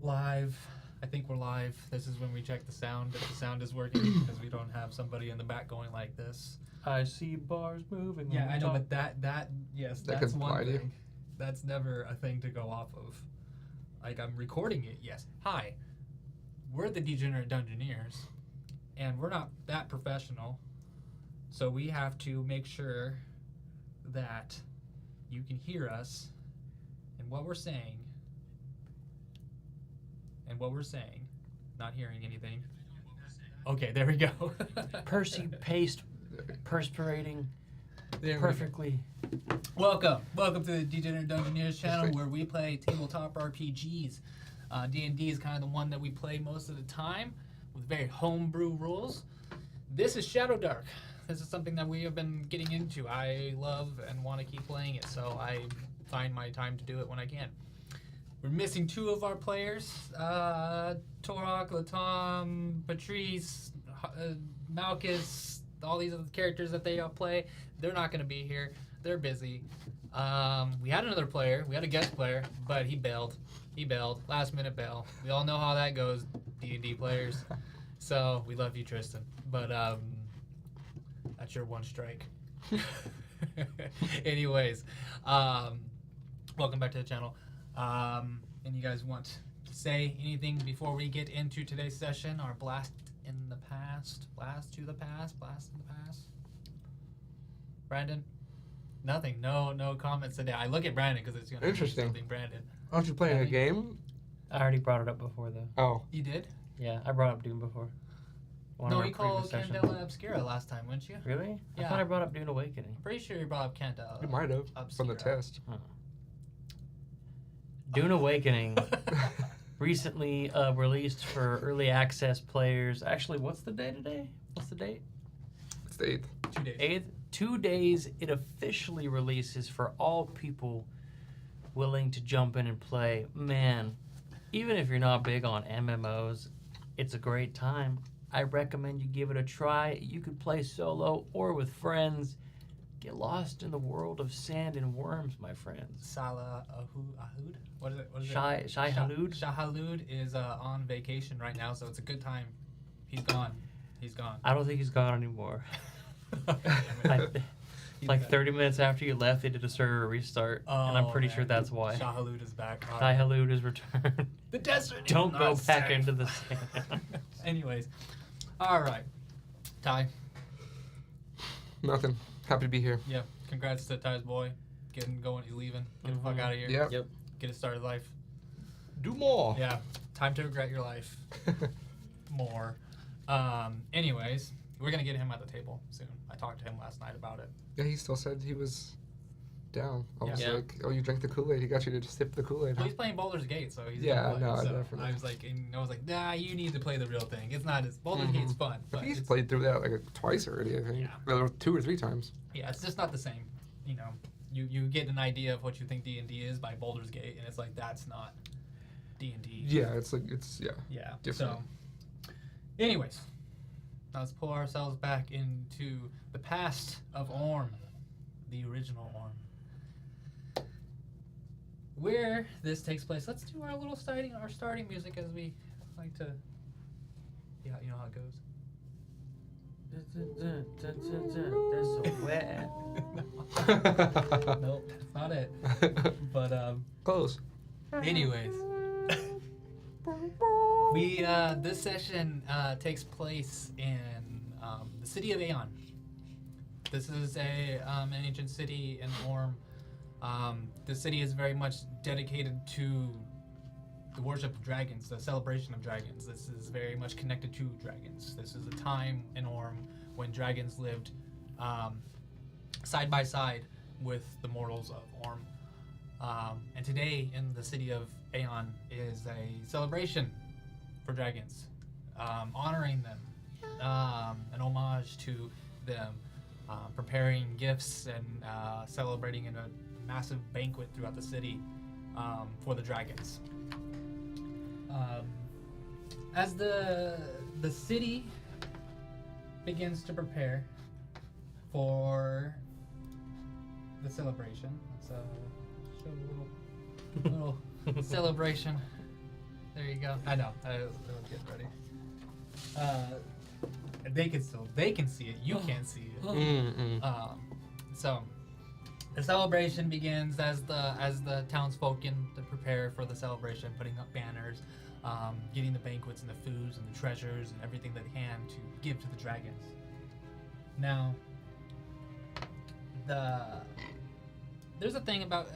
Live. I think we're live. This is when we check the sound, if the sound is working, because we don't have somebody in the back going like this. I see bars moving. Yeah, I know, but yes, That that's can one blind you. thing. That's never a thing to go off of. Like, I'm recording it, yes. Hi, we're the Degenerate Dungeoneers, and we're not that professional, so we have to make sure that you can hear us and what we're saying. And what we're saying, not hearing anything. Okay, there we go. Percy paced, perspirating There we go. perfectly. Welcome to the Degenerate Dungeoneers channel, where we play tabletop RPGs. D&D is kind of the one that we play most of the time, with very homebrew rules. This is Shadowdark. This is something that we have been getting into. I love and want to keep playing it, so I find my time to do it when I can. We're missing two of our players, Torok, Latom, Patrice, Malchus, all these other characters that they play. They're not going to be here. They're busy. We had another player. We had a guest player, but he bailed. Last minute bail. We all know how that goes, D&D players. So we love you, Tristan. But that's your one strike. Anyways, welcome back to the channel. And you guys want to say anything before we get into today's session? Our blast to the past. Brandon? Nothing. No comments today. I look at Brandon because it's going to be Interesting. something Brandon. Aren't you playing a Anything? game? I already brought it up before, though. Oh. You did? Yeah, I brought up Doom before. One of No, our you called previous sessions. Candela Obscura last time, weren't you? Really? Yeah. I thought I brought up Dune Awakening. Pretty sure you brought up Candela. You might have. From the Obscura. test. Huh. Dune Awakening recently released for early access players. Actually, what's the day today? What's the date? It's the 8th. 2 days. 8th. 2 days. It officially releases for all people willing to jump in and play. Man, even if you're not big on MMOs, it's a great time. I recommend you give it a try. You could play solo or with friends. Get lost in the world of sand and worms, my friends. Salah Ahud? What is it? Shai Halud? Shai Halud is on vacation right now, so it's a good time. He's gone. I don't think he's gone anymore. He's Like back. 30 minutes after you left, they did a server restart, and I'm pretty sure that's why. Shai Halud is back. Shai Halud is returned. The desert. is Don't not go back safe. into the sand. Anyways, all right, Ty. Nothing. Happy to be here. Yeah, congrats to Ty's boy. Getting going. He's leaving. Get the fuck out of here. Yep. Yep. Get a started life. Do more. Yeah. Time to regret your life more. Anyways, we're gonna get him at the table soon. I talked to him last night about it. Yeah, he still said he was down. I was Yeah. like, oh, you drank the Kool-Aid. He got you to just sip the Kool-Aid. Well, he's playing Baldur's Gate, so he's Yeah, gonna play. no, So definitely. I was like, nah, you need to play the real thing. It's not as Baldur's Gate's fun, But but he's it's, played through that like twice already, I think. Yeah. Well, 2 or 3 times. yeah, it's just not the same. You know, you get an idea of what you think D&D is by Baldur's Gate, and it's like that's not D&D. Yeah, it's like, it's, yeah. Yeah. Different. So, anyways, now let's pull ourselves back into the past of Orm, the original Orm. Where this takes place. Let's do our little starting music as we like to. Yeah, you know how it goes. That's so wet. Nope, that's not it. But Close. anyways, we this session takes place in the city of Aeon. This is an ancient city in Orm. The city is very much dedicated to the worship of dragons, the celebration of dragons. This is very much connected to dragons. This is a time in Orm when dragons lived side by side with the mortals of Orm. And today in the city of Aeon is a celebration for dragons, honoring them, an homage to them, preparing gifts and celebrating in a massive banquet throughout the city for the dragons. As the city begins to prepare for the celebration, let's show a little celebration There you go. I know. I was getting ready. They can see it. You can't see it. So the celebration begins as the townsfolk begin to prepare for the celebration, putting up banners, getting the banquets and the foods and the treasures and everything they can to give to the dragons. Now, there's a thing about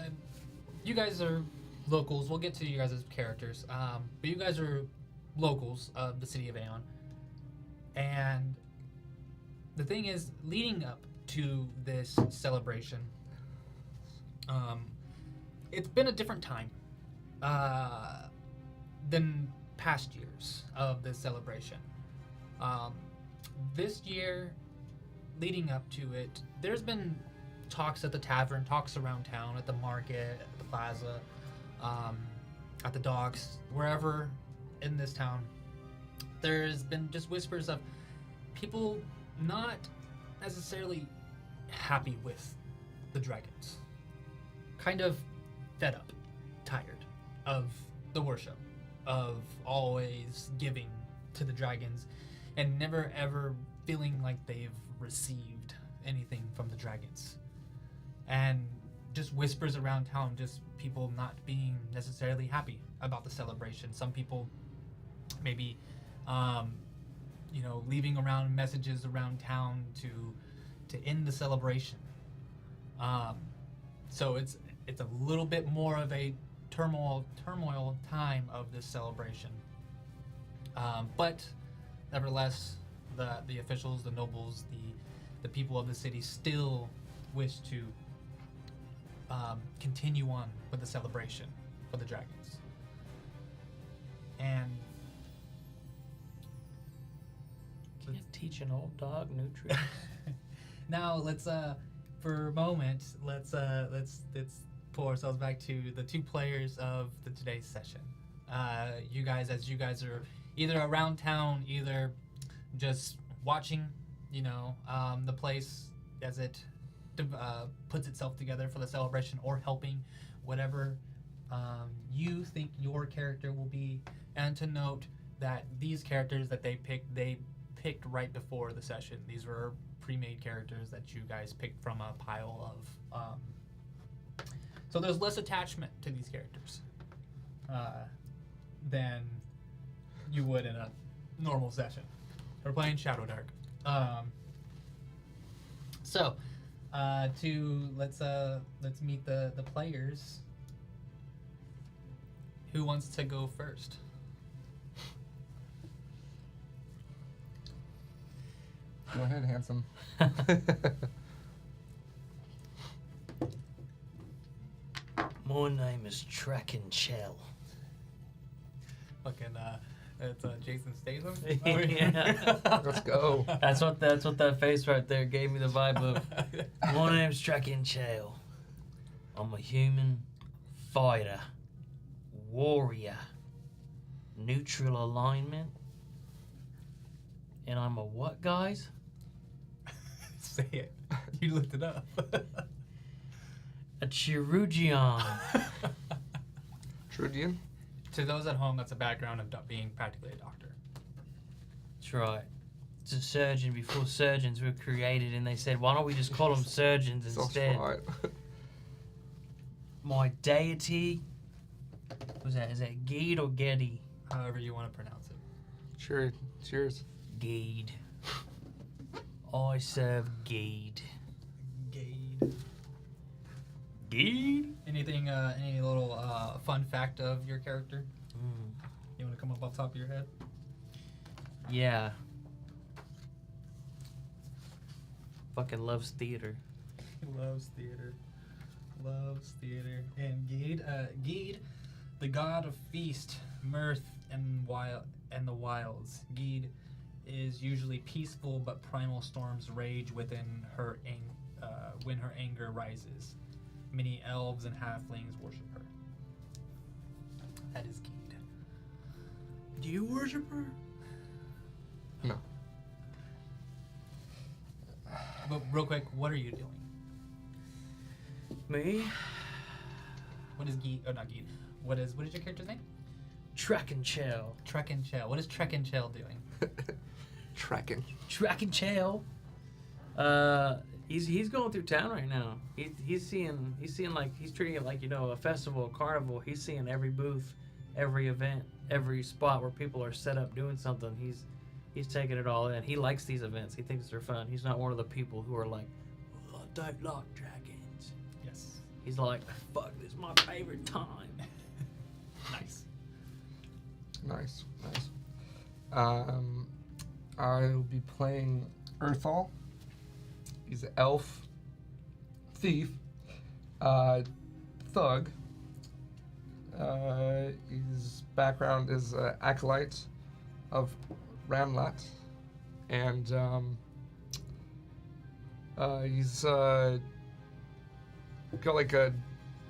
you guys are locals. We'll get to you guys as characters, but you guys are locals of the city of Aeon, and the thing is, leading up to this celebration, it's been a different time than past years of this celebration. This year, leading up to it, there's been talks at the tavern, talks around town, at the market, at the plaza, at the docks, wherever in this town. There's been just whispers of people not necessarily happy with the dragons. Kind of fed up, tired of the worship, of always giving to the dragons, and never ever feeling like they've received anything from the dragons. And just whispers around town, just people not being necessarily happy about the celebration. Some people maybe leaving around messages around town to end the celebration. So it's a little bit more of a turmoil time of this celebration. But nevertheless, the officials, the nobles, the people of the city still wish to continue on with the celebration for the dragons. And Can't teach an old dog new tricks. now let's for a moment let's pull ourselves back to the two players of today's session. You guys are either around town, either just watching, the place as it puts itself together for the celebration, or helping whatever you think your character will be. And to note that these characters that they picked right before the session. These were pre-made characters that you guys picked from a pile of. So there's less attachment to these characters than you would in a normal session. We're playing shadowdark. Let's meet the players. Who wants to go first? Go ahead, handsome. My name is Track and Chell. Fucking it's Jason Statham. Yeah. Let's go. That's what that face right there gave me the vibe of. My name's Track and Chell. I'm a human fighter, warrior, neutral alignment, and I'm a what, guys? Say it. You looked it up. A chirurgeon. Trudian? To those at home, that's a background of being practically a doctor. That's right. It's a surgeon before surgeons were created, and they said, why don't we just call them surgeons instead? Right. My deity, is that Geed or Getty? However you want to pronounce it. Sure. Cheers. Geed. I serve Geed. Gade. Geed? Anything? Any little fun fact of your character? You want to come up off the top of your head? Yeah. Fucking loves theater. Loves theater. Loves theater. And Gede, the god of feast, mirth, and the wilds. Gede is usually peaceful, but primal storms rage within her when her anger rises. Many elves and halflings worship her. That is Gede. Do you worship her? No. But real quick, what are you doing? Me? What is Gede? Oh, not Gede. What is your character's name? Track and chill. Trek and Chill. What is Trek and Chill doing? Tracking. Track and chill. He's going through town right now. He's seeing like he's treating it like a festival, a carnival. He's seeing every booth, every event, every spot where people are set up doing something. He's taking it all in. He likes these events. He thinks they're fun. He's not one of the people who are like, oh, I don't like dragons. Yes. He's like, fuck, this is my favorite time. Nice. Nice. I'll be playing Earthall. He's an elf, thief, thug. His background is acolyte of Ramlat, and he's got like a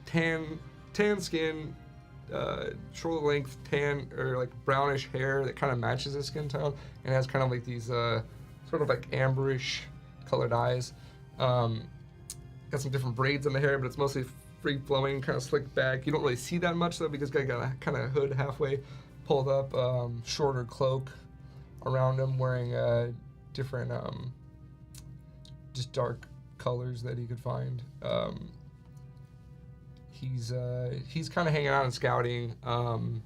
tan skin, shoulder length tan or like brownish hair that kind of matches his skin tone, and has kind of like these sort of like amberish colored eyes. Got some different braids in the hair, but it's mostly free flowing, kind of slicked back. You don't really see that much though because guy got a kind of hood halfway pulled up, shorter cloak around him, wearing different just dark colors that he could find. He's kind of hanging out and scouting who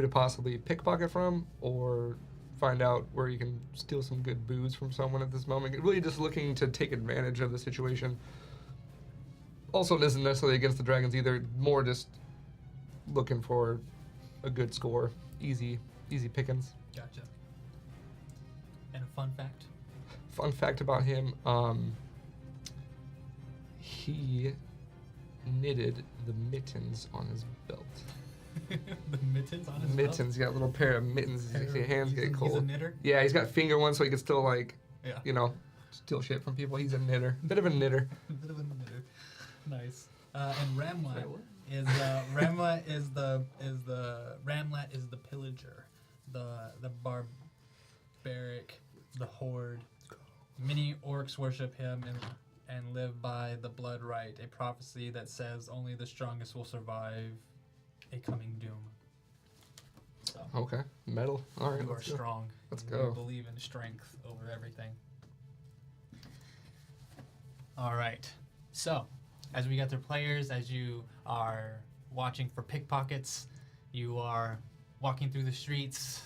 to possibly pickpocket from or find out where you can steal some good booze from someone at this moment. Really just looking to take advantage of the situation. Also isn't necessarily against the dragons either, more just looking for a good score. Easy pickings. Gotcha. And a fun fact? Fun fact about him, he knitted the mittens on his belt. The mittens on his Mittens, belt? he's got a little pair of mittens. His hands get cold. He's a knitter? Yeah, he's got finger ones so he can still like, Yeah. steal shit from people. He's a knitter. Bit of a knitter. A bit of a knitter. Nice. And Ramlat is Ramlat is the pillager, the barbaric, the horde. Many orcs worship him and live by the blood rite, a prophecy that says only the strongest will survive a coming doom. So Okay, metal. All right, you are let's go. strong. Let's You go. believe in strength over everything. All right. So, as we get through players, as you are watching for pickpockets, you are walking through the streets,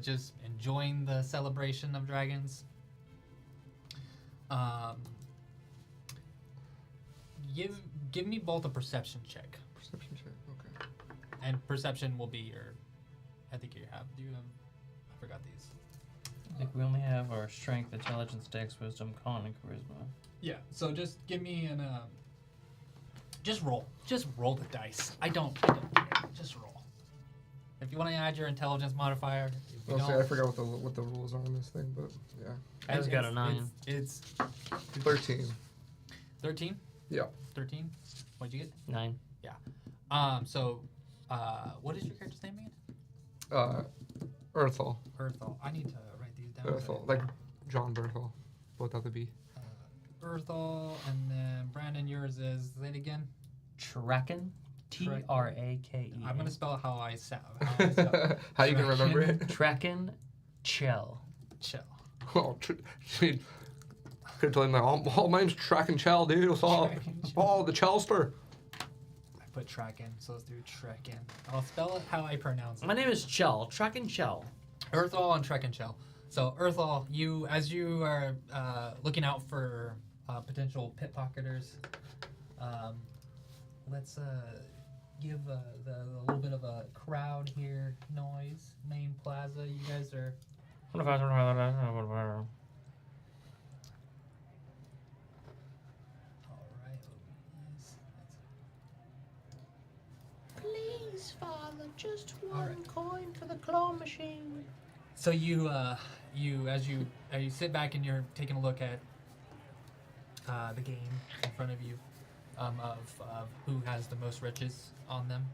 just enjoying the celebration of dragons. Give me both a perception check, Perception check. Okay. and perception will be your. I think you have. Do you have? I forgot these. I think we only have our strength, intelligence, dex, wisdom, con, and charisma. Yeah. So just give me an. Just roll. Just roll the dice. I don't care. Just roll. If you want to add your intelligence modifier. If you I'll say don't, I forgot what the rules are on this thing, but yeah. I just got a 9. It's 13. 13. Yeah. 13. What'd you get? 9. So, what is your character's name again? Earthall. Earthall. I need to write these down. Earthall. Like John Berthall. Without the B. Earthall, and then Brandon, yours is, say it again. Traken. T-R-A-K-E. I'm gonna spell it how I sound. How you can remember it? Traken Chell. Chill. Oh, could have told him that. My name's Track and Chell, dude. It's all the Chelster. I put Track in, so let's do Trek in. I'll spell it how I pronounce it. My name is Chell. Traken Chell. Earthall and Trek and Shell. So Earthall, as you are looking out for potential pickpocketers, let's give the little bit of a crowd here noise. Main plaza. You guys are. All right. Please, Father, just one Alright. coin for the claw machine. So as you sit back and you're taking a look at the game in front of you, of who has the most riches on them,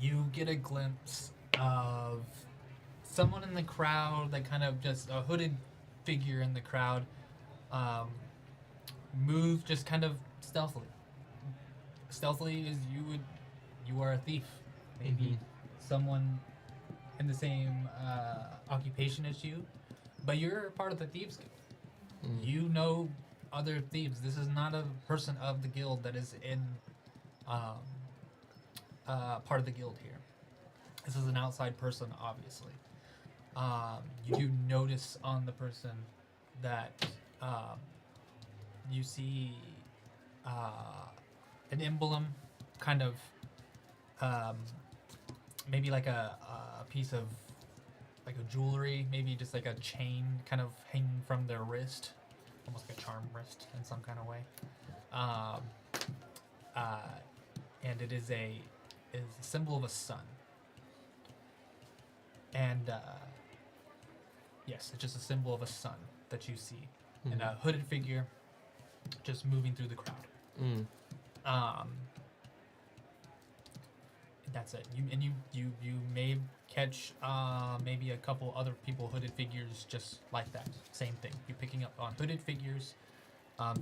you get a glimpse of someone in the crowd, that kind of just a hooded figure in the crowd, move just kind of stealthily as you would you are a thief. Maybe someone in the same occupation as you, but you're part of the thieves guild. You know other thieves. This is not a person of the guild that is in part of the guild here. This is an outside person, obviously. You do notice on the person that you see an emblem, kind of maybe like a piece of like a jewelry, maybe just like a chain kind of hanging from their wrist, almost like a charm wrist in some kind of way. And it is a symbol of a sun. And yes, it's just a symbol of a sun that you see, and a hooded figure just moving through the crowd. That's it. You may catch maybe a couple other people, hooded figures, just like that. Same thing. You're picking up on hooded figures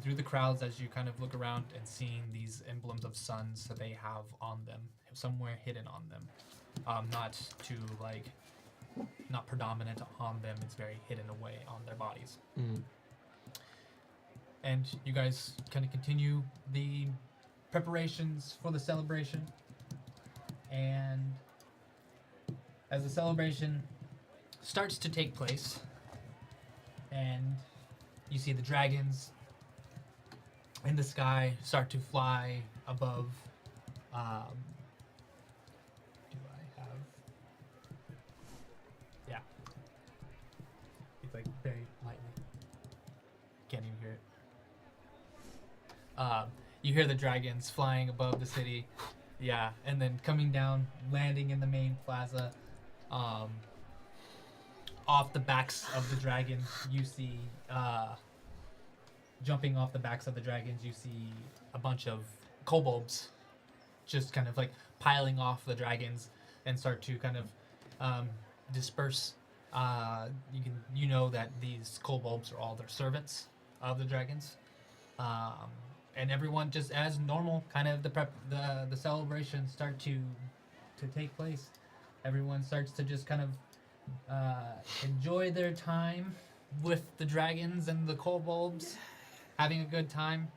through the crowds as you kind of look around and seeing these emblems of suns that they have on them, somewhere hidden on them. Not predominant on them. It's very hidden away on their bodies. And you guys kind of continue the preparations for the celebration. And as the celebration starts to take place, and you see the dragons in the sky start to fly above. Do I have? Yeah. It's like very lightly. Can't even hear it. You hear the dragons flying above the city. Yeah, and then coming down, landing in the main plaza. Off the backs of the dragons, you see, jumping off the backs of the dragons, you see a bunch of kobolds just kind of like piling off the dragons and start to kind of disperse. You know that these kobolds are all their servants of the dragons. And everyone just as normal, kind of the celebrations start to take place. Everyone starts to just kind of enjoy their time with the dragons and the kobolds, having a good time.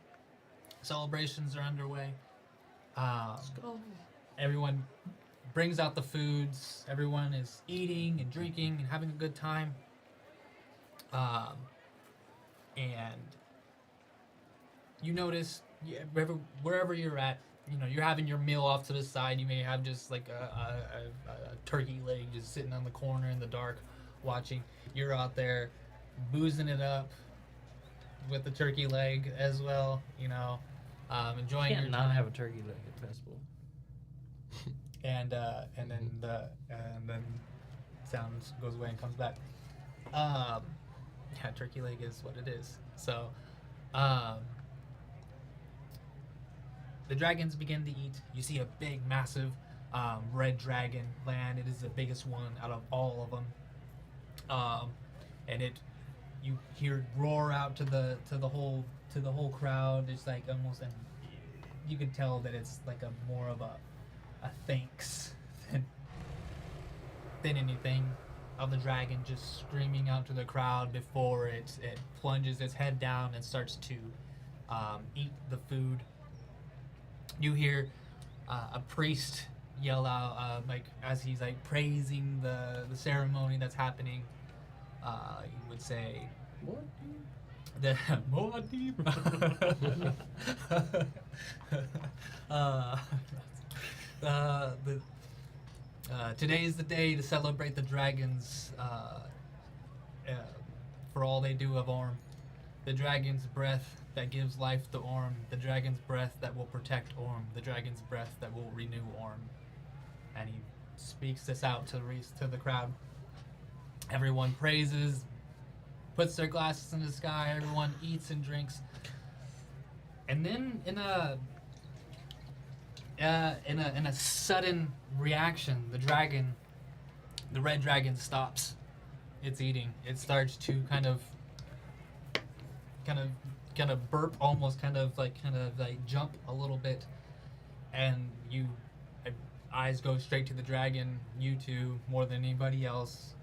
Celebrations are underway. Let's go. Everyone brings out the foods. Everyone is eating and drinking and having a good time. And you notice wherever you're at, you know, you're having your meal off to the side. You may have just like a turkey leg just sitting on the corner in the dark watching. You're out there boozing it up with the turkey leg as well, you know, enjoying your Can't time. not have a turkey leg at festival. And then sound goes away and comes back. Yeah, turkey leg is what it is. So, the dragons begin to eat. You see a big, massive red dragon land. It is the biggest one out of all of them. And you hear it roar out to the whole crowd. It's like almost, and you can tell that it's like more of a thanks than anything, of the dragon just screaming out to the crowd before it plunges its head down and starts to eat the food. You hear a priest yell out, like as he's like praising the ceremony that's happening. He would say, the today is the day to celebrate the dragons for all they do of Orm. The dragon's breath that gives life to Orm. The dragon's breath that will protect Orm. The dragon's breath that will renew Orm. And he speaks this out to the crowd. Everyone praises, puts their glasses in the sky. Everyone eats and drinks. And then in a sudden reaction, the red dragon stops its eating. It starts to kind of burp, almost kind of like jump a little bit, and eyes go straight to the dragon. You two, more than anybody else,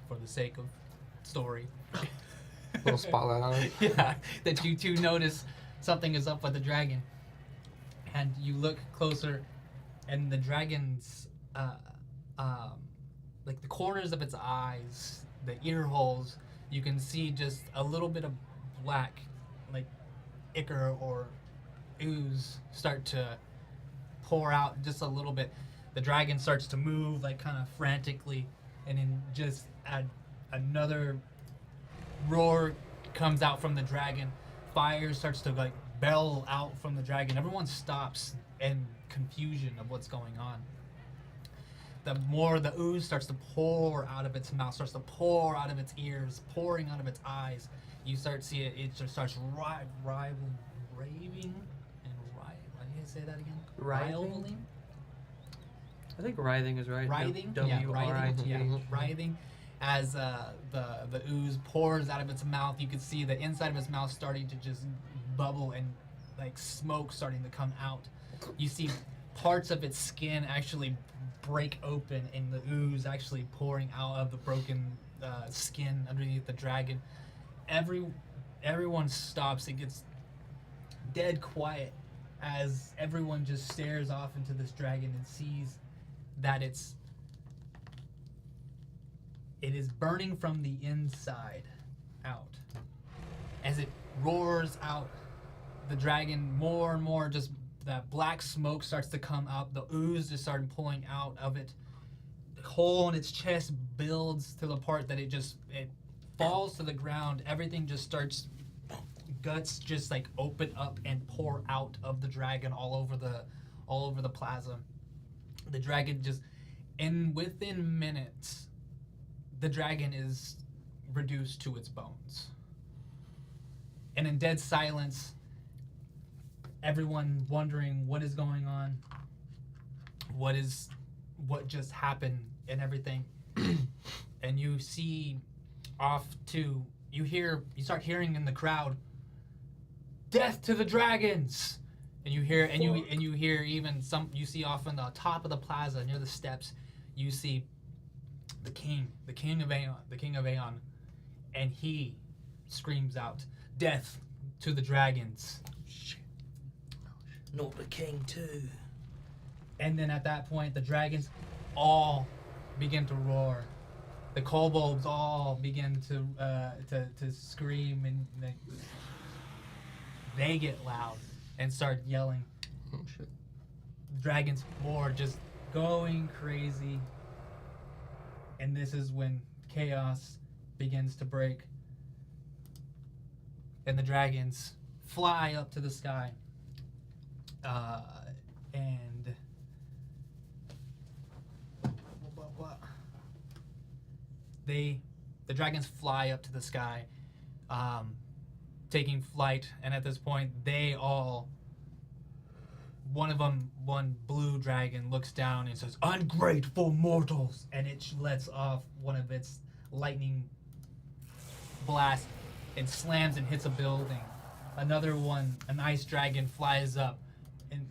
for the sake of story. Little spotlight on it. Yeah, that you two notice something is up with the dragon. And you look closer, and the dragon's, like the corners of its eyes, the ear holes, you can see just a little bit of black, like ichor or ooze start to pour out just a little bit. The dragon starts to move like kind of frantically, and then just another roar comes out from the dragon. Fire starts to like bellow out from the dragon. Everyone stops in confusion of what's going on. The more the ooze starts to pour out of its mouth, starts to pour out of its ears, pouring out of its eyes. You start to see it just starts raving and why did I say that again? Writhing? I think writhing is right. Writhing? W-R-I-T-H. Yeah, writhing. As the ooze pours out of its mouth, you can see the inside of its mouth starting to just bubble and like smoke starting to come out. You see parts of its skin actually break open and the ooze actually pouring out of the broken skin underneath the dragon. Everyone stops. It gets dead quiet as everyone just stares off into this dragon and sees that it is burning from the inside out. As it roars out, the dragon more and more, just that black smoke starts to come out. The ooze just started pulling out of it. The hole in its chest builds to the part that it falls to the ground. Everything just starts, guts just like open up and pour out of the dragon all over the plaza. The dragon just, and within minutes, the dragon is reduced to its bones. And in dead silence, everyone wondering what is going on, what just happened and everything. And you see you start hearing in the crowd, "Death to the dragons!" And you hear even you see off on the top of the plaza near the steps, you see the king of Aeon, and he screams out, "Death to the dragons." Shit. Not the king too. And then at that point, the dragons all begin to roar. The kobolds all begin to scream, and they get loud and start yelling. Oh shit. The dragons more just going crazy. And this is when chaos begins to break. And the dragons fly up to the sky. And the dragons fly up to the sky, taking flight. And at this point, one blue dragon looks down and says, "Ungrateful mortals," and it lets off one of its lightning blasts and slams and hits a building. Another one, an ice dragon, flies up and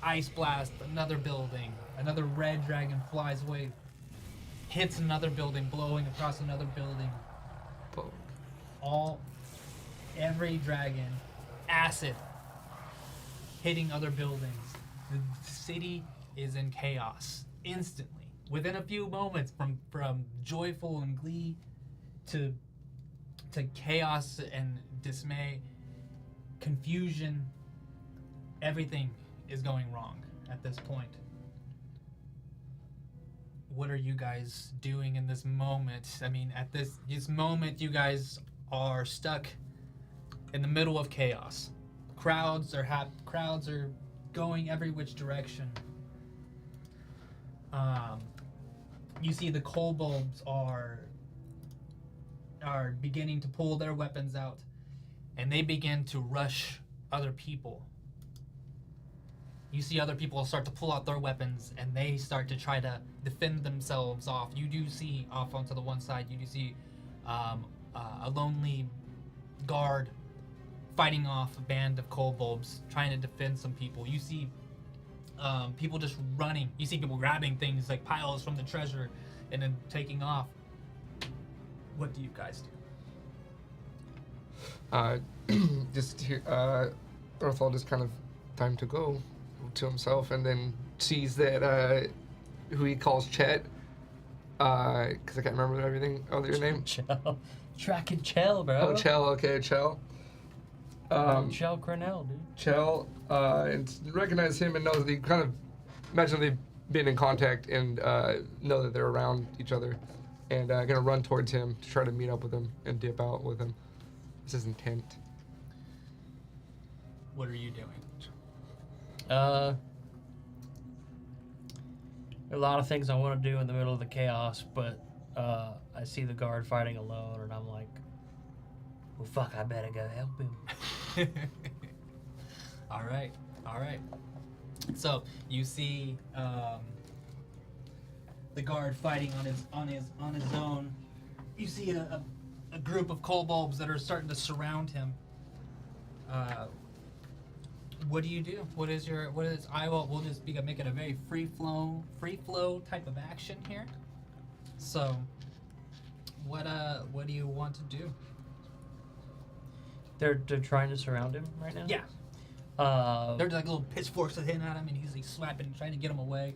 ice blast another building. Another red dragon flies away, hits another building, blowing across another building. Every dragon, acid, hitting other buildings. The city is in chaos instantly. Within a few moments, from joyful and glee to chaos and dismay, confusion, everything is going wrong at this point. What are you guys doing in this moment? I mean, at this moment, you guys are stuck in the middle of chaos. Crowds are going every which direction. You see the kobolds are beginning to pull their weapons out, and they begin to rush other people. You see other people start to pull out their weapons, and they start to try to defend themselves off. You do see off onto the one side, you do see a lonely guard fighting off a band of kobolds, trying to defend some people. You see people just running. You see people grabbing things like piles from the treasure and then taking off. What do you guys do? Just Orthol just kind of time to go to himself, and then sees that who he calls Chet, because I can't remember everything of your name. Chell. Track and Chell, bro. Oh, Chell. Okay, Chell. Chell Cornell, dude. Chell, and recognize him and know that he kind of imagine they've been in contact and know that they're around each other, and gonna run towards him to try to meet up with him and dip out with him. This is intent. What are you doing? A lot of things I want to do in the middle of the chaos, but I see the guard fighting alone, and I'm like, well, fuck, I better go help him. All right. So you see the guard fighting on his own. You see a group of kobolds that are starting to surround him. What do you do? We'll just be making a very free flow type of action here. So what do you want to do? They're trying to surround him right now? Yeah. They're like little pitchforks hitting at him, and he's like slapping, trying to get him away.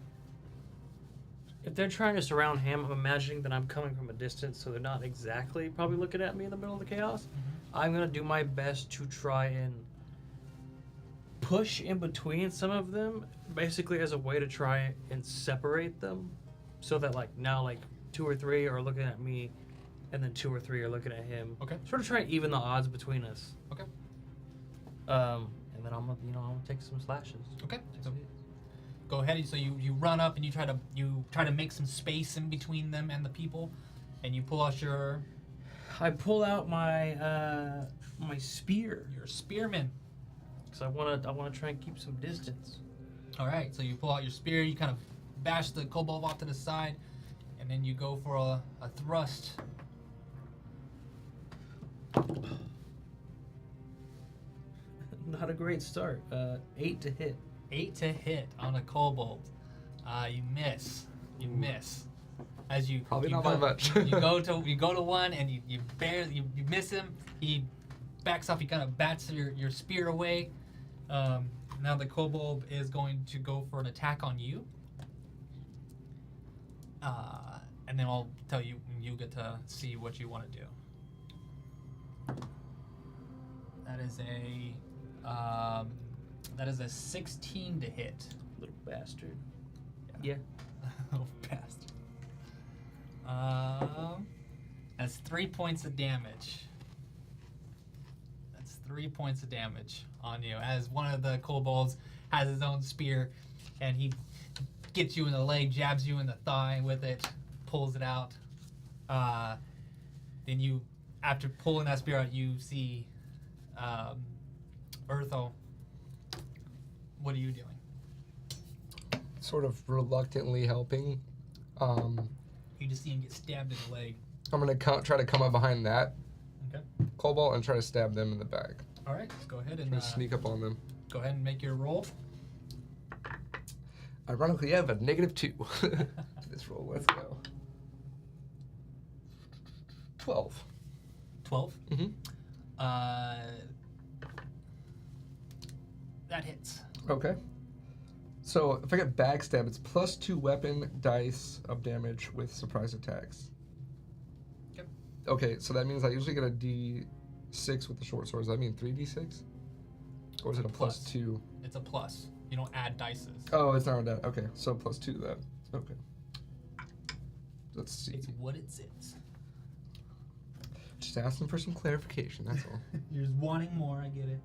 If they're trying to surround him, I'm imagining that I'm coming from a distance, so they're not exactly probably looking at me in the middle of the chaos. Mm-hmm. I'm going to do my best to try and push in between some of them, basically as a way to try and separate them, so that now 2 or 3 are looking at me, and then 2 or 3 are looking at him. Okay. Sort of try and even the odds between us. Okay. And then I'm gonna take some slashes. Okay. So go ahead. So you run up and you try to make some space in between them and the people, and you pull out I pull out my my spear. your spearman. Because I wanna try and keep some distance. All right. So you pull out your spear. You kind of bash the kobold off to the side, and then you go for a thrust. Not a great start. 8 to hit. 8 to hit on a kobold. You miss. You miss. As you Probably you not go, by much. you go to one and you barely you miss him. He backs off. He kind of bats your spear away. Now the kobold is going to go for an attack on you. And then I'll tell you when you get to see what you want to do. That is a 16 to hit. Little bastard. Yeah. Little bastard. That's 3 points of damage. That's 3 points of damage on you. As one of the kobolds has his own spear, and he gets you in the leg, jabs you in the thigh with it, pulls it out. Then you, after pulling that spear out, you see Urthel. What are you doing? Sort of reluctantly helping. You just see him get stabbed in the leg. I'm gonna try to come up behind that Okay. kobold and try to stab them in the back. All right. Let's go ahead Try and to sneak up on them. go ahead and make your roll. Ironically, I have a -2 to this roll. Let's go. 12. 12. Mm-hmm. That hits. Okay. So if I get backstab, it's +2 weapon dice of damage with surprise attacks. Yep. Okay, so that means I usually get a D6 with the short sword. Does that mean 3D6? Or is it a Plus. +2? It's a plus. You don't add dices. Oh, it's not that. Okay, so +2 then. Okay. Let's see. It's what it says. Just asking for some clarification. That's all. You're just wanting more. I get it.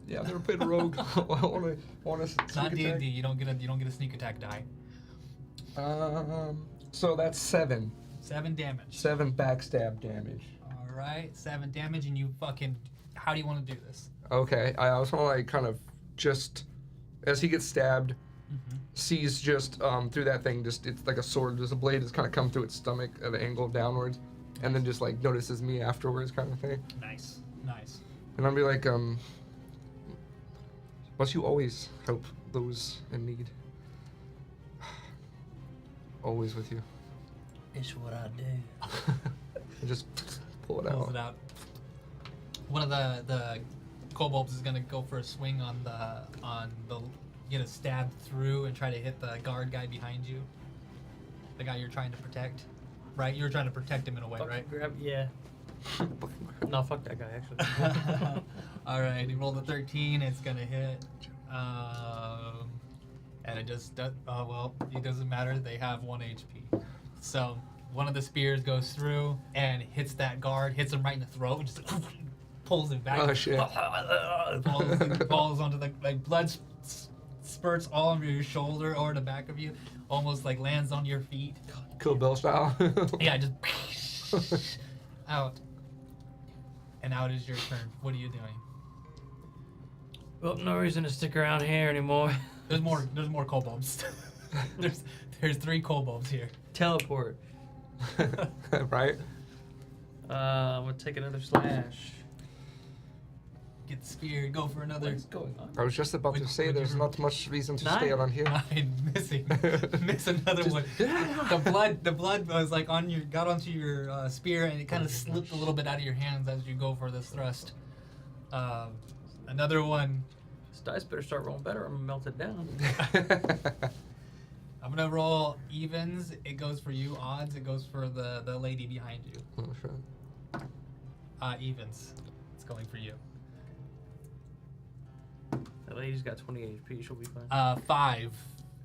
Yeah, I've never played Rogue. I want to. It's not D&D. You don't get a sneak attack die. So that's 7. 7 damage. 7 backstab damage. All right, 7 damage, and you fucking. How do you want to do this? Okay, I also want to kind of just as he gets stabbed, Mm-hmm. sees just through that thing. Just it's like a sword. There's a blade that's kind of come through its stomach at an angle downwards, and then just like notices me afterwards, kind of thing. Nice. And I'll be like, must you always help those in need? always with you. It's what I do. Just pull it Pulls out. it out. One of the kobolds is gonna go for a swing on the get a stab through and try to hit the guard guy behind you. The guy you're trying to protect, right? You're trying to protect him in a way, right? Yeah. No, fuck that guy, actually. All right, he rolled a 13. It's gonna hit, and it just does. Oh well, it doesn't matter. They have 1 HP. So one of the spears goes through and hits that guard, hits him right in the throat, and just pulls him back. Oh shit! falls onto the blood spurts all over your shoulder or the back of you, almost like lands on your feet. Kill Bill style. Yeah, just out. And now it is your turn. What are you doing? Well, no reason to stick around here anymore. There's more kobolds. there's 3 kobolds here. Teleport. Right? I'm gonna take another slash. Get speared. Go for another. What's going on? I was just about to say there's not much reason to stay around here. 9 missing. Miss another one. The blood was like got onto your spear, and it kind of slipped a little bit out of your hands as you go for this thrust. Another one. This dice better start rolling better. I'm gonna melt it down. I'm gonna roll evens. It goes for you. Odds. It goes for the lady behind you. Oh, shit. Evens. It's going for you. That lady's got 20 HP. She'll be fine. 5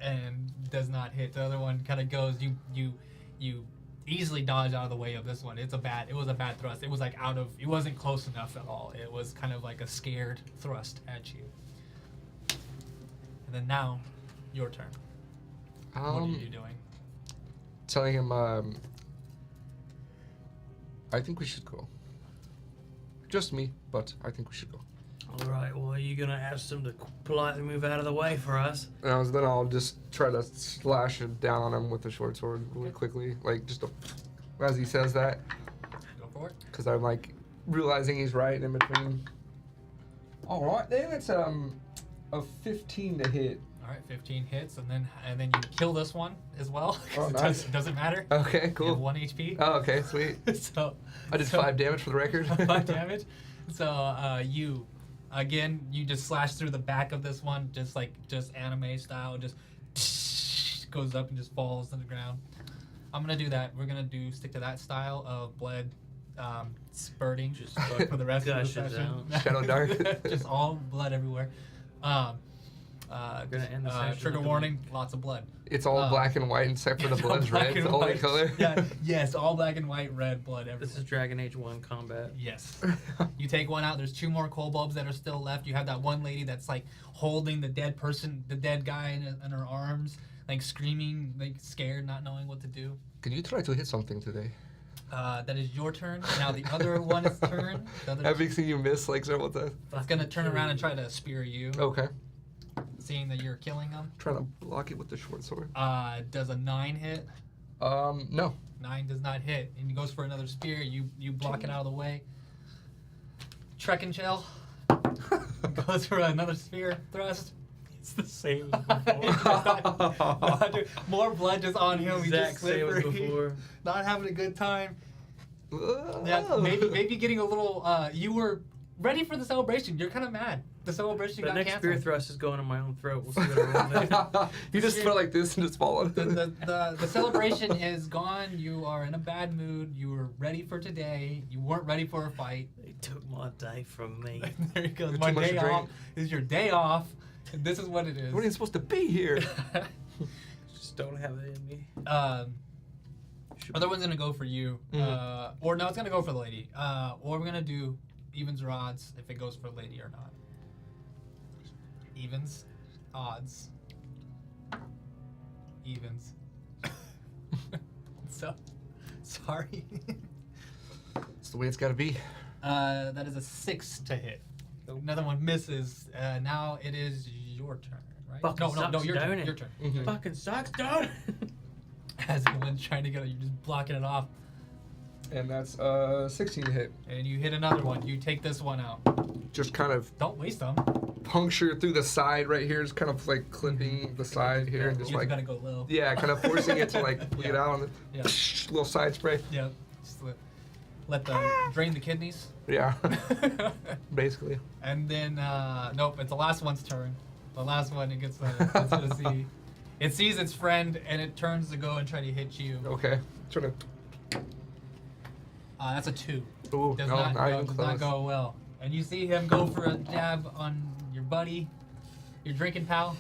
and does not hit. The other one kind of goes. You easily dodge out of the way of this one. It was a bad thrust. It was like it wasn't close enough at all. It was kind of like a scared thrust at you. And then now, your turn. What are you doing? Telling him, I think we should go. Just me, but I think we should go. All right. Well, are you gonna ask them to politely move out of the way for us? And then I'll just try to slash it down on him with the short sword really quickly, like as he says that. Go for it. Because I'm like realizing he's right in between. All right, then it's a 15 to hit. All right, 15 hits, and then you kill this one as well. Oh, nice. It doesn't matter. Okay, You have cool. 1 HP. Oh, okay, sweet. So I did 5 damage for the record. 5 damage. So you just slash through the back of this one, just anime style, just goes up and just falls to the ground. I'm gonna do that. We're gonna stick to that style of blood spurting Just for the rest of the gushes session. out. Shadowdark. Just all blood everywhere. Gonna end the session trigger with warning, lots of blood. It's all black and white except for the It's all blood's black red, and the only white. color. Yeah, yes, all black and white, red blood everywhere. This is Dragon Age 1 combat. Yes. You take one out. There's 2 more kobolds that are still left. You have that one lady that's like holding the dead guy in her arms, like screaming, like scared, not knowing what to do. Can you try to hit something today? That is your turn. Now the other one is turn. The other Everything you miss like several times. it's gonna turn around and try to spear you, Okay. seeing that you're killing him. Trying to block it with the short sword. Does a 9 hit? No. 9 does not hit, and he goes for another spear. You block it out of the way. Trekken shell goes for another spear thrust. It's the same as No, dude, more blood just on him. He Exact just same as slippery. before. Not having a good time. Yeah, maybe getting a little. You were ready for the celebration. You're kind of mad. The celebration The got next canceled. spear thrust is going in my own throat. We'll see what I roll next. You just feel like this and just fall on it. The celebration is gone. You are in a bad mood. You were ready for today. You weren't ready for a fight. They took my day from me. There you go. Too My much day to drink. off is your day off. And this is what it is. We're not even supposed to be here. Just don't have it in me. Other one's gonna go for you, or no, it's gonna go for the lady. Or we're gonna do evens or odds if it goes for the lady or not. Evens, odds, evens. So, sorry. It's the way it's got to be. That is a 6 to hit. Another one misses. Now it is your turn, right? Fucking no, sucks, your turn. don't it? Your turn. Mhm. Fucking sucks, dude. As the one's trying to get it, you're just blocking it off. And that's 16 to hit. And you hit another one. You take this one out. Just kind of Don't waste them. puncture through the side right here. It's kind of like clipping the side here and just You like gotta go low. yeah, kind of forcing it to like bleed out. And Yeah. little side spray. Yeah. Just let the drain the kidneys. Yeah, basically. And then nope, it's the last one's turn. The last one it gets to see. It sees its friend and it turns to go and try to hit you. Okay, trying to. That's a 2. Ooh, Does no, not not go, even does close. not go well. And you see him go for a jab on your buddy, your drinking pal.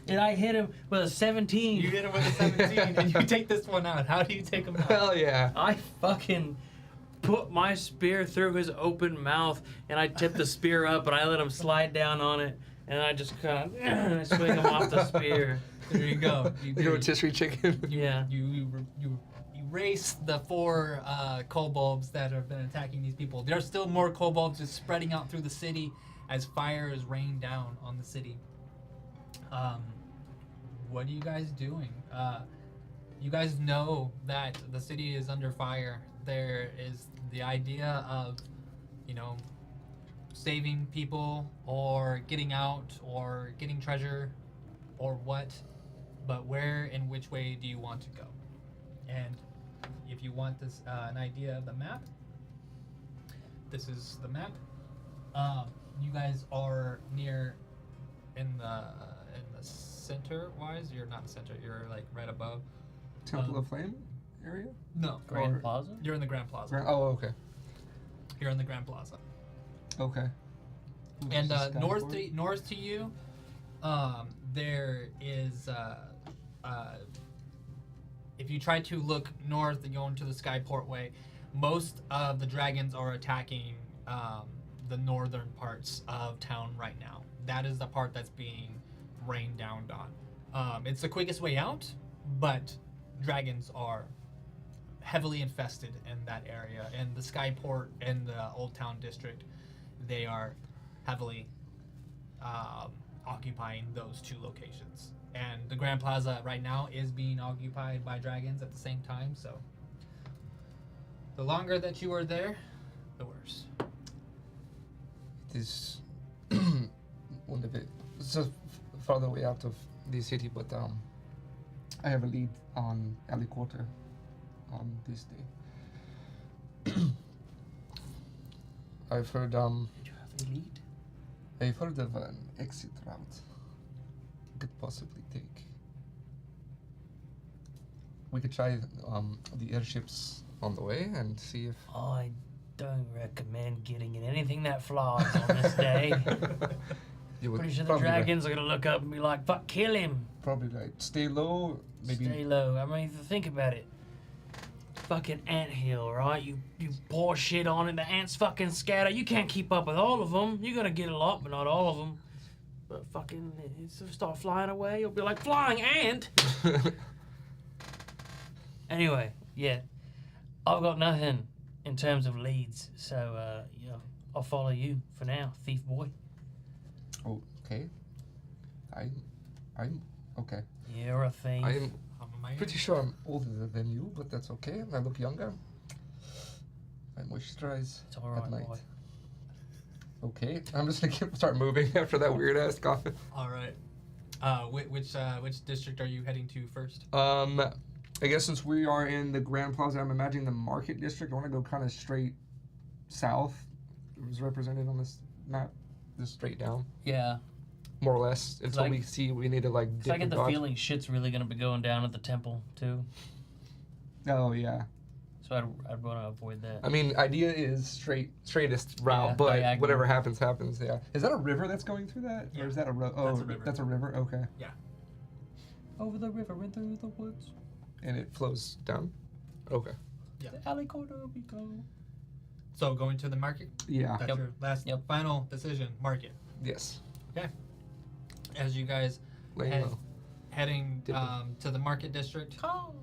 And I hit him with a 17. You hit him with a 17 and you take this one out. How do you take him out? Hell yeah. I fucking put my spear through his open mouth, and I tip the spear up, and I let him slide down on it, and I just kind of swing him off the spear. There you go. Like a rotisserie chicken. Yeah. You erase the 4 kobolds that have been attacking these people. There are still more kobolds just spreading out through the city as fire is rained down on the city. What are you guys doing? You guys know that the city is under fire. There is the idea of, saving people or getting out or getting treasure or what, but where and which way do you want to go? And if you want this an idea of the map, this is the map. You guys are near in the center wise. You're not in the center. You're like right above. Temple of Flame area? No, Grand Plaza? you're in the Grand Plaza. Oh, okay. You're in the Grand Plaza. Okay. Ooh, And this is north to you, there is if you try to look north and go into the Skyport way, most of the dragons are attacking the northern parts of town right now. That is the part that's being rained down on. It's the quickest way out, but dragons are heavily infested in that area. And the Skyport and the Old Town District, they are heavily occupying those 2 locations. And the Grand Plaza right now is being occupied by dragons at the same time, so the longer that you are there, the worse. It is one of it. It's just farther way out of the city, but I have a lead on Ali Quarter on this day. I've heard Did you have a lead? I've heard of an exit route we could possibly take. We could try the airships on the way and see if I don't recommend getting in anything that flies on this day. you would Pretty sure the probably dragons are gonna look up and be like, fuck, kill him. probably right. Stay low, maybe. Stay low. I mean, if you think about it. Fucking anthill, right? You pour shit on it, the ants fucking scatter. You can't keep up with all of them. You're gonna get a lot, but not all of them. But fucking, if they start flying away, you'll be like, flying ant! Anyway, yeah. I've got nothing in terms of leads, so, yeah, I'll follow you for now, thief boy. Okay. I'm okay. You're a thief. I'm I'm a man. pretty sure I'm older than you, but that's okay. I look younger. I moisturize It's alright, at night. boy. Okay, I'm just gonna start moving after that weird ass coffin. All right. Which district are you heading to first? I guess since we are in the Grand Plaza, I'm imagining the Market District. I want to go kind of straight south. It was represented on this map, just straight down, Yeah. more or less. Until like- we see we need to like Cause dip I get and the dodge. feeling shit's really gonna be going down at the temple, too. Oh yeah. So I'd want to avoid that. I mean, idea is straightest route, Yeah, but diagonal. whatever happens, happens. Yeah. Is that a river that's going through that, Yeah. or is that a road? Oh, That's a river. That's a river. Okay. Over the river and through the woods. And it flows down. Okay. Yeah. The alley corner we go. So going to the market. Yeah. That's Yep. your last Yep. final decision. Market. Yes. As you guys Laying Hey. low. heading Dipping. to the market district Call.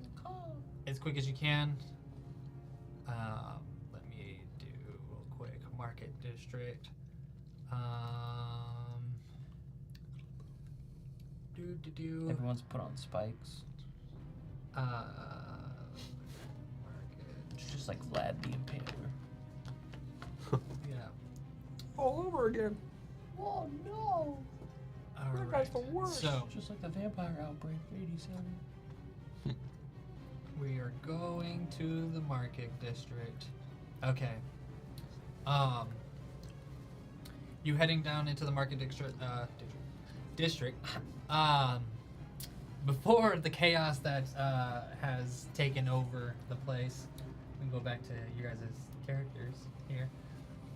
as quick as you can. Let me do real quick. Market district. Everyone's put on spikes. Market. It's just like Vlad the Impaler. Yeah. All over again. Oh no! All guy's right. the worst. So Just like the vampire outbreak of '87. we are going to the market district. Okay. You heading down into the market district. Before the chaos that has taken over the place, we can go back to you guys' characters here.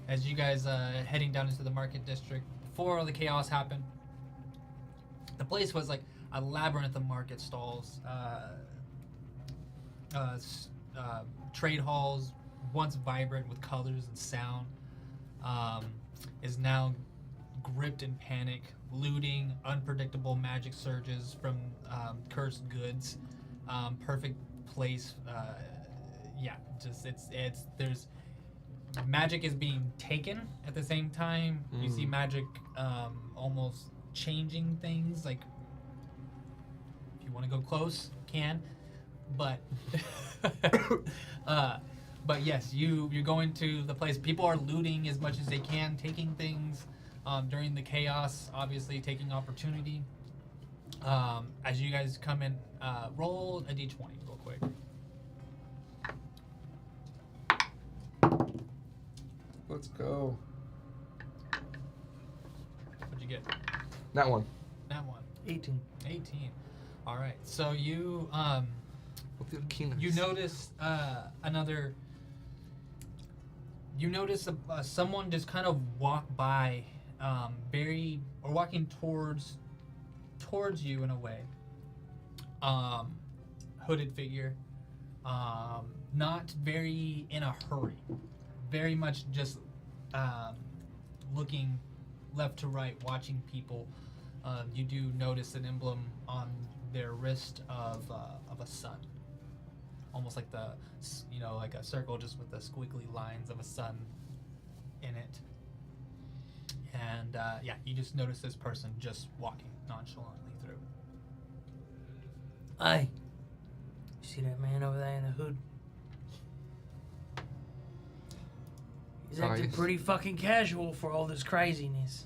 As you guys heading down into the market district, before all the chaos happened, the place was like a labyrinth of market stalls, trade halls, once vibrant with colors and sound, is now gripped in panic, looting, unpredictable magic surges from cursed goods. Perfect place. There's magic is being taken at the same time. You see magic almost changing things. Like if you want to go close, can. But but yes, you're going to the place. People are looting as much as they can, taking things during the chaos. Obviously, taking opportunity. As you guys come in, roll a d20 real quick. Let's go. What'd you get? That one. That one. 18. 18. All right. So you With your keenness. you notice another. You notice someone just kind of walk by, walking towards you in a way. Hooded figure, not very in a hurry, very much just looking left to right, watching people. You do notice an emblem on their wrist of a sun. Almost like like a circle just with the squiggly lines of a sun in it. And you just notice this person just walking nonchalantly through. Hey, you see that man over there in the hood? He's acting yes. pretty fucking casual for all this craziness.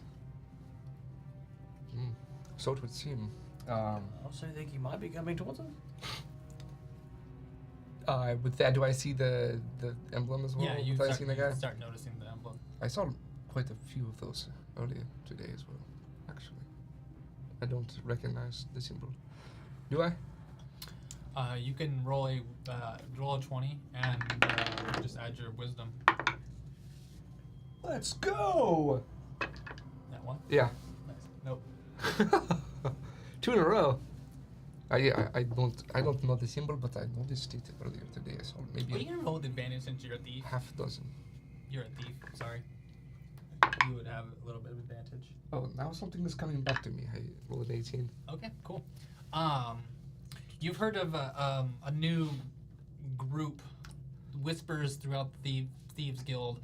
So it would seem. I also think he might be coming towards him. With that, do I see the emblem as well? Yeah, you Have I seen the guy? start noticing the emblem. I saw quite a few of those earlier today as well, actually. I don't recognize the symbol. Do I? You can roll a 20 and just add your wisdom. Let's go! That one. Yeah. Nice. Nope. 2 in a row. I don't know the symbol, but I noticed it earlier today. I saw maybe Well, you can roll with advantage since you're a thief. half a dozen. You're a thief. Sorry. You would have a little bit of advantage. Oh, now something is coming back to me. I rolled an 18. Okay, cool. You've heard of a new group, whispers throughout the Thieves Guild,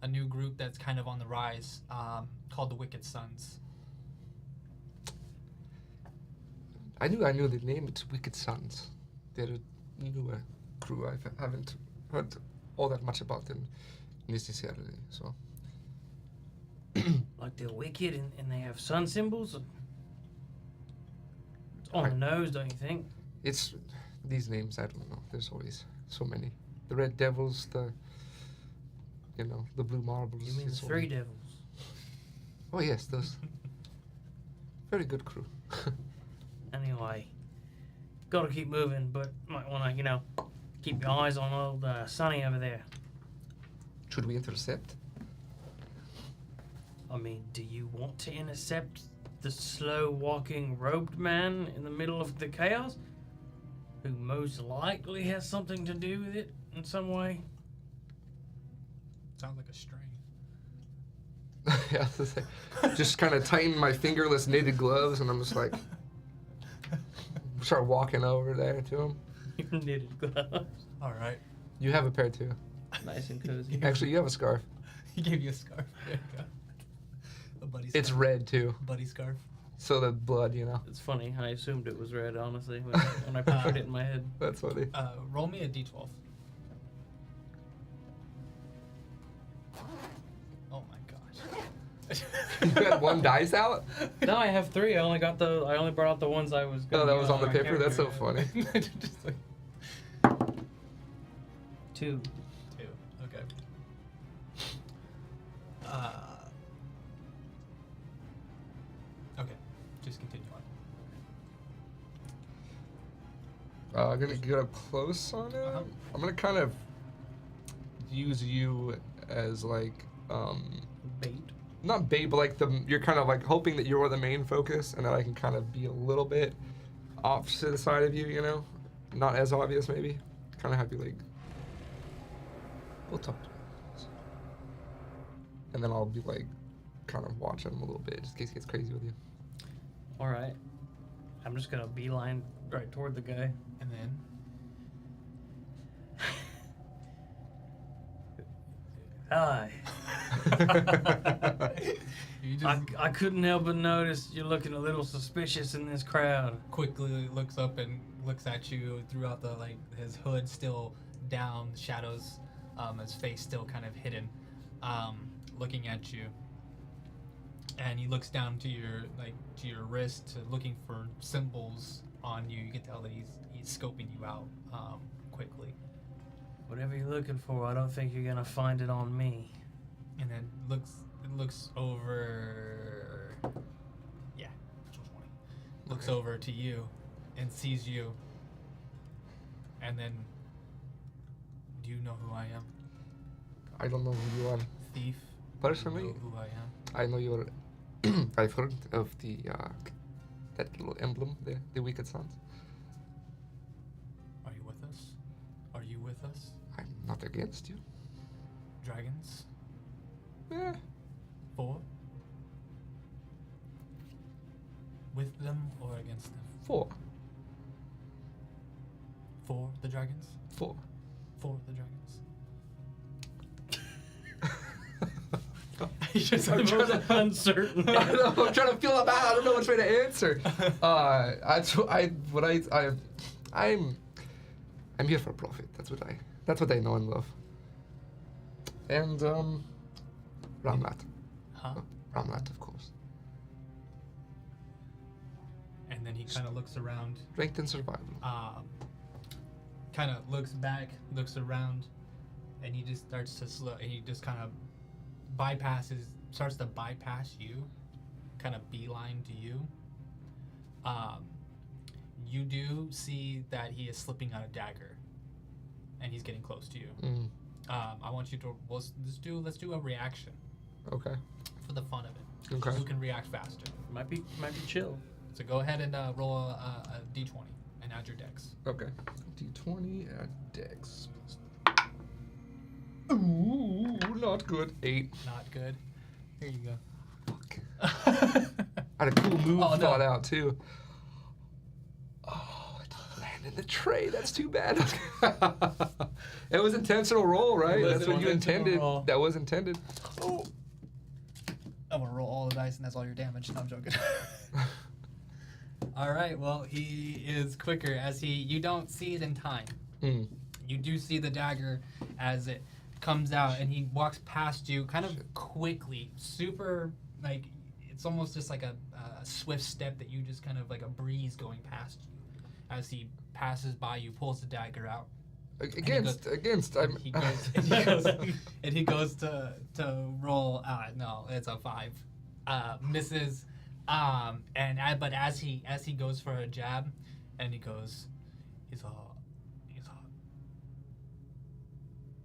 a new group that's kind of on the rise, called the Wicked Sons. I knew the name. It's Wicked Sons. They're a newer crew. I haven't heard all that much about them necessarily. So Like they're wicked and they have sun symbols? It's on the nose, don't you think? it's these names. I don't know. There's always so many. The Red Devils. The Blue Marbles. You mean the it's all- Three Devils? Oh yes, those. Very good crew. Anyway, gotta keep moving, but might wanna, keep your eyes on old Sonny over there. Should we intercept? I mean, do you want to intercept the slow-walking robed man in the middle of the chaos? Who most likely has something to do with it in some way? Sounds like a string. Yeah, just kind of tighten my fingerless knitted gloves, and I'm just like, start walking over there to him. Your knitted gloves. All right. You have a pair too. Nice and cozy. Actually, you have a scarf. He gave you a scarf. There you go. A buddy scarf. It's red too, Buddy scarf. so the blood, It's funny. I assumed it was red, honestly, when I pictured it in my head. That's funny. Roll me a d12. Oh my gosh. You had 1 dice out? No, I have 3. I only brought out the ones I was gonna Oh, that use was on the my paper? That's so character. funny. Just like 2. 2. Okay. Okay. Just continue on. I'm gonna get up close on him. Uh-huh. I'm gonna kind of use you as like, Bait. not bait, but like you're kind of like hoping that you're the main focus, and that I can kind of be a little bit off to the side of you, you know, not as obvious maybe. Kind of have you like, we'll talk to him. And then I'll be like, kind of watching him a little bit, just in case he gets crazy with you. All right. I'm just gonna beeline right toward the guy. And then Hi. you just I couldn't help but notice you're looking a little suspicious in this crowd. quickly looks up and looks at you throughout the like his hood still down, shadows, his face still kind of hidden, looking at you. And he looks down to your wrist, looking for symbols on you. You can tell that he's scoping you out quickly. Whatever you're looking for, I don't think you're gonna find it on me. And then looks over. Yeah, natural 20. Looks Okay. over to you, and sees you. And then, do you know who I am? I don't know who you are. Thief. Personally, Do you know who I am? I know you're. I've heard of the that little emblem, the Wicked Sons. Are you with us? Are you with us? I'm not against you. Dragons? Eh, 4? With them or against them? 4. For the dragons? 4. For the dragons. He's just I'm trying to, uncertain. I know, I'm trying to feel about. I don't know which way to answer. I'm here for profit. That's what I know and love. And Ramlat. Huh? Ramlat, of course. And then he kind of looks around, Strength and survival. kind of looks back, looks around, and he just starts to slow. And he just kind of starts to bypass you, kind of beeline to you. You do see that he is slipping out a dagger, and he's getting close to you. Mm, I want you to let's do a reaction okay. for the fun of it. Okay. Who can react faster? Might be chill. So go ahead and roll a d20 and add your dex. Okay. D20 at Dex. Ooh, not good. 8. Not good. Here you go. Fuck. I had a cool move Oh, no. thought out too. Oh, it landed in the tray. That's too bad. It was intentional roll, right? It was That's what an you intentional intended. roll. That was intended. Oh. I'm gonna roll all the dice, and that's all your damage. No, I'm joking. All right. Well, he is quicker as you don't see it in time. Mm. You do see the dagger as it comes out, and he walks past you kind of Shit. quickly, super like it's almost just like a swift step that you just kind of like a breeze going past you. As he passes by you, pulls the dagger out. Against. I'm. He goes and he goes to roll. No, it's a 5. Misses. But as he goes for a jab, and he goes, he's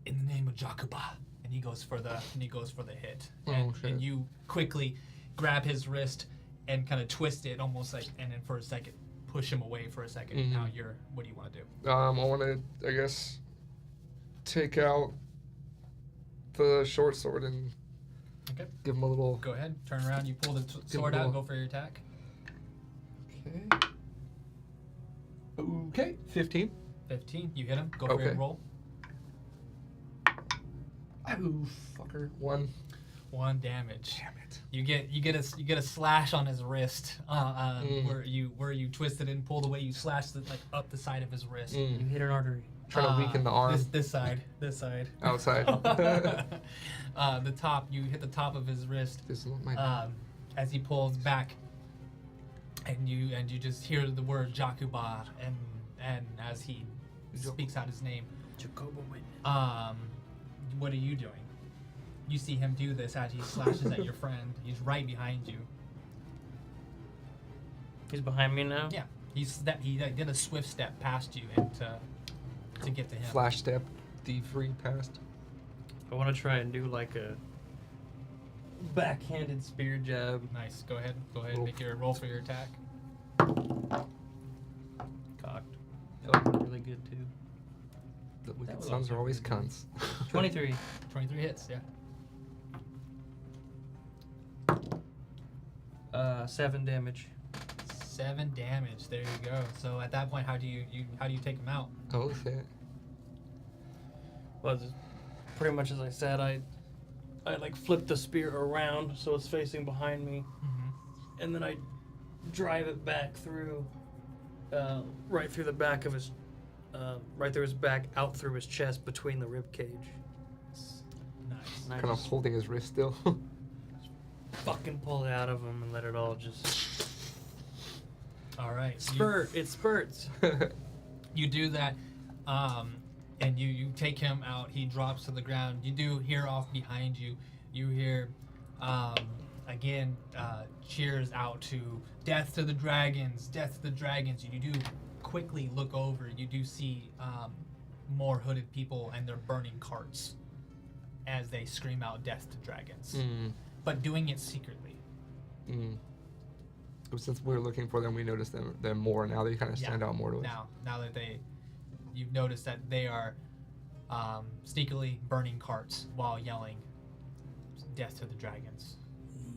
in the name of Jacoba, and he goes for the hit. Oh, And shit. you quickly grab his wrist and kind of twist it, almost like, and then for a second push him away for a second. Mhm. Now what do you want to do? I want to, I guess, take out the short sword and Okay. give him a little. Go ahead. Turn around. You pull the him sword a out and little- go for your attack. Okay. Okay. 15. 15. You hit him. Go for Okay. your roll. Oh, fucker. 1. 1 damage. Damn it. You get a slash on his wrist. Mm. Where you twisted and pulled away. You slashed it like up the side of his wrist. You Mm. hit an artery. Trying to weaken the arm. This side. Outside. The top. You hit the top of his wrist. This is not my. as he pulls back, and you just hear the word Jakubar, and as he speaks out his name. What are you doing? You see him do this as he slashes at your friend. He's right behind you. He's behind me now? Yeah. He did a swift step past you and to get to him. Flash step, D3 past. I want to try and do like a backhanded spear jab. Nice. Go ahead. Make your roll for your attack. Cocked. That was really good too. The wicked was sons also are always really good. cunts. 23. 23 hits. Yeah. 7 damage. 7 damage. There you go. So at that point, how do you take him out? Oh shit. Well, just pretty much as I said, I like flipped the spear around so it's facing behind me, and then I drive it back through, right through the back of his, right through his back, out through his chest, between the rib cage. Nice. And I Kind of just holding his wrist still. fucking pull it out of him and let it all just All right. spurt. It spurts. You do that, and you take him out. He drops to the ground. You do hear off behind you. You hear, again, cheers out to "Death to the dragons! Death to the dragons!" You do quickly look over. You do see more hooded people, and they're burning carts as they scream out "Death to dragons," but doing it secretly. Since we were looking for them, we noticed them more. Now they kind of stand out more to us. Now that you've noticed that they are sneakily burning carts while yelling "Death to the dragons."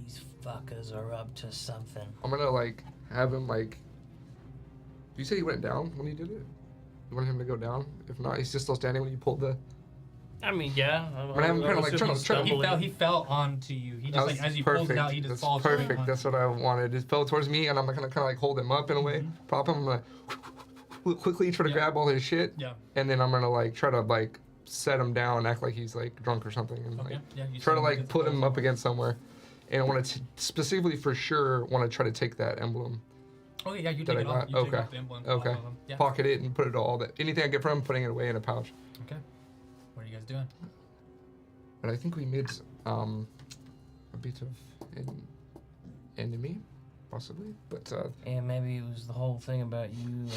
These fuckers are up to something. I'm gonna like have him like. You said he went down when he did it. You want him to go down? If not, he's just still standing when you pulled the. I mean, yeah. I'm kind of like trying to. He fell onto you. He just as you pulled it out, he just That's falls. perfect. Right That's what I wanted. It fell towards me, and I'm gonna kind of like hold him up in a way, prop him. I'm gonna quickly try to grab all his shit, and then I'm gonna like try to like set him down, act like he's like drunk or something, and like try to like put him up against somewhere. And I want to specifically for sure want to try to take that emblem. Oh yeah, you take it off. You take off the emblem. Okay. Off of him. Yeah. Pocket it and put it all that anything I get from him, putting it away in a pouch. Okay. What are you guys doing? But I think we made a bit of an enemy, possibly. But And maybe it was the whole thing about you.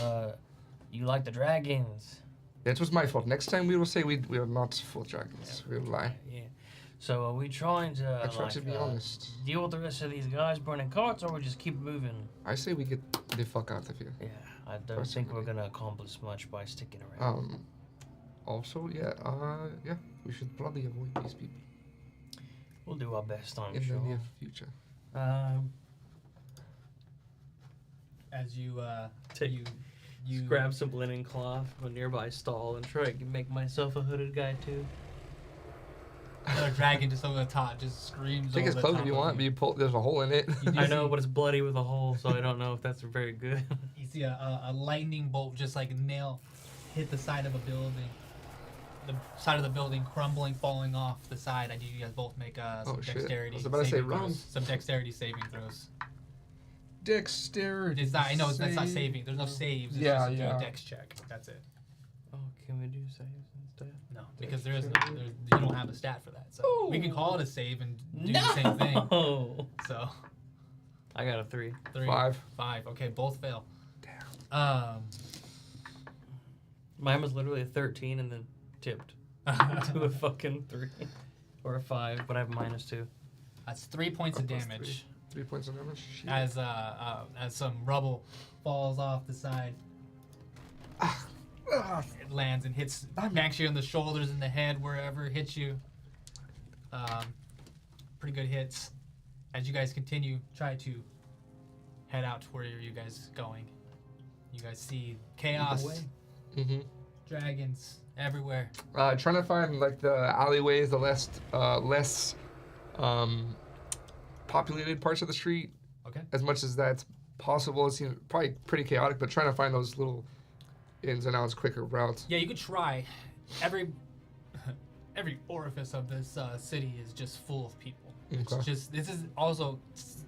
You like the dragons. it was my fault. Next time we will say we are not full dragons. Yeah. We'll lie. Yeah. So are we trying to I try to be honest. deal with the rest of these guys burning carts, or we just keep moving? I say we get the fuck out of here. Yeah, I don't think we're gonna accomplish much by sticking around. Also, yeah, we should probably avoid these people We'll do our best, I'm in sure. the near future. As you you grab some linen cloth from a nearby stall and try to make myself a hooded guy too. another dragon just over the top just screams. Take over his the clothes top if you of want, but there's a hole in it. You do I know, see- but it's bloody with a hole, so I don't know if that's very good. You see a lightning bolt just like nail hit the side of a building. The side of the building crumbling, falling off the side. I need you guys both make some shit. dexterity. I was about to say saving run. throws. Some dexterity saving throws. Dexterity. It's not. I know that's not saving. There's no saves. It's Yeah, just do yeah. a dex check. That's it. Oh, can we do saves instead? No, because there is no. You don't have a stat for that. So we can call it a save and do the same thing. No. So I got a 3. 3, 5. 5. Okay, both fail. Damn. Mine was literally a 13 and then tipped to a fucking 3 or a 5, but I have -2. That's 3 points of damage. 3 points of damage. Shit. As some rubble falls off the side, it lands and hits, banks you in the shoulders and the head, wherever it hits you. Pretty good hits. As you guys continue, try to head out to where are you guys going. You guys see chaos, dragons everywhere. Trying to find like the alleyways, the less populated parts of the street. Okay. As much as that's possible, it seems probably pretty chaotic. But trying to find those little ins and outs, quicker routes. Yeah, you could try. Every orifice of this city is just full of people. It's Okay. just this is also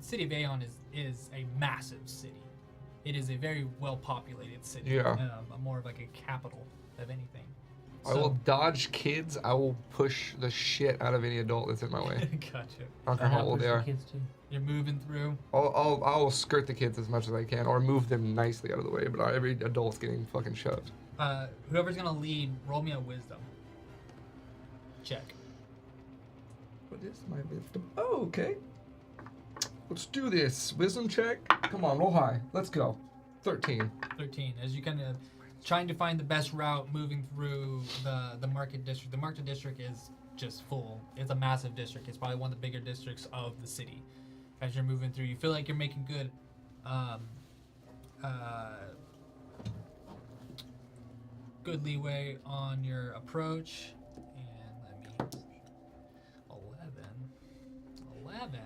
city of Aeon is a massive city. It is a very well populated city. Yeah. More of like a capital of anything. I will dodge kids. I will push the shit out of any adult that's in my way. Gotcha. I don't care how old they are. Kids too. You're moving through. I'll skirt the kids as much as I can, or move them nicely out of the way. But every adult's getting fucking shoved. Whoever's gonna lead, roll me a wisdom check. What is my wisdom? Oh, okay. Let's do this. Wisdom check. Come on, roll high. Let's go. 13. 13. As you kind of trying to find the best route moving through the market district. The market district is just full. It's a massive district. It's probably one of the bigger districts of the city. As you're moving through, you feel like you're making good good leeway on your approach. And let me 11.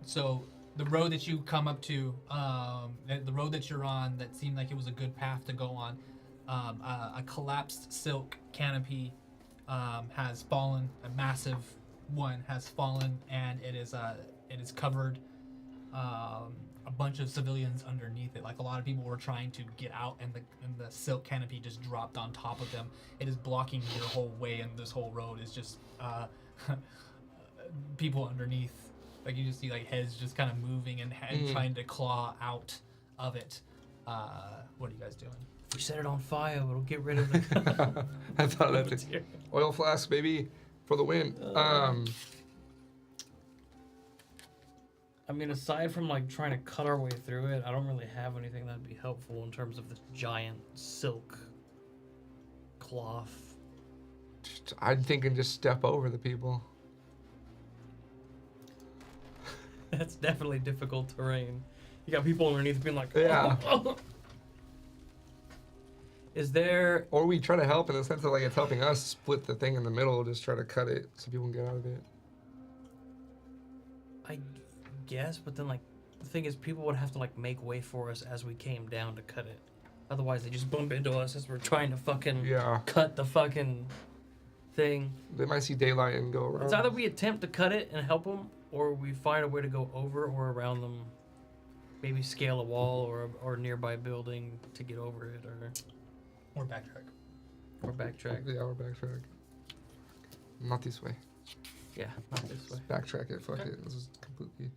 So the road that you come up to, the road that you're on that seemed like it was a good path to go on, a collapsed silk canopy has fallen. A massive one has fallen, and it is covered a bunch of civilians underneath it. Like a lot of people were trying to get out, and the silk canopy just dropped on top of them. It is blocking your whole way, and this whole road is just people underneath. Like you just see like heads just kind of moving and trying to claw out of it. What are you guys doing? If we set it on fire, it'll get rid of the. I thought that's oil flask, baby, for the win. I mean, aside from like trying to cut our way through it, I don't really have anything that'd be helpful in terms of this giant silk cloth. I'm thinking just step over the people. That's definitely difficult terrain. You got people underneath being like, Yeah. Is there? Or we try to help in the sense that like it's helping us split the thing in the middle, just try to cut it so people can get out of it. I guess, but then like the thing is, people would have to like make way for us as we came down to cut it. Otherwise, they just bump into us as we're trying to fucking cut the fucking thing. They might see daylight and go around. It's either we attempt to cut it and help them, or we find a way to go over or around them. Maybe scale a wall or nearby building to get over it, Or backtrack. or backtrack. Yeah, or backtrack. Not this way. Yeah, not this way. Backtrack it. Fuck it. This is completely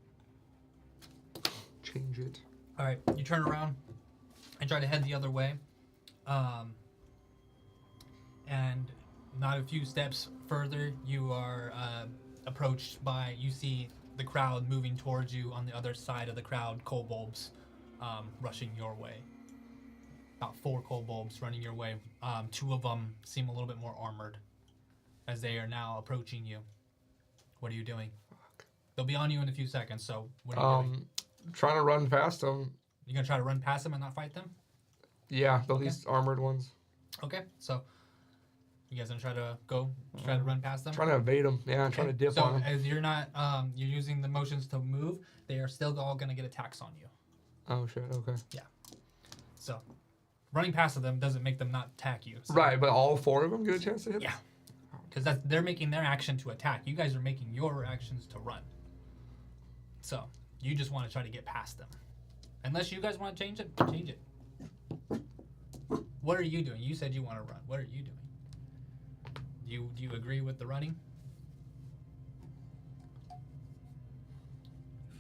change it. All right, you turn around and try to head the other way, and not a few steps further, you are approached by. You see the crowd moving towards you. On the other side of the crowd, kobolds rushing your way. About 4 kobolds running your way. 2 of them seem a little bit more armored, as they are now approaching you. What are you doing? They'll be on you in a few seconds. So what are you doing? Trying to run past them. You gonna try to run past them and not fight them? Yeah, these armored ones. Okay, so you guys gonna try to run past them? Trying to evade them. Yeah, I'm trying to dip on them. So as you're not, you're using the motions to move. They are still all gonna get attacks on you. Oh shit. Okay. Yeah. So running past them doesn't make them not attack you. So, Right, but all 4 of them get a chance to hit. Yeah. Because they're making their action to attack. You guys are making your actions to run. So you just want to try to get past them. Unless you guys want to change it, change it. What are you doing? You said you want to run. What are you doing? Do you agree with the running?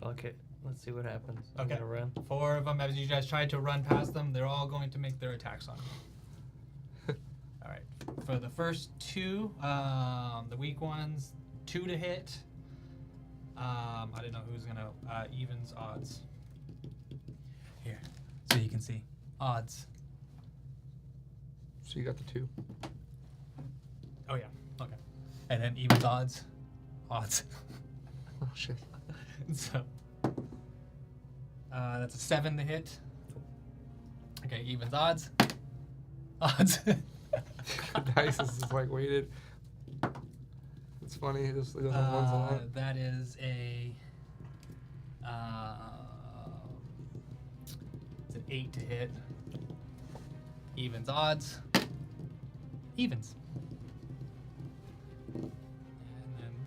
Fuck it. Let's see what happens. Okay. I'm gonna run. 4 of them, as you guys try to run past them, they're all going to make their attacks on you. All right. For the first 2, the weak ones, 2 to hit. I didn't know who was gonna evens odds. Here, so you can see odds. So you got the 2. Oh yeah. Okay. And then evens odds. Odds. Oh shit. So that's a 7 to hit. Okay, evens odds. Odds. Dice is just like weighted. It's funny. It just goes on ones a lot. That is a it's an 8 to hit. Evens odds. Evens.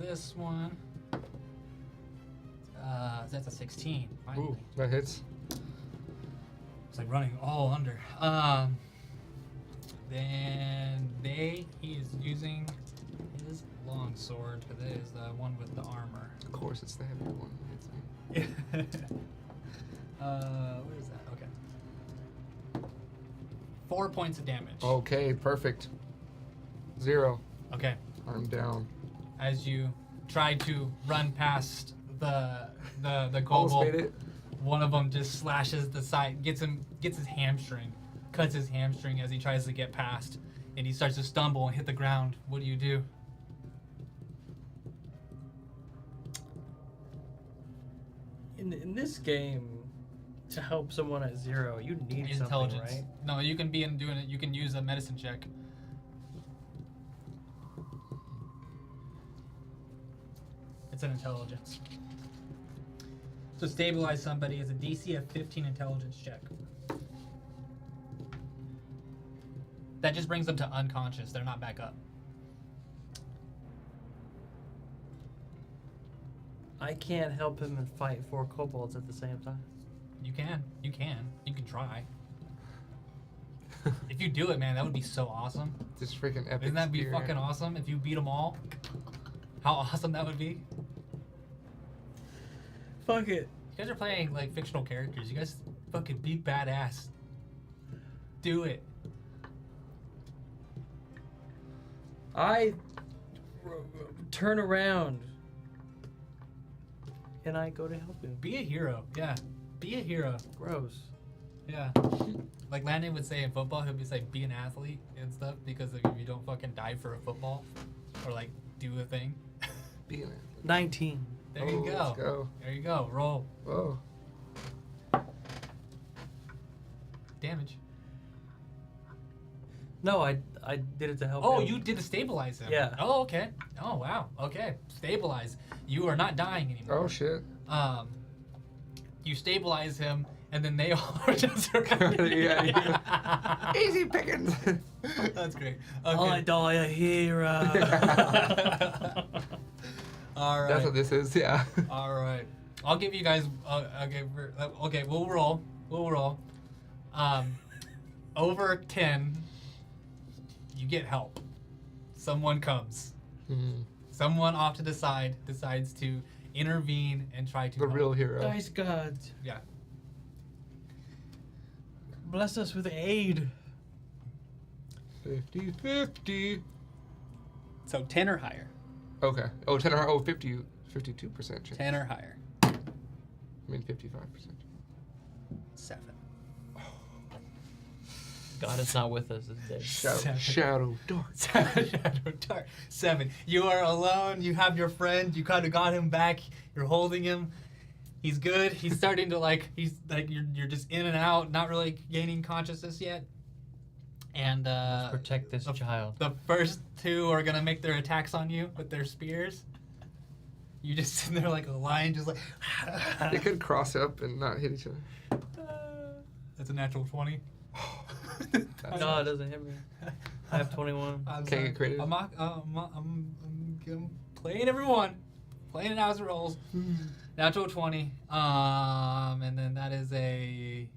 this one. That's a 16. Finally. Ooh, that hits. It's like running all under. Then he is using his longsword. That is the one with the armor. Of course, it's the heavier one. Where is that? Okay. 4 points of damage. Okay, perfect. 0. Okay. I'm down. As you try to run past the Almost kobold, made it. one of them just slashes the side, gets his hamstring, cuts his hamstring as he tries to get past, and he starts to stumble and hit the ground. What do you do? In this game, to help someone at 0, you need something, Intelligence. right? No, you can be in doing it. You can use a medicine check. It's an intelligence. So stabilize somebody is a DC of 15 intelligence check. That just brings them to unconscious. They're not back up. I can't help him and fight 4 kobolds at the same time. You can. You can. You can try. If you do it, man, that would be so awesome. This freaking epic. Wouldn't that be spear. fucking awesome if you beat them all? How awesome that would be. Fuck it. You guys are playing like fictional characters. You guys fucking be badass. Do it. I turn around and I go to help him. Be a hero. Yeah. Be a hero. Gross. Yeah. Like Landon would say in football, he'll be like, be an athlete and stuff because if you don't fucking die for a football or like do a thing. Be in it. 19. There you go. Let's go. There you go. Roll. Whoa. Damage. No, I did it to help Oh, him. you did to stabilize him. Yeah. Oh, okay. Oh, wow. Okay. Stabilize. You are not dying anymore. Oh shit. You stabilize him, and then they all are just Yeah. Easy pickings. That's great. I Okay. die a hero. All right. That's what this is. Yeah. All right. I'll give you guys. Okay. We'll roll. We'll roll. Over 10, you get help. Someone comes. Mhm. Someone off to the side decides to intervene and try to The help. real hero. Dice God, Yeah. bless us with aid. 50-50. So 10 or higher. Okay. Oh, 10 or 52% chance. 10 or higher. I mean 55%. 7. God is not with us this day. Shadow dark. Shadow dark. 7. You are alone. You have your friend. You kind of got him back. You're holding him. He's good. He's starting to you're just in and out, not really gaining consciousness yet. And Let's protect this child. the first 2 are gonna make their attacks on you with their spears. You just sit there like a lion, just like. They could cross up and not hit each other. That's a natural 20. No, it doesn't hit me. I have 21. I'm Can't sorry. get creative. I'm playing everyone. Playing it as it rolls. Natural 20. And then that is a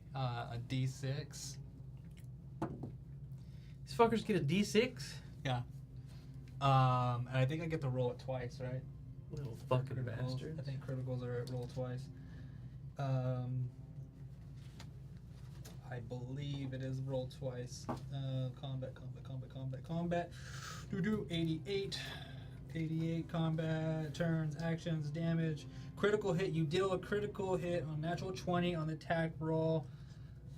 D6. These fuckers get a D6? Yeah. And I think I get to roll it twice, right? Little fucking Criticals. bastards. I think criticals are roll twice. I believe it is roll twice. Combat. 88. 88 combat, turns, actions, damage. Critical hit. You deal a critical hit on natural 20 on the attack roll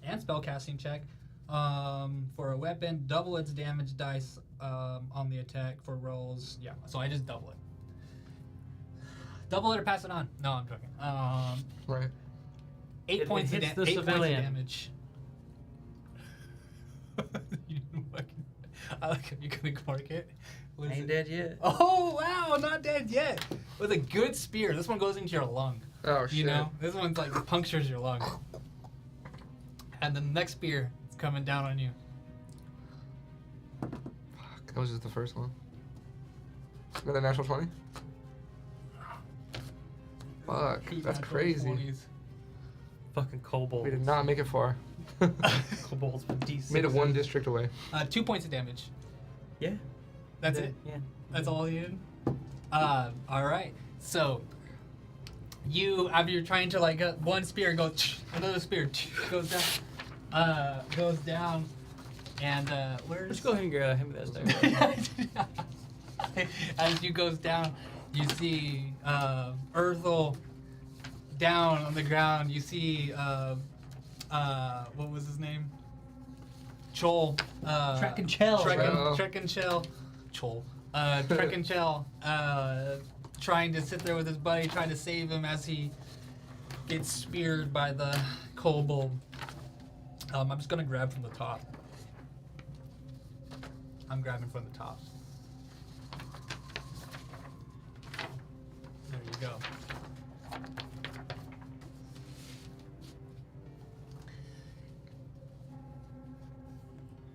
and spellcasting check. For a weapon, double its damage dice on the attack for rolls. Yeah, so I just double it. Double it or pass it on. No, I'm joking. Right. 8 It points of hits the 8 points of civilian. damage. I like how you can mark it. What is Ain't it? dead yet. Oh wow, not dead yet. With a good spear. This one goes into your lung. Oh shit. You know? This one's like punctures your lung. And then the next spear is coming down on you. Fuck. That was just the first one. Another natural 20. Fuck, Two that's natural crazy. 20s. Fucking kobolds. We did not make it far. Kobolds with D6. Made it one district away. 2 points of damage. Yeah. That's it. Yeah. That's all you did? All right. So, after you're trying to like, one spear goes, another spear goes down, and where's? Let's go ahead and hand me that staff. As you goes down, you see Earthel down on the ground. You see what was his name? Chol. Trek and Chell. Trek and Chell. Chol. Trek and Chell. Trying to sit there with his buddy, trying to save him as he gets speared by the kobold. I'm just gonna grab from the top. I'm grabbing from the top. There you go.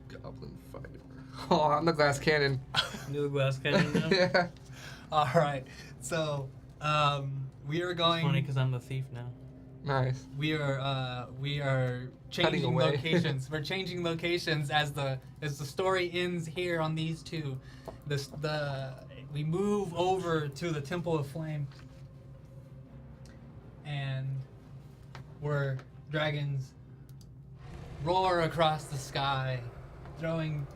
Goblin fighter. Oh, I'm the glass cannon. New the glass cannon now. Yeah. All right. So, we are going. Funny because I'm the thief now. Nice. We are Cutting changing away. locations. We're changing locations as the story ends here on these two. We move over to the Temple of Flame, and where dragons roar across the sky, throwing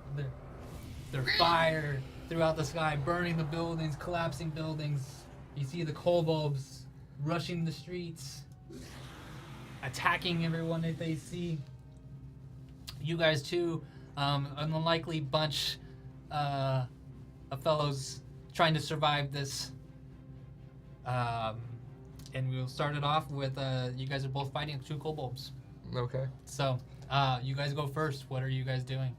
their fire throughout the sky, burning the buildings, collapsing buildings. You see the kobolds rushing the streets, attacking everyone that they see. You guys too, an unlikely bunch of fellows trying to survive this. And we'll start it off with you guys are both fighting 2 kobolds. Okay. So, you guys go first. What are you guys doing?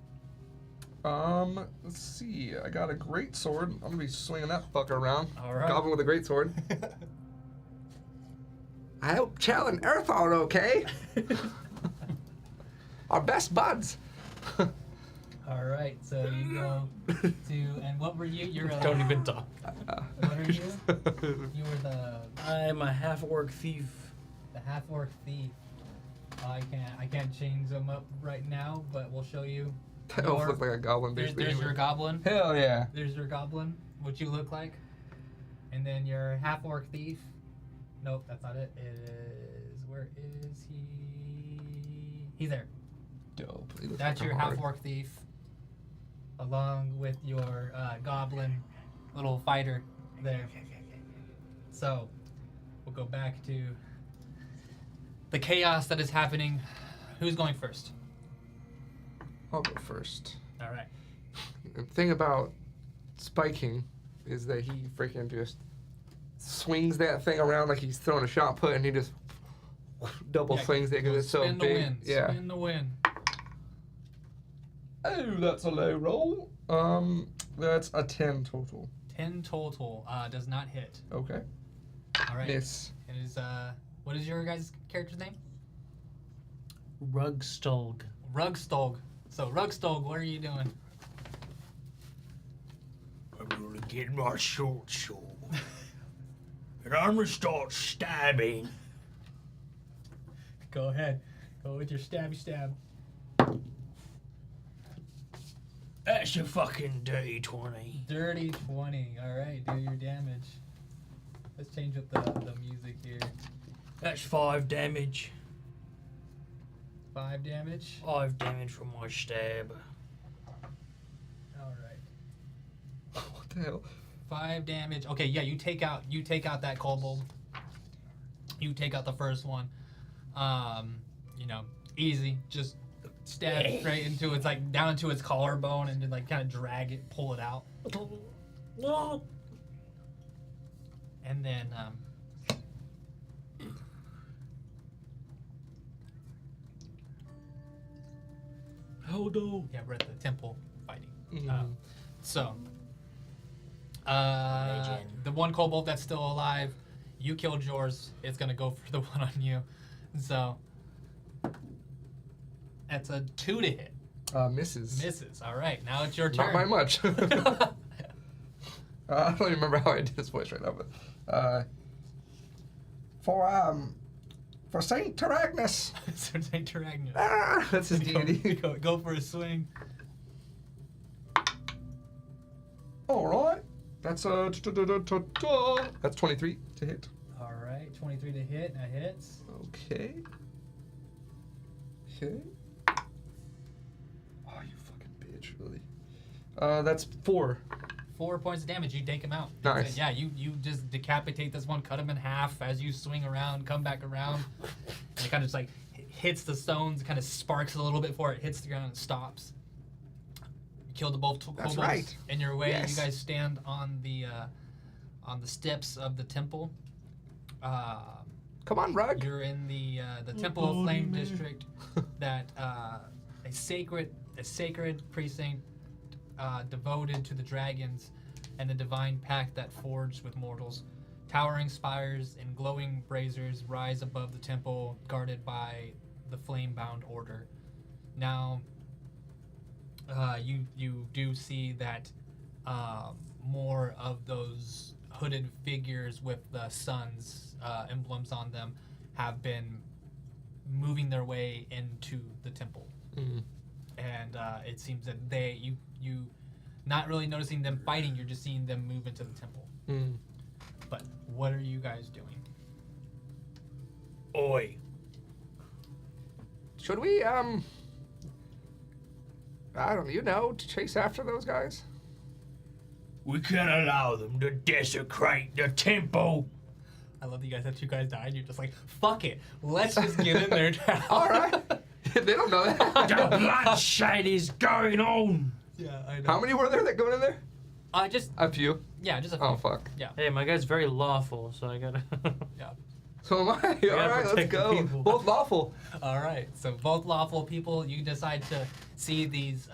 Let's see. I got a great sword. I'm gonna be swinging that fucker around. All right. Goblin with a great sword. I hope Chell and Earth are okay. Our best buds. All right. So you go to, and what were you? You're a, Don't even talk. What are you? You were I'm a half-orc thief. the half-orc thief. I can't change them up right now, but we'll show you. That elf looks like a goblin. There's basically. your goblin. Hell yeah. There's your goblin, what you look like. And then your half-orc thief. Nope, that's not it. It is, where is he? He's there. Dope. He looks That's like your a hard- half-orc thief. Along with your goblin little fighter there. So, we'll go back to the chaos that is happening. Who's going first? I'll go first. All right. The thing about spiking is that he freaking just swings that thing around like he's throwing a shot put, and he just double Yeah, swings it because it's so spin the big. wind. Yeah. Spin the wind. Oh, that's a low roll. That's a 10 total. 10 total. Does not hit. Okay. All right. Miss. It is, what is your guys' character's name? Rugstolg. Rugstolg. So, Rugstolg, what are you doing? I'm gonna get my short sword. And I'm gonna start stabbing. Go ahead. Go with your stabby stab. That's a fucking dirty 20. Dirty 20. All right, do your damage. Let's change up the music here. That's 5 damage. 5 damage. 5 damage from my stab. All right. What the hell? 5 damage. Okay, yeah, you take out that kobold. You take out the first one. Easy. Just stab straight into its like down into its collarbone and then like kind of drag it, pull it out. And then Hold on. yeah, we're at the temple fighting. Mhm. So Legend. the one kobold that's still alive, you killed yours. It's gonna go for the one on you. So that's a 2 to hit. Misses. Misses. All right, now it's your turn. Not by much. I don't even remember how I did his voice right now, but for Saint Taragnus. Sir Saint Taragnus. Ah, that's his Go- deity. Go for a swing. All right. That's that's 23 to hit. All right, 23 to hit. That hits. Okay. Okay. Oh, you fucking bitch, really. That's 4. 4 points of damage. You take him out. Nice. Yeah, you just decapitate this one, cut him in half as you swing around, come back around, and it kind of just like hits the stones, kind of sparks a little bit before it hits the ground and stops. You killed the both That's kobolds right. in your way. Yes. You guys stand on the steps of the temple. Come on, Rug. You're in the Temple of Flame district, that a sacred precinct devoted to the dragons and the divine pact that forged with mortals. Towering spires and glowing braziers rise above the temple, guarded by the flame-bound order. Now, you do see that more of those hooded figures with the sun's emblems on them have been moving their way into the temple. Mm. And it seems that you not really noticing them fighting, you're just seeing them move into the temple. Mm. But what are you guys doing? Oi. Should we, I don't know, chase after those guys? We can't allow them to desecrate the temple. I love that you guys have 2 guys died. You're just like, fuck it, let's just get in there now. All right. They don't know that. The bloodshed is going on. Yeah, I know. How many were there that go in there? Just A few. yeah, just a few. Oh, fuck. Yeah, Hey, my guy's very lawful, so I gotta. yeah. So am I. All right, let's protect the go. people. Both lawful. All right. So both lawful people, you decide to see these.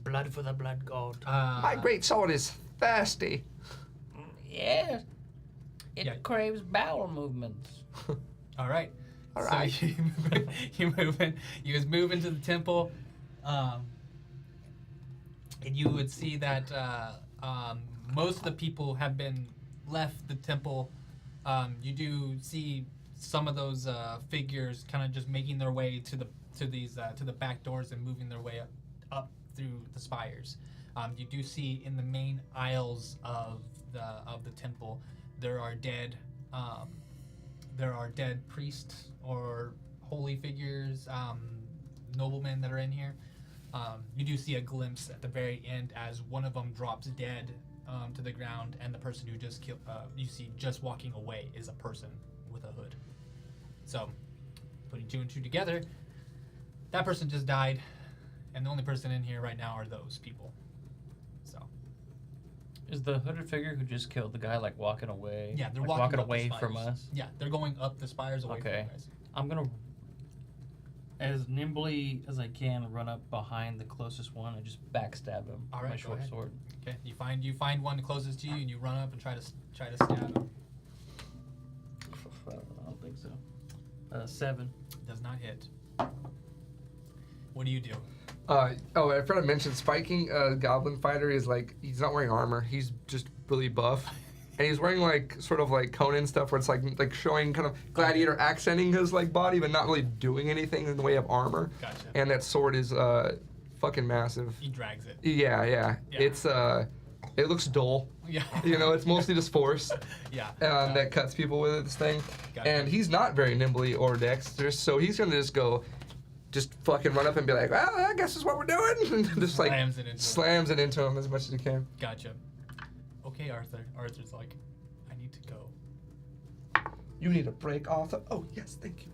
Blood for the blood god. My great sword is thirsty. Yes. It Yeah. craves bowel movements. All right. All right. So you move in. You guys move into the temple, and you would see that most of the people have been left the temple. You do see some of those figures kind of just making their way to the back doors and moving their way up through the spires. You do see in the main aisles of the temple there are dead priests or holy figures, noblemen that are in here. You do see a glimpse at the very end as one of them drops dead to the ground, and the person who just killed, you see just walking away is a person with a hood. So, putting 2 and 2 together, that person just died, and the only person in here right now are those people. So, Is the hooded figure who just killed the guy like walking away? yeah, they're like, walking up the away from spires. us. Yeah, they're going up the spires away from Okay. you guys. I'm gonna, as nimbly as I can, run up behind the closest one and just backstab him All with right, my go short ahead. sword. Okay, you find one closest to you, and you run up and try to stab him. I don't think so. 7. Does not hit. What do you do? I forgot to mention, spiking goblin fighter is like, he's not wearing armor. He's just really buff. And he's wearing like, sort of like Conan stuff where it's like showing kind of gladiator accenting his like body, but not really doing anything in the way of armor. Gotcha. And that sword is fucking massive. He drags it. Yeah. Yeah. It's, it looks dull. Yeah. You know, it's mostly just force Yeah. that cuts people with this thing. Gotcha. And he's not very nimbly or dexterous, so he's gonna just fucking run up and be like, well, I guess that's what we're doing. And just like Slams it into him. him as much as he can. Gotcha. Okay, Arthur. Arthur's like, I need to go. You need a break, Arthur. Oh, yes, thank you.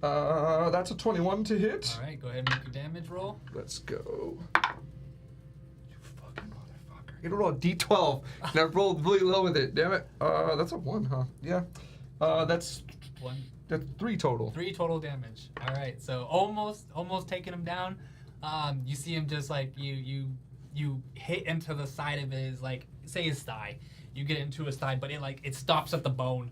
That's a 21 to hit. All right, go ahead and make your damage roll. Let's go. You fucking motherfucker. You roll a d12. And I rolled really low with it, damn it. That's a 1, huh? Yeah. That's 3 total. 3 total damage. All right, so almost taking him down. You see him just like you hit into the side of his, like, say his thigh. You get into his thigh, but it stops at the bone,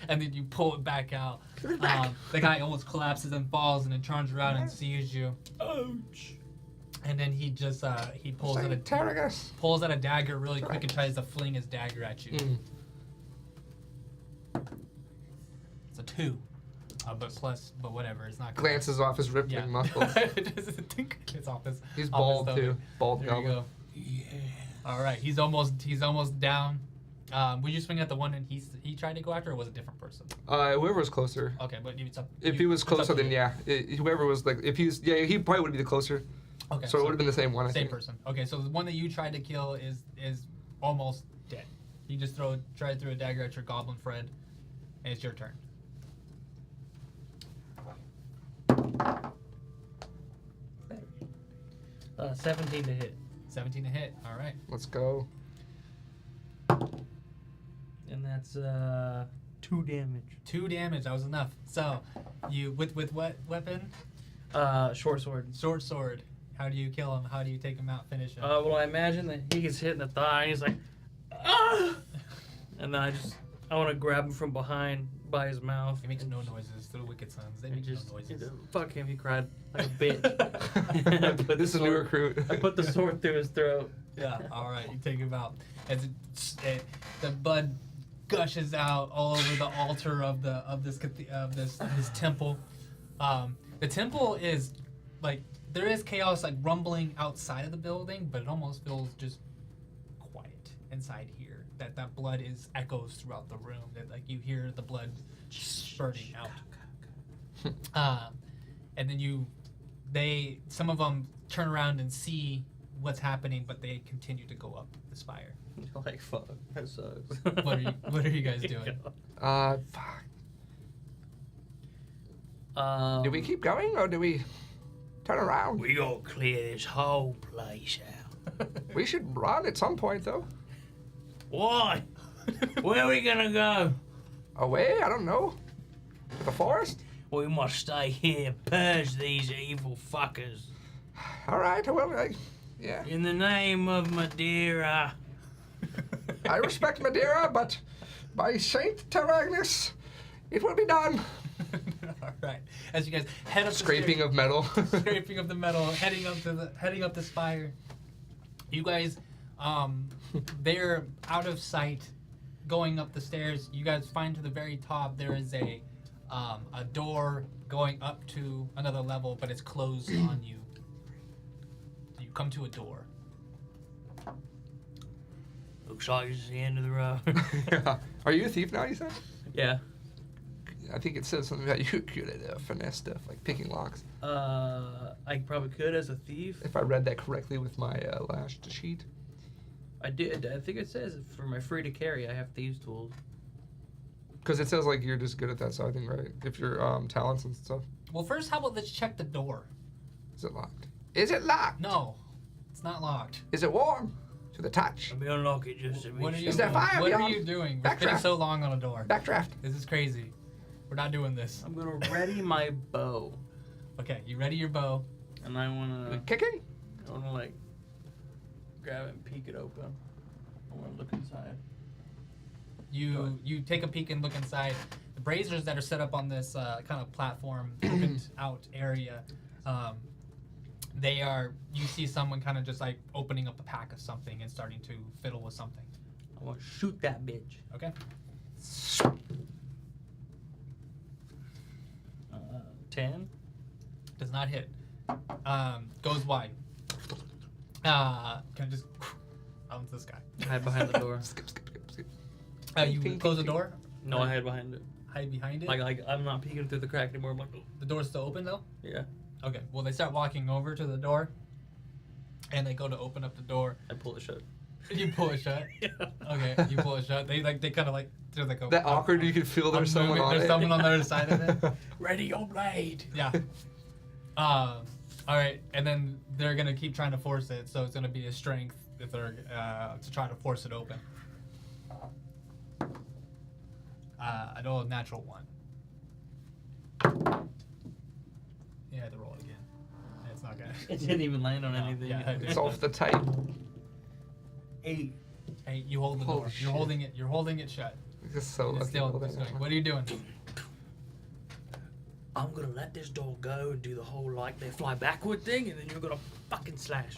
and then you pull it back out. The guy almost collapses and falls, and then turns around and sees you. Ouch. And then he just he pulls out Taragus. a dagger really quick and tries to fling his dagger at you. a 2. But whatever, it's not. Glances off his rippling Yeah. muscles. It's off his. He's off his bald stomach. too. Bald There you goblin. go. Yeah. All right, he's almost down. Would you swing at the one that he tried to go after, or was it a different person? Whoever was closer. Okay, but it's up. If he was it's up closer, to then you. yeah. Whoever was like, if he's he probably would be the closer. Okay. So it would have been the same one. I Same think. person. Okay, so the one that you tried to kill is almost dead. You just try to throw a dagger at your goblin friend, and it's your turn. 17 to hit. 17 to hit. All right. Let's go. And that's 2 damage. 2 damage. That was enough. So, you with what weapon? Short sword. Short sword. How do you kill him? How do you take him out? Finish him. Well, I imagine that he gets hit in the thigh and he's like, ah! And then I want to grab him from behind by his mouth. He makes no noises. The wicked sons. They And make just, no noises. fuck him, he cried like a bitch. I put This is the a new sword- recruit. I put the sword through his throat. Yeah. All right. You take him out. As the blood gushes out all over the altar of this temple. The temple is like there is chaos like rumbling outside of the building, but it almost feels just quiet inside here. That blood is echoes throughout the room. That like you hear the blood spurting out. And then some of them turn around and see what's happening, but they continue to go up the spire. Like, fuck, that sucks. What are you guys doing? Fuck. Do we keep going or do we turn around? We gotta clear this whole place out. We should run at some point though. Why? Where are we gonna go? Away? I don't know. To the forest? We must stay here, purge these evil fuckers. All right. Well, yeah. In the name of Madeira. I respect Madeira, but by Saint Terragnus, it will be done. All right. As you guys head up Scraping of metal. scraping of the metal, heading up the spire. You guys, they're out of sight, going up the stairs. You guys find to the very top there is a door going up to another level, but it's closed on you. You come to a door. Looks like it's the end of the road. Yeah. Are you a thief now, you said? Yeah. I think it says something about you good at finesse stuff, like picking locks. I probably could as a thief. If I read that correctly with my last sheet. I did. I think it says for my free to carry, I have thieves tools. Because it says like you're just good at that side thing, right? If you're talents and stuff. Well, first, how about let's check the door? Is it locked? Is it locked? No, it's not locked. Is it warm? To the touch. Let me unlock it just to be What are you Is there doing? fire What are beyond? you doing? We're Backdraft. spending so long on a door. Backdraft. This is crazy. We're not doing this. I'm gonna ready my bow, Okay, you ready your bow? and I wanna Kicking? like grab it and peek it open. I wanna look inside. You take a peek and look inside. The braziers that are set up on this kind of platform, opened out area, you see someone kind of just like opening up a pack of something and starting to fiddle with something. I wanna shoot that bitch. Okay. 10. Does not hit. Goes wide. Can I just out into the sky? Hide behind the door. Skip, skip, skip, skip. You Ping, close the ping, door? No, I hide behind it. Hide behind it? Like I'm not peeking through the crack anymore. I'm like, oh, The door's still open though? yeah. Okay. Well, they start walking over to the door, and they go to open up the door. I pull it shut. You pull it shut. Yeah. Okay, you pull it shut. They kind of like there's like a That awkward, you can feel I'm there's someone moving, on there's it. someone on the other side of it. Ready your blade. Yeah. All right, and then they're gonna keep trying to force it, so it's gonna be a strength if they're to try to force it open. I know a natural one. Yeah, to roll again. It's not gonna. It didn't even land on No, anything. yeah, It's off the type. 8. Hey, you hold the Holy door. shit. You're holding it shut. Just so It's lucky. still holding it's that going. one. What are you doing? I'm gonna let this door go and do the whole like they fly backward thing, and then you're gonna fucking slash.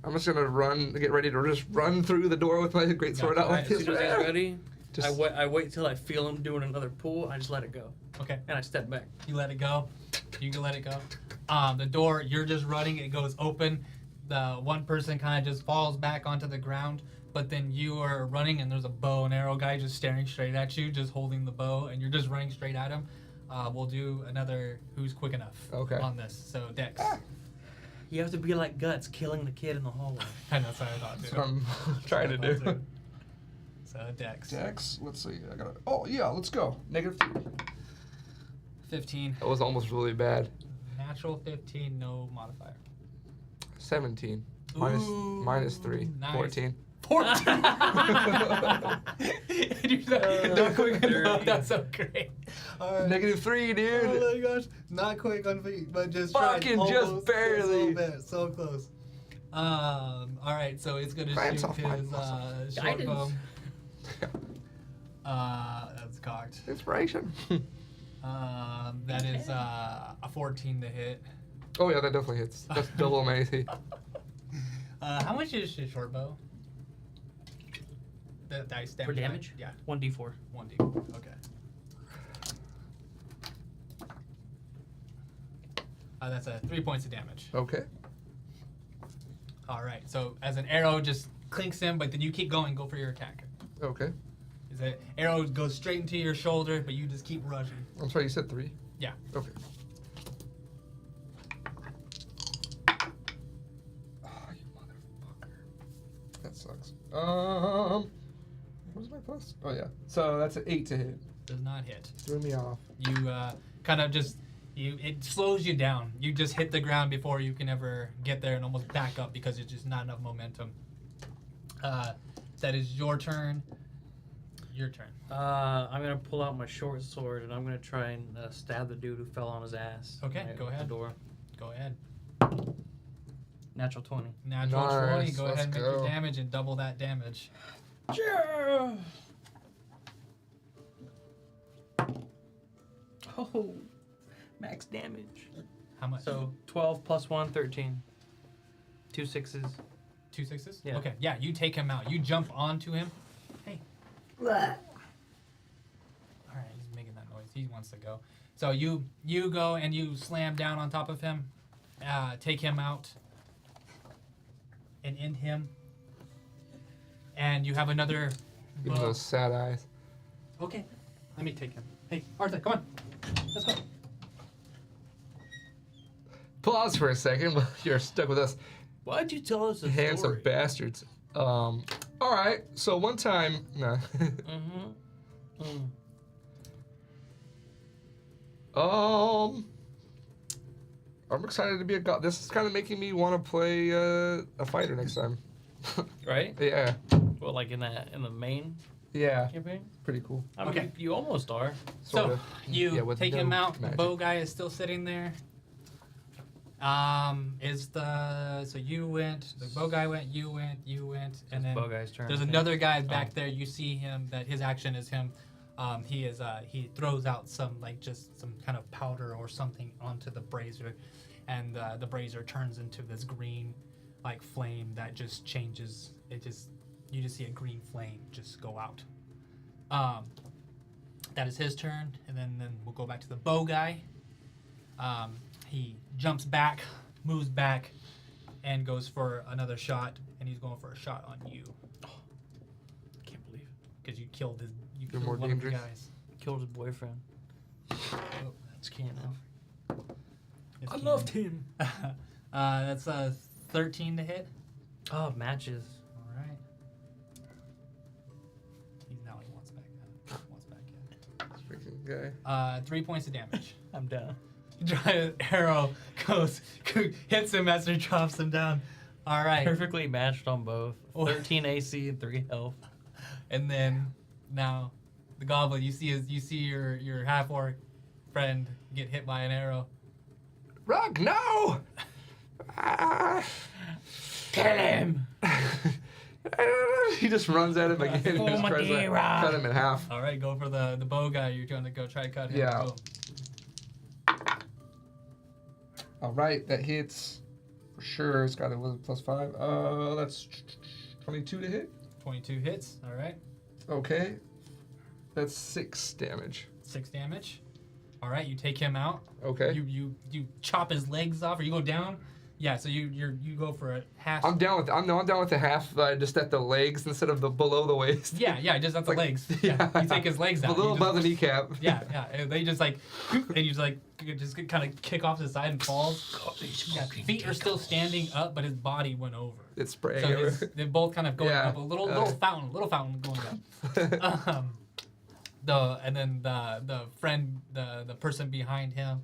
I'm just gonna run, get ready to just run through the door with my great sword Yeah, out like alright, this. As soon as he's ready, I wait till I feel him doing another pull. I just let it go, Okay. and I step back. You let it go. You can let it go. The door, you're just running. It goes open. The one person kind of just falls back onto the ground. But then you are running, and there's a bow and arrow guy just staring straight at you, just holding the bow, and you're just running straight at him. We'll do another who's quick enough on this. So Dex. You have to be like Guts, killing the kid in the hallway. I know, that's what I thought That's too. what I'm trying to do. So Dex. Dex, let's see. I gotta. Oh yeah, let's go. -3. 15. That was almost really bad. Natural 15, no modifier. 17. Ooh, minus 3. nice. 14. 14. You're not quick enough. That's so great. All right. -3, dude. Oh my gosh, not quick on feet, but just Fucking tried. just Almost, barely. so bit, so close. All right, so it's gonna Glance shoot off my his muscle. short bow. That's cocked. Inspiration. That is a 14 to hit. Oh yeah, that definitely hits. That's double my AC. How much is your short bow? The dice damage. For damage? Yeah, 1d4. 1d. Okay. That's 3 points of damage. Okay. All right. So as an arrow just clinks him, but then you keep going. Go for your attack. Okay. Is that arrow goes straight into your shoulder, but you just keep rushing. I'm sorry, you said 3? Yeah. Okay. Oh, you motherfucker. That sucks. What was my plus? Oh yeah. So that's an 8 to hit. Does not hit. Threw me off. You kind of just it slows you down. You just hit the ground before you can ever get there and almost back up because there's just not enough momentum. That is your turn. Your turn. I'm gonna pull out my short sword and I'm gonna try and stab the dude who fell on his ass. Okay, right go at the ahead. door. Go ahead. Natural 20. Natural 20. Nice, Go let's ahead and make your go. damage and double that damage. Yeah. Oh, max damage. How much? So 12 plus 1, 13. 2 6s. 2 6s? Yeah. Okay, yeah, you take him out. You jump onto him. Hey. All right, he's making that noise. He wants to go. So you go and you slam down on top of him, take him out, and end him. And you have another. Give him those sad eyes. Okay, let me take him. Hey, Arthur, come on. Let's go. Pause for a second while you're stuck with us. Why'd you tell us a Handsome story? bastards. All right. So one time, no. I'm excited to be a god. This is kind of making me want to play a fighter next time. Right? Yeah. Well, like in the main Yeah. campaign? Pretty cool. I mean, Okay. you almost are. Sort So of. you Yeah, with take no him out. The magic. bow guy is still sitting there. So you went. The bow guy went. You went, and then Bow guy's turn. there's I think. another guy back there. You see him. That his action is him. He throws out some just some kind of powder or something onto the brazier, and the brazier turns into this green flame that just changes. You just see a green flame just go out. That is his turn, and then we'll go back to the bow guy. He jumps back, moves back, and goes for another shot, and he's going for a shot on you. Can't believe it. Because you killed his. You You're killed more one of the dangerous. guys. Killed his boyfriend. Oh, That's can't now. it's I Keenan. loved him. That's 13 to hit. Oh, matches. All right. He wants back. Wants back in. This freaking guy. 3 points of damage. I'm down. Arrow hits him as he drops him down. All right. Perfectly matched on both. Oh. 13 AC and 3 health. And then now, the goblin. You see your half orc friend get hit by an arrow. Rug, no! Kill him! He just runs at him again and Oh, just my tries to dear. cut him in half. All right, go for the bow guy. You're trying to go try to cut him. Yeah. Go. All right, that hits for sure. It's got a +5. That's 22 to hit. 22 hits. All right. Okay. That's 6 damage. 6 damage. All right, you take him out. Okay. You chop his legs off, or you go down. Yeah, so you go for a half. I'm down with I'm down with the half, just at the legs instead of the below the waist. Yeah, just at the legs. Yeah, you take his legs out. A little You just- above the kneecap. Yeah, and they just like, and you just kind of kick off to the side and falls. Yeah, feet are still standing up, but his body went over. It's spraying So everywhere. they're both kind of going Yeah. up, a little fountain going up. The person behind him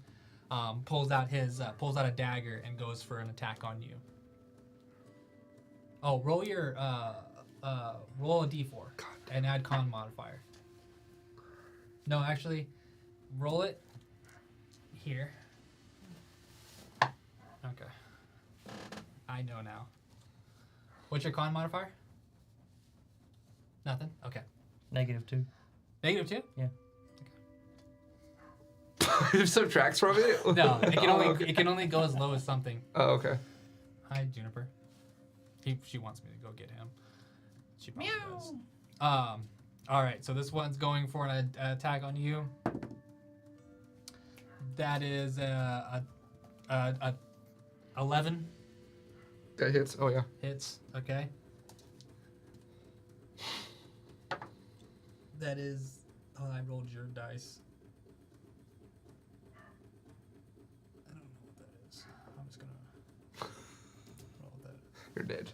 pulls out a dagger and goes for an attack on you. Oh, roll a d4 and add con modifier. No, actually, roll it here. Okay. I know now. What's your con modifier? Nothing? Okay. -2. -2? Yeah. It subtracts from it? No, Oh, okay. it can only go as low as something. Oh, okay. Hi, Juniper. She wants me to go get him. She probably does. All right, so this one's going for an attack on you. That is a 11 That hits. Oh, yeah. hits. Okay. That is. Oh, I rolled your dice. I don't know what that is. I'm just gonna roll that. You're dead.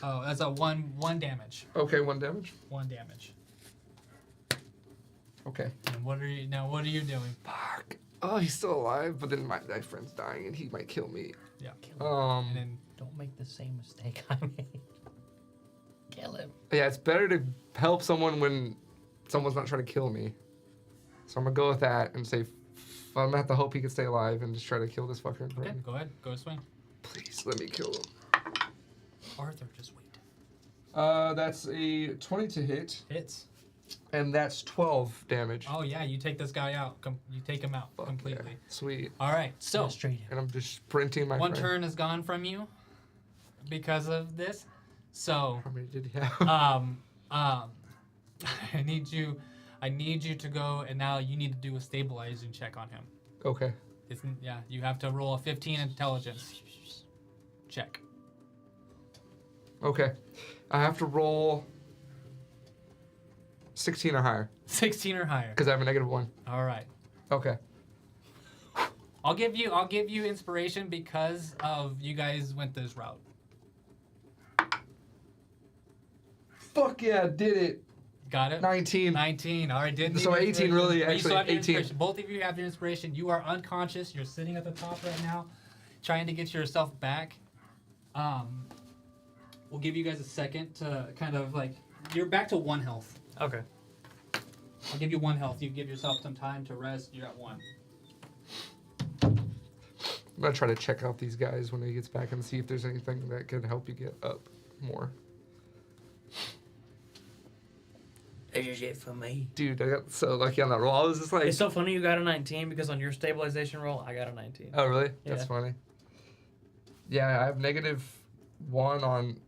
Oh, that's a one damage. Okay, 1 damage. 1 damage. Okay. And what are you doing? Fuck. Oh, he's still alive, but then my friend's dying and he might kill me. Yeah. Um. And then Don't make the same mistake I made. Kill him. Yeah, it's better to help someone when someone's not trying to kill me. So I'm gonna go with that and say, I'm gonna have to hope he can stay alive and just try to kill this fucker in front okay, of me. go ahead. Go swing. Please let me kill him. Arthur, just wait. That's a 20 to hit, Hits. and that's 12 damage. Oh yeah, you take this guy out. You take him out Fuck completely. yeah. Sweet. All right. So Straight And I'm just sprinting my one friend. turn is gone from you because of this. So How many did he have? I need you to go, and now you need to do a stabilizing check on him. Okay. You have to roll a 15 intelligence check. Okay. I have to roll 16 or higher 16 or higher. because I have a -1. All right. Okay. I'll give you inspiration because of you guys went this route. Fuck yeah, did it. Got it? 19. 19. All right, didn't So need 18 inspiration, really, but you still actually, have your 18. inspiration. Both of you have your inspiration. You are unconscious. You're sitting at the top right now, trying to get yourself back. We'll give you guys a second to kind of like you're back to 1 health. Okay. I'll give you 1 health. You give yourself some time to rest. You're at 1. I'm gonna try to check out these guys when he gets back and see if there's anything that could help you get up more. This is it for me. Dude, I got so lucky on that roll. I was just like, It's so funny you got a 19 because on your stabilization roll, I got a 19. oh really? That's Yeah. funny. Yeah, I have -1 on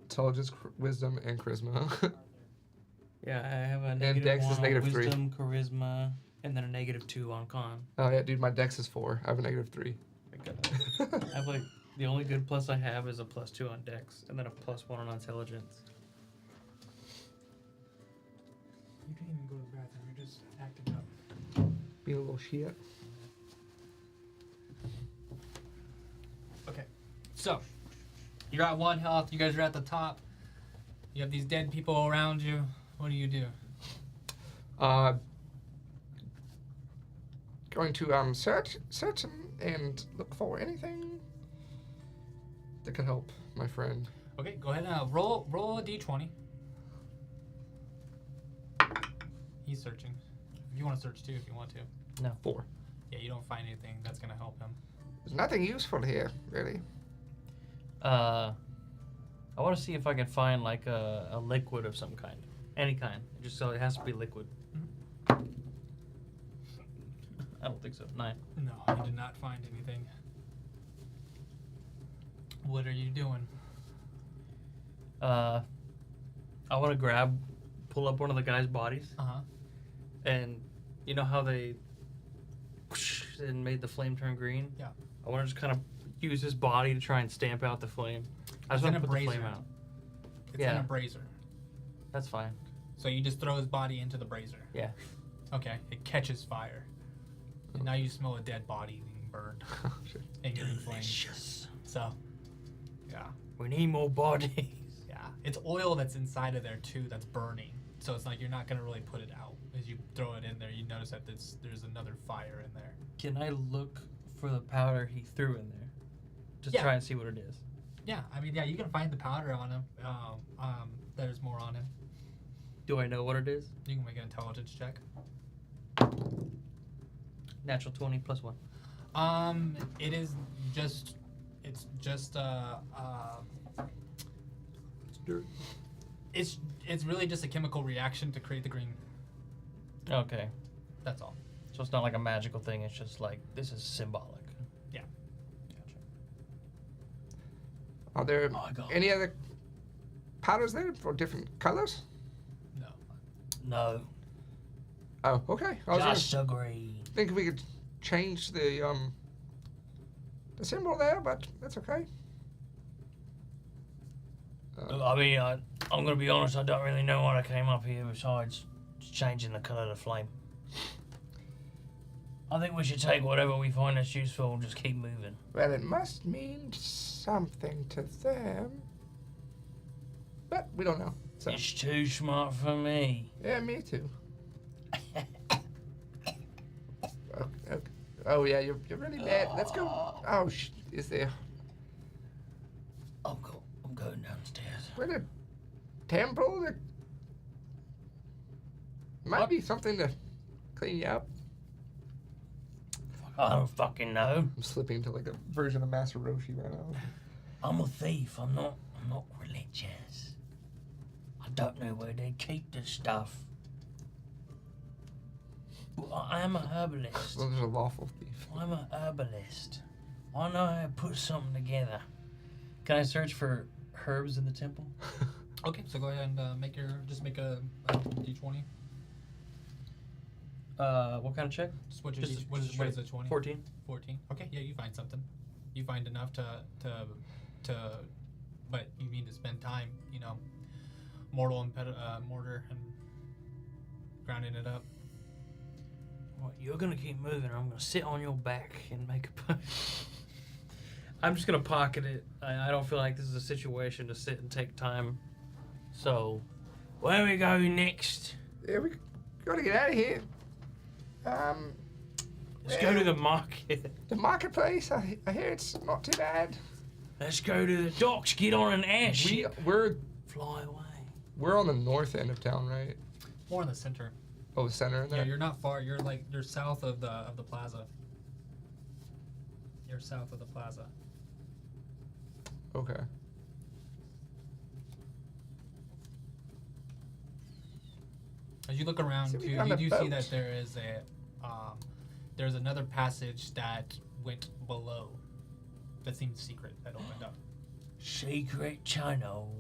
intelligence, wisdom, and charisma. Yeah, I have a And negative Dex 1 is on -3. wisdom, charisma, and then a -2 on con. Oh yeah, dude, my dex is 4. I have a -3. I have like the only good plus I have is a +2 on Dex, and then a +1 on intelligence. You didn't even go to the bathroom. You're just acting up. Being a little shit. Okay. So, you're at 1 health. You guys are at the top. You have these dead people around you. What do you do? Going to search and look for anything that could help my friend. Okay, go ahead and roll a d20. He's searching. You want to search too if you want to. 4. Yeah, you don't find anything that's gonna help him. There's nothing useful here, really. I want to see if I can find like a liquid of some kind, any kind. Just so it has to be liquid. I don't think so. 9. No, you did not find anything. What are you doing? I want to pull up one of the guys' bodies, Uh-huh. and you know how they and made the flame turn green? Yeah. I want to just kind of use his body to try and stamp out the flame. I It's just want in to a put the flame brazier. out. It's Yeah. in a brazier. That's fine. So you just throw his body into the brazier. Yeah. Okay. It catches fire. And now you smell a dead body being burned Oh, shit. and getting flamed. Delicious. So, yeah. We need more bodies. Yeah. It's oil that's inside of there too that's burning. So it's like you're not going to really put it out. As you throw it in there, you notice that there's another fire in there. Can I look for the powder he threw in there? Just Yeah. try and see what it is. Yeah. I mean, yeah, you can find the powder on him. There's more on him. Do I know what it is? You can make an intelligence check. Natural 20 plus 1. It is just, it's just, It's dirt. it's really just a chemical reaction to create the green. Okay. That's all. So it's not like a magical thing, it's just like, this is symbolic. Yeah. Gotcha. Are there Oh, God. any other powders there for different colors? No. No, Oh, okay. I was just agree. thinking we could change the symbol there, but that's okay. I mean, I'm going to be honest, I don't really know what I came up here besides changing the colour of the flame. I think we should take whatever we find that's useful and just keep moving. Well, it must mean something to them, but we don't know. So It's too smart for me. yeah, me too. Okay. Oh yeah, you're really bad. Let's go. Oh, is there? I'm going downstairs. Where the temple? There might What? be something to clean you up. I don't fucking know. I'm slipping into like a version of Master Roshi right now. I'm a thief. I'm not religious. I don't know where they keep this stuff. Well, I am a herbalist. Well, there's a lawful thief. I'm a herbalist. I know how to put something together. Can I search for herbs in the temple? Okay, so go ahead and make a d20. What kind of check? Just what Just what is it, 20? 14. 14. Okay, yeah, you find something. You find enough to but you need to spend time, mortar and grounding it up. Well, you're gonna keep moving, or I'm gonna sit on your back and make a. I'm just gonna pocket it. I don't feel like this is a situation to sit and take time. So, Where we go next? Yeah, we gotta get out of here. Let's go to the market. The marketplace. I hear it's not too bad. Let's go to the docks. Get on an airship. We're Fly away. we're on the north end of town, right? More in the center. Oh, the center in there. Yeah, you're not far. You're south of the plaza. You're south of the plaza. Okay. As you look around So too, we you got a do see boat. that there is there's another passage that went below. That seemed secret. That opened up. Secret channel.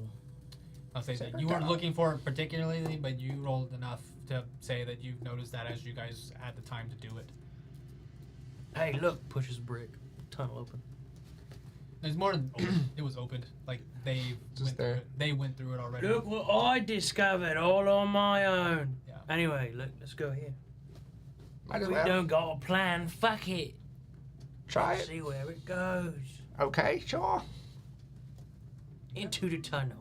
I'll say that Secret you weren't tunnel. looking for it particularly, but you rolled enough to say that you've noticed that as you guys had the time to do it. Hey, look. pushes brick. Tunnel open. There's more than open. It was opened. Like they Just went through there. it. They went through it already. Look what I discovered all on my own. Yeah. Anyway, look. Let's go here. Might as We well don't got a plan. Fuck it. try Let's it. see where it goes. Okay, sure. Into the tunnel.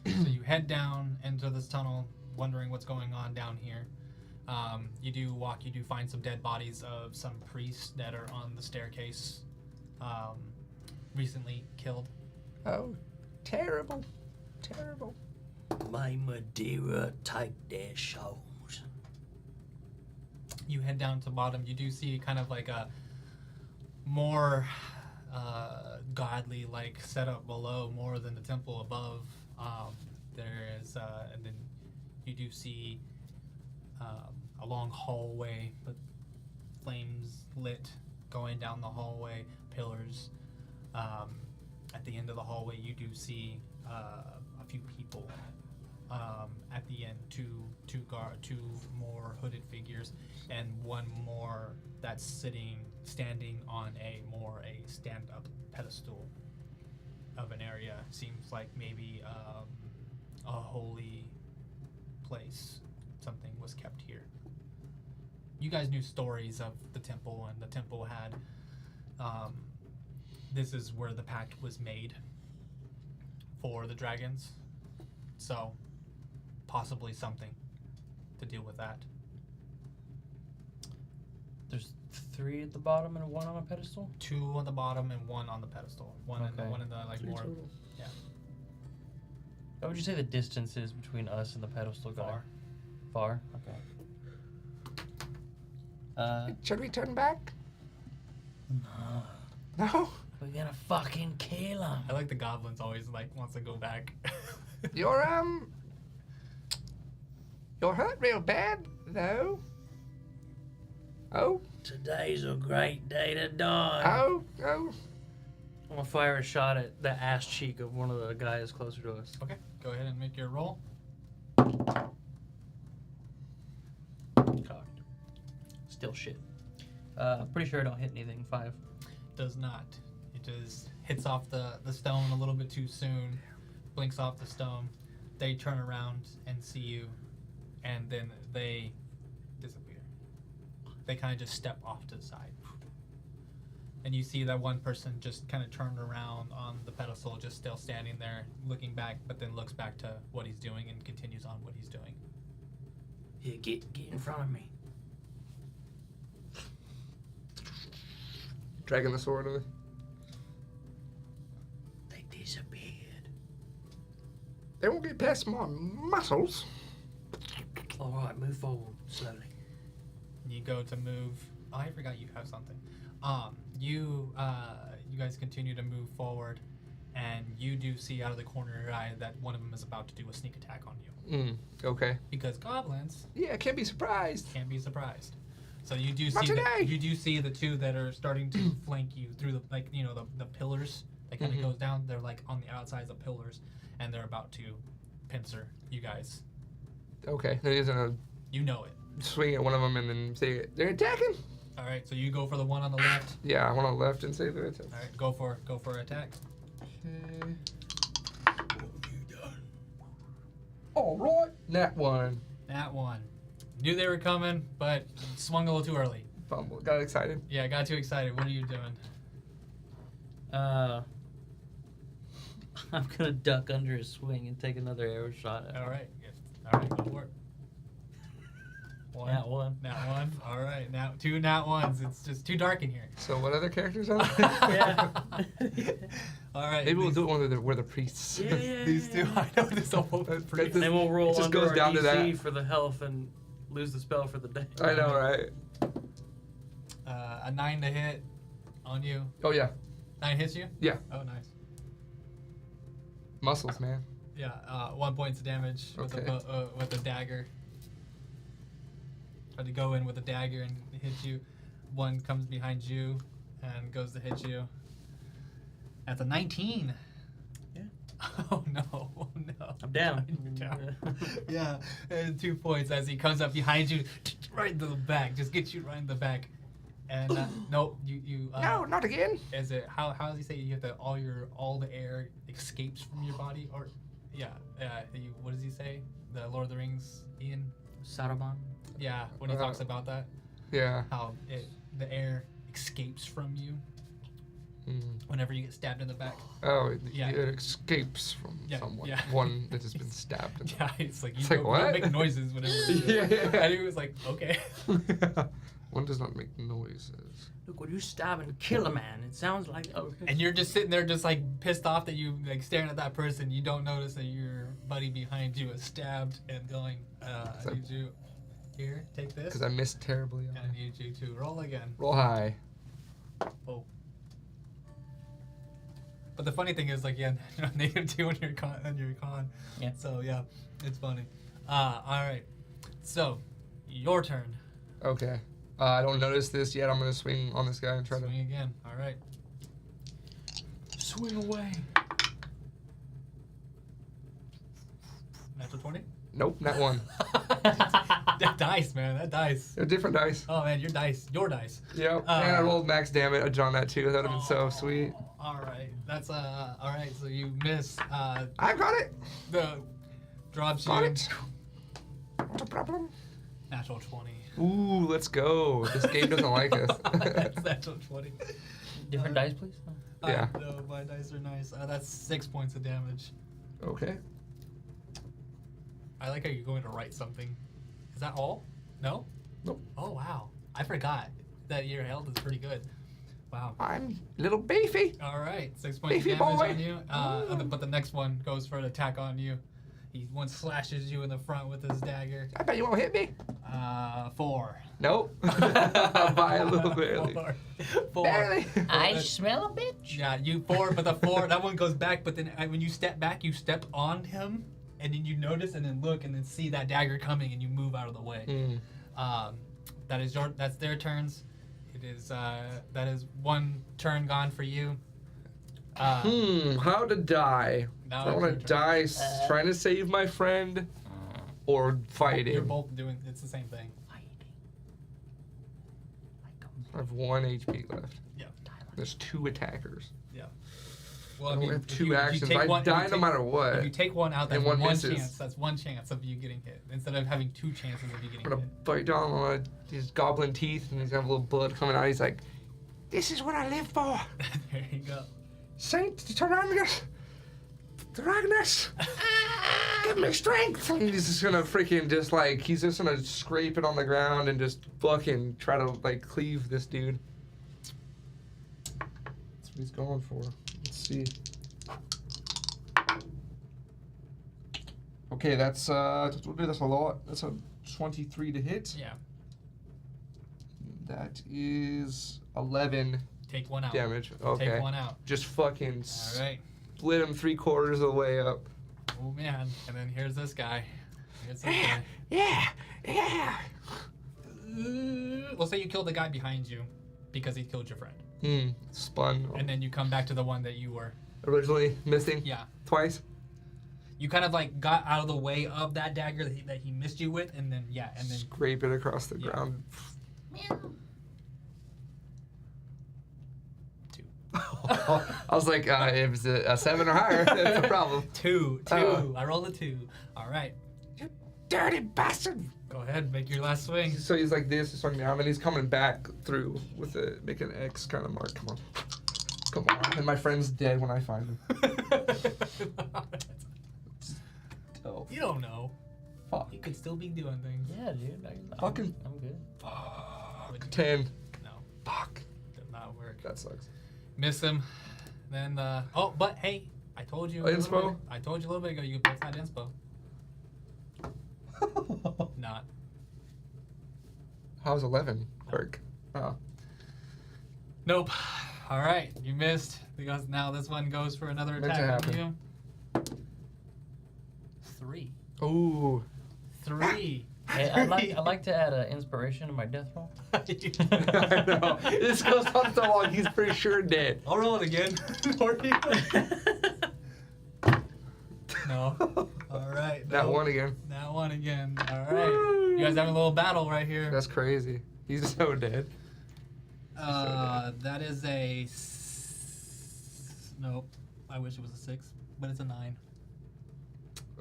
So you head down into this tunnel, wondering what's going on down here. You do find some dead bodies of some priests that are on the staircase, recently killed. Oh, terrible, terrible. May Madeira take their souls. You head down to the bottom. You do see kind of like a more godly like setup below, more than the temple above. There is, and then you do see a long hallway with flames lit going down the hallway, pillars. At the end of the hallway, you do see a few people at the end, two more hooded figures, and one more that's standing on a stand-up pedestal of an area. Seems like maybe a holy place. Something was kept here. You guys knew stories of the temple, and the temple had. This is where the pact was made for the dragons. So, possibly something to deal with that. There's 3 at the bottom and 1 on a pedestal? 2 on the bottom and 1 on the pedestal. One in the like 3 more. total. Yeah. What would you say the distance is between us and the pedestal guy? Far? Okay. Should we turn back? No. No. We're gonna fucking kill him. I like the goblins always like wants to go back. You're hurt real bad, though. Oh. Today's a great day to die. Oh. I'm gonna fire a shot at the ass cheek of one of the guys closer to us. Okay, go ahead and make your roll. Cocked. Still shit. Pretty sure I don't hit anything. 5. Does not. It just hits off the stone a little bit too soon, blinks off the stone. They turn around and see you, and then they disappear. They kind of just step off to the side. And you see that one person just kind of turned around on the pedestal, just still standing there, looking back, but then looks back to what he's doing and continues on what he's doing. Here, get in front of me. Dragging the sword away. They disappeared. They won't get past my muscles. All right, move forward slowly. You go to move. Oh, I forgot you have something. You guys continue to move forward, and you do see out of the corner of your eye that one of them is about to do a sneak attack on you. Okay. Because goblins Yeah, can't be surprised. can't be surprised. So you do Not see today. you do see the 2 that are starting to flank you through the pillars that kind of goes down. They're like on the outsides of pillars, and they're about to pincer you guys. Okay. Then he's gonna You know it. swing at one of them and then say, "They're attacking." All right. So you go for the one on the left. Yeah, I want to left and say they're attacking. All right. Go for attack. Okay. What have you done? All right. That one. That one. Knew they were coming, but swung a little too early. Fumble. Got excited. Yeah, I got too excited. What are you doing? I'm gonna duck under his swing and take another arrow shot at him. All right. All right. Go for it. One. Nat 1. Nat 1. All right. Now 2 nat 1s. It's just too dark in here. So what other characters are there? Yeah. All right. Maybe we'll do it when we're the priests. Yeah. These 2. I know this whole That's- And then we'll roll It just under goes our down to DC that. for the health and lose the spell for the day. I know, right? A 9 to hit on you. Oh yeah. 9 hits you? Yeah. Oh, nice. Muscles, man. Yeah. 1 point of damage with a dagger. Tried to go in with a dagger and hit you. 1 comes behind you and goes to hit you. That's a 19. Yeah. Oh no! Oh no! I'm down. You're down. Yeah, and 2 points as he comes up behind you, right in the back. Just gets you right in the back. And nope, you. No, not again. Is it how does he say you have to all the air escapes from your body or yeah what does he say? The Lord of the Rings, Ian. Saruman. Yeah, when he talks about that, Yeah. how the air escapes from you whenever you get stabbed in the back. Oh, Yeah. it escapes from Yeah, someone. yeah. One that has been stabbed. In Yeah, it's like you It's like, don't what? make noises whenever. Yeah. And he was like, okay. One does not make noises. Look, when you stab and kill a man, it sounds like okay. And you're just sitting there, just like pissed off that you like staring at that person. You don't notice that your buddy behind you is stabbed and going, I need you here, take this. Because I missed terribly. And I need you to roll again. Roll high. Oh. But the funny thing is, like, yeah, -2 on your con. Yeah. So yeah, it's funny. All right. So, your turn. Okay. I don't notice this yet. I'm gonna swing on this guy and try Swing again. All right. Swing away. Natural 20? Nope, not one. That dice, man. That dice. They're different dice. Oh, man, your dice. Your dice. Yep. And I rolled max damage on that too. That would have been so sweet. All right. That's, all right. So you miss, I got it. the drops you Got it. Not a problem. natural 20. Ooh, let's go. This game doesn't like us. That's natural 20. Different dice, please. Yeah. No, my dice are nice. That's 6 points of damage. Okay. I like how you're going to write something. Is that all? No? Nope. Oh, wow. I forgot that your health is pretty good. Wow. I'm a little beefy. All right. 6 points Beefy of damage boy. on you. But the next one goes for an attack on you. He one slashes you in the front with his dagger. I bet you won't hit me. 4. Nope. By a little bit. 4. Barely. I smell a bitch. Yeah, you 4, but the 4, that one goes back, but then when you step back, you step on him, and then you notice and then look and then see that dagger coming and you move out of the way. Mm. That's their turns. It is, that is one turn gone for you. How to die? Now I it's want your to turn. die trying to save my friend or fighting. You're both doing, it's the same thing. I have 1 HP left. Yeah. There's 2 attackers. Yeah. Well, I don't have if 2 you actions. take I one- if die you no take- matter what. If you take one out, that's And one one misses. chance. That's one chance of you getting hit instead of having 2 chances of you getting I'm gonna hit. bite down on his goblin teeth, and he's got a little blood coming out. He's like, "This is what I live for, There you go. Saint Tyrannus, give me strength." And he's just gonna freaking he's just gonna scrape it on the ground and just fucking try to cleave this dude. That's what he's going for. Let's see. Okay, that's that's a lot. That's a 23 to hit. Yeah. That is 11 Take one out. damage. Okay. Take one out. Just fucking All right. split him 3/4 of the way up. Oh man. And then here's this guy. Here's this guy. Yeah. We'll say you killed the guy behind you because he killed your friend. Spun. And then you come back to the one that you were. Originally missing Yeah. twice. You kind of got out of the way of that dagger that he missed you with, and then and then Scrape it across the Yeah. ground. 2. I was like, if it's a 7 or higher, that's a problem. 2. Oh. I rolled a 2. All right. You dirty bastard. Go ahead, make your last swing. So he's like this, he's swinging down, and he's coming back through with a make an X kind of mark. Come on. And my friend's dead when I find him. Oh, You don't know. fuck. You could still be doing things. Yeah, dude. Fucking I'm good. Would- 10. No, Fuck. did not work. That sucks. Miss him. Then but hey, I told you. Inspo? I told you a little bit ago. You could post that inspo. Not. How's 11 work? Oh. Nope. All right, you missed because now this one goes for another Meant to attack on happen. you. 3. Ooh. 3. Hey, I'd like to add an inspiration to my death roll. I know. This goes on so long, he's pretty sure dead. I'll roll it again. No. All right. That no. one again. That one again. All right. You guys having a little battle right here. That's crazy. He's so dead. That is a. Nope. I wish it was a 6, but it's a 9.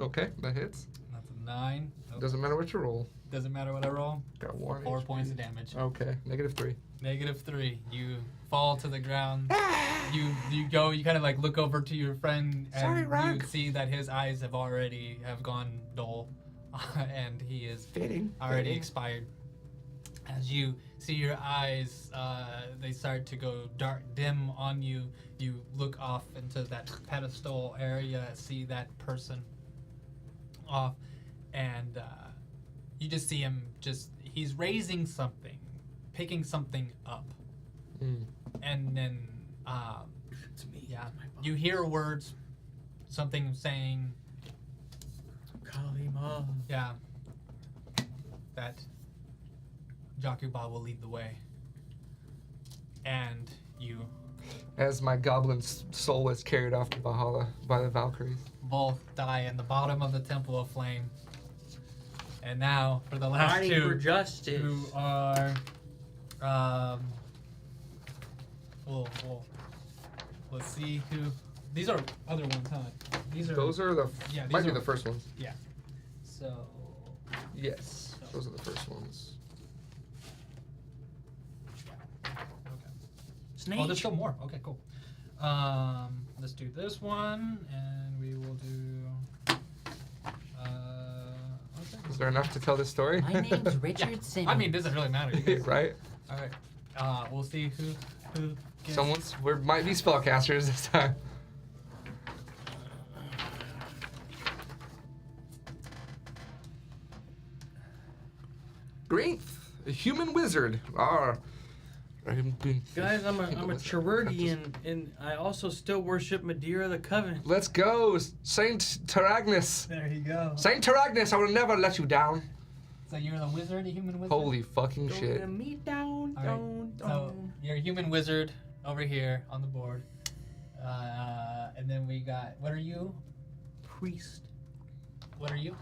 Okay, that hits. That's a 9. Nope. Doesn't matter what you roll. Doesn't matter what I roll. Got 1 4 HP. points of damage. Okay, -3. -3. You fall to the ground. You kind of look over to your friend and Sorry, you Rock. see that his eyes have gone dull, and he is Fitting. already expired. As you see your eyes, they start to go dark, dim on you. You look off into that pedestal area, see that person off, and you just see him. He's raising something, picking something up, and then It's me. yeah, It's my boss. you hear words, something saying, Kalima. yeah, that Jakuba will lead the way. And you as my goblin soul is carried off to Valhalla by the Valkyries. Both die in the bottom of the Temple of Flame. And now, for the last Fighting two, for justice. who are, let's see who. These are other ones, huh? These are. Those are the Yeah, these might be are- the first ones. Yeah. So. Yes, those are the first ones. Okay. Snake. Oh, there's still more. Okay, cool. Let's do this one, and we will do. Okay. Is there enough to tell this story? My name's Richard Simmons. I mean, doesn't really matter. You guys- Right? All right. We'll see who gets. Someone's we might be spellcasters this time. Greenth, a human wizard. Guys, I'm a chirurgian, and I also still worship Madeira the Covenant. Let's go, Saint Taragnus. There you go. Saint Taragnus, I will never let you down. So you're the wizard, a human wizard. Holy fucking Don't shit. let me down, All right. So you're a human wizard over here on the board, and then we got. What are you? Priest. What are you?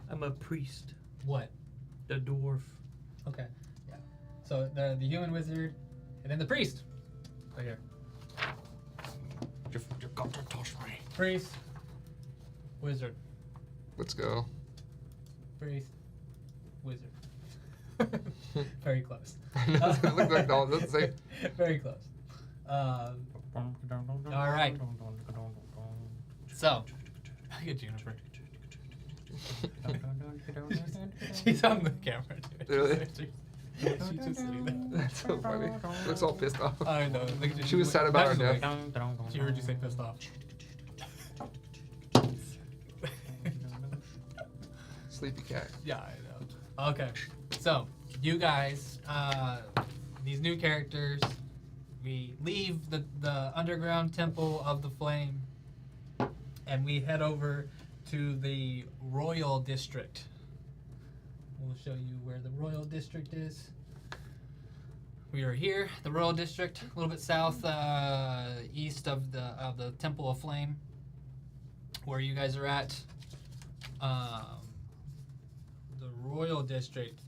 I'm a priest. What? The dwarf. Okay. Yeah. So the human wizard, and then the priest. Right here. You got to touch me. Priest. Wizard. Let's go. Priest. Wizard. Very close. It looked like no, let's say. Very close. All right. So, I get Juniper. She's on the camera. Dude. Really? She's just sitting there. That's so funny. Looks all pissed off. I know. Look at She was sad about her That's death. like- She heard you say pissed off. Sleepy cat. Yeah, I know. Okay, so you guys, these new characters, we leave the underground temple of the flame, and we head over to the royal district. We'll show you where the royal district is. We are here, the royal district, a little bit south east of the temple of flame, where you guys are at. The royal district.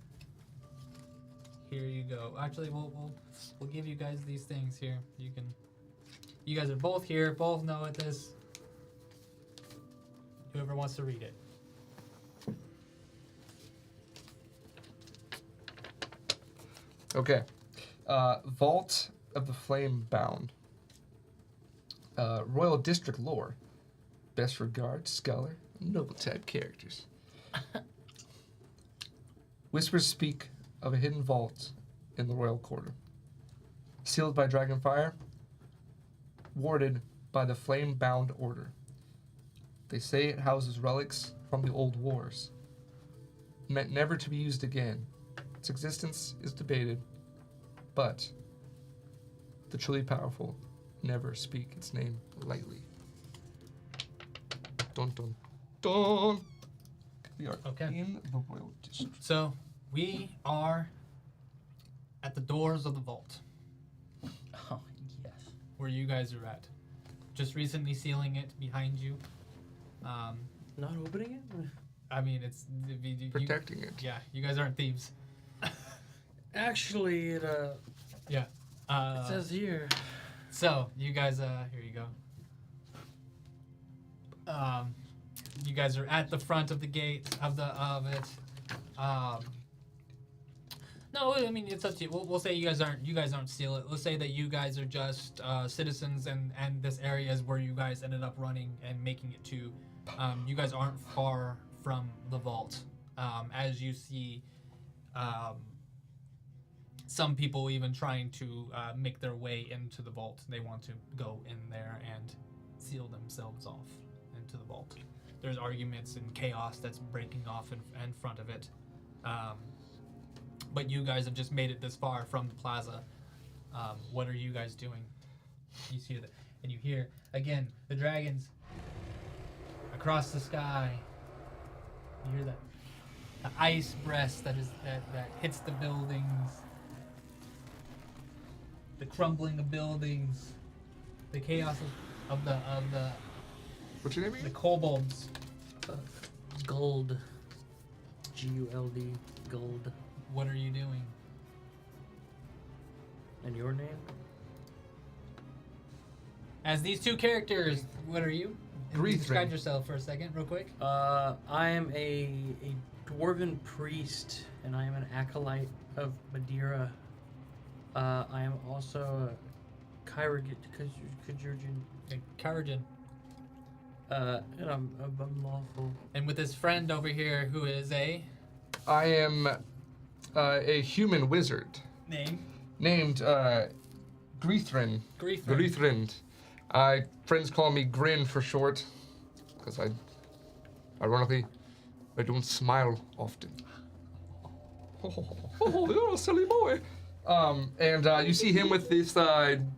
Here you go. Actually, we'll give you guys these things here. You guys are both here. Both know what this. Whoever wants to read it. Okay. Vault of the Flame Bound. Royal District lore. Best regard, scholar, noble type characters. Whispers speak of a hidden vault in the royal quarter. Sealed by dragon fire. Warded by the flame-bound order. They say it houses relics from the old wars. Meant never to be used again. Its existence is debated, but the truly powerful never speak its name lightly. Dun dun dun. We are Okay. in the royal district. So we are at the doors of the vault, Oh, yes. where you guys are at. Just recently sealing it behind you. Not opening it? I mean, it's Protecting it. Yeah, you guys aren't thieves. Actually, it Yeah. says here. So you guys, here you go. You guys are at the front of the gate of it. No, I mean it's up to you. We'll say you guys aren't seal it. Let's say that you guys are just citizens, and this area is where you guys ended up running and making it to. You guys aren't far from the vault. As you see, some people even trying to make their way into the vault. They want to go in there and seal themselves off into the vault. There's arguments and chaos that's breaking off in front of it. But you guys have just made it this far from the plaza. What are you guys doing? You see that, and you hear again the dragons across the sky. You hear the ice breast that hits the buildings, the crumbling of buildings, the chaos of the What's your name the again? kobolds. Gold. G-U-L-D. Gold. What are you doing? And your name? As these two characters, what are you? Grethrin. Describe yourself for a second, real quick. I am a dwarven priest, and I am an acolyte of Madeira. I am also a Kyragit, Kajurjan, Karajan. and I'm unlawful. And with his friend over here, who is a I am a human wizard name. named Grethrin. Grethrin. Grethrin. Friends call me Grin for short, because ironically, I don't smile often. Oh, you're a silly boy. And you see him with this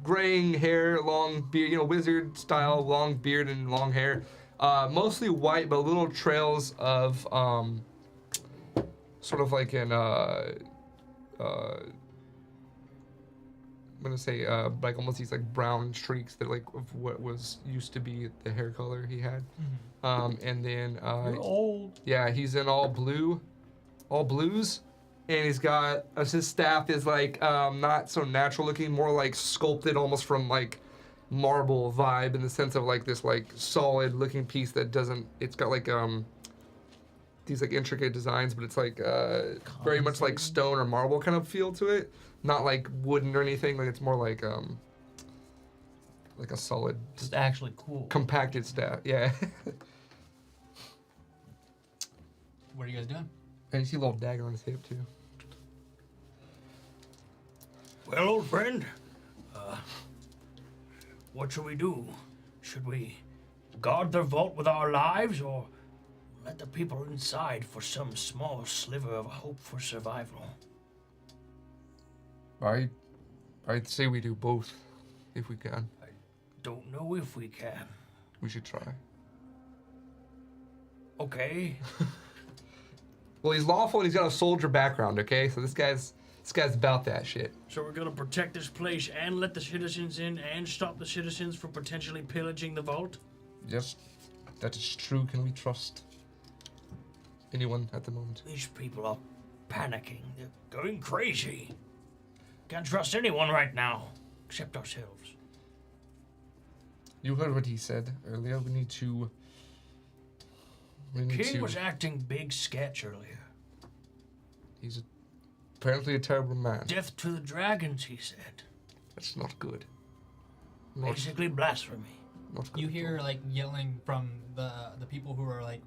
graying hair, long beard, wizard style, long beard and long hair. Mostly white, but little trails of sort of like an I'm gonna say like almost these like brown streaks that like of what was used to be the hair color he had. And then You're old. yeah, he's in all blues, and he's got his staff is like not so natural looking, more like sculpted almost from like marble vibe in the sense of like this like solid looking piece that doesn't. It's got like these like intricate designs, but it's like very much like stone or marble kind of feel to it. Not like wooden or anything. Like it's more like a solid, It's actually cool. compacted staff. Yeah. What are you guys doing? And you see a little dagger on his hip too. Well, old friend, what should we do? Should we guard their vault with our lives, or let the people inside for some small sliver of hope for survival? I'd say we do both, if we can. Don't know if we can. We should try. Okay. Well, he's lawful and he's got a soldier background. Okay, so this guy's about that shit. So we're gonna protect this place and let the citizens in and stop the citizens from potentially pillaging the vault? Yes, that is true. Can we trust anyone at the moment? These people are panicking. They're going crazy. Can't trust anyone right now, except ourselves. You heard what he said earlier. We need to. King was acting big sketch earlier. He's apparently a terrible man. Death to the dragons, he said. That's not good. Not, Basically blasphemy. not good You at hear all. like yelling from the people who are like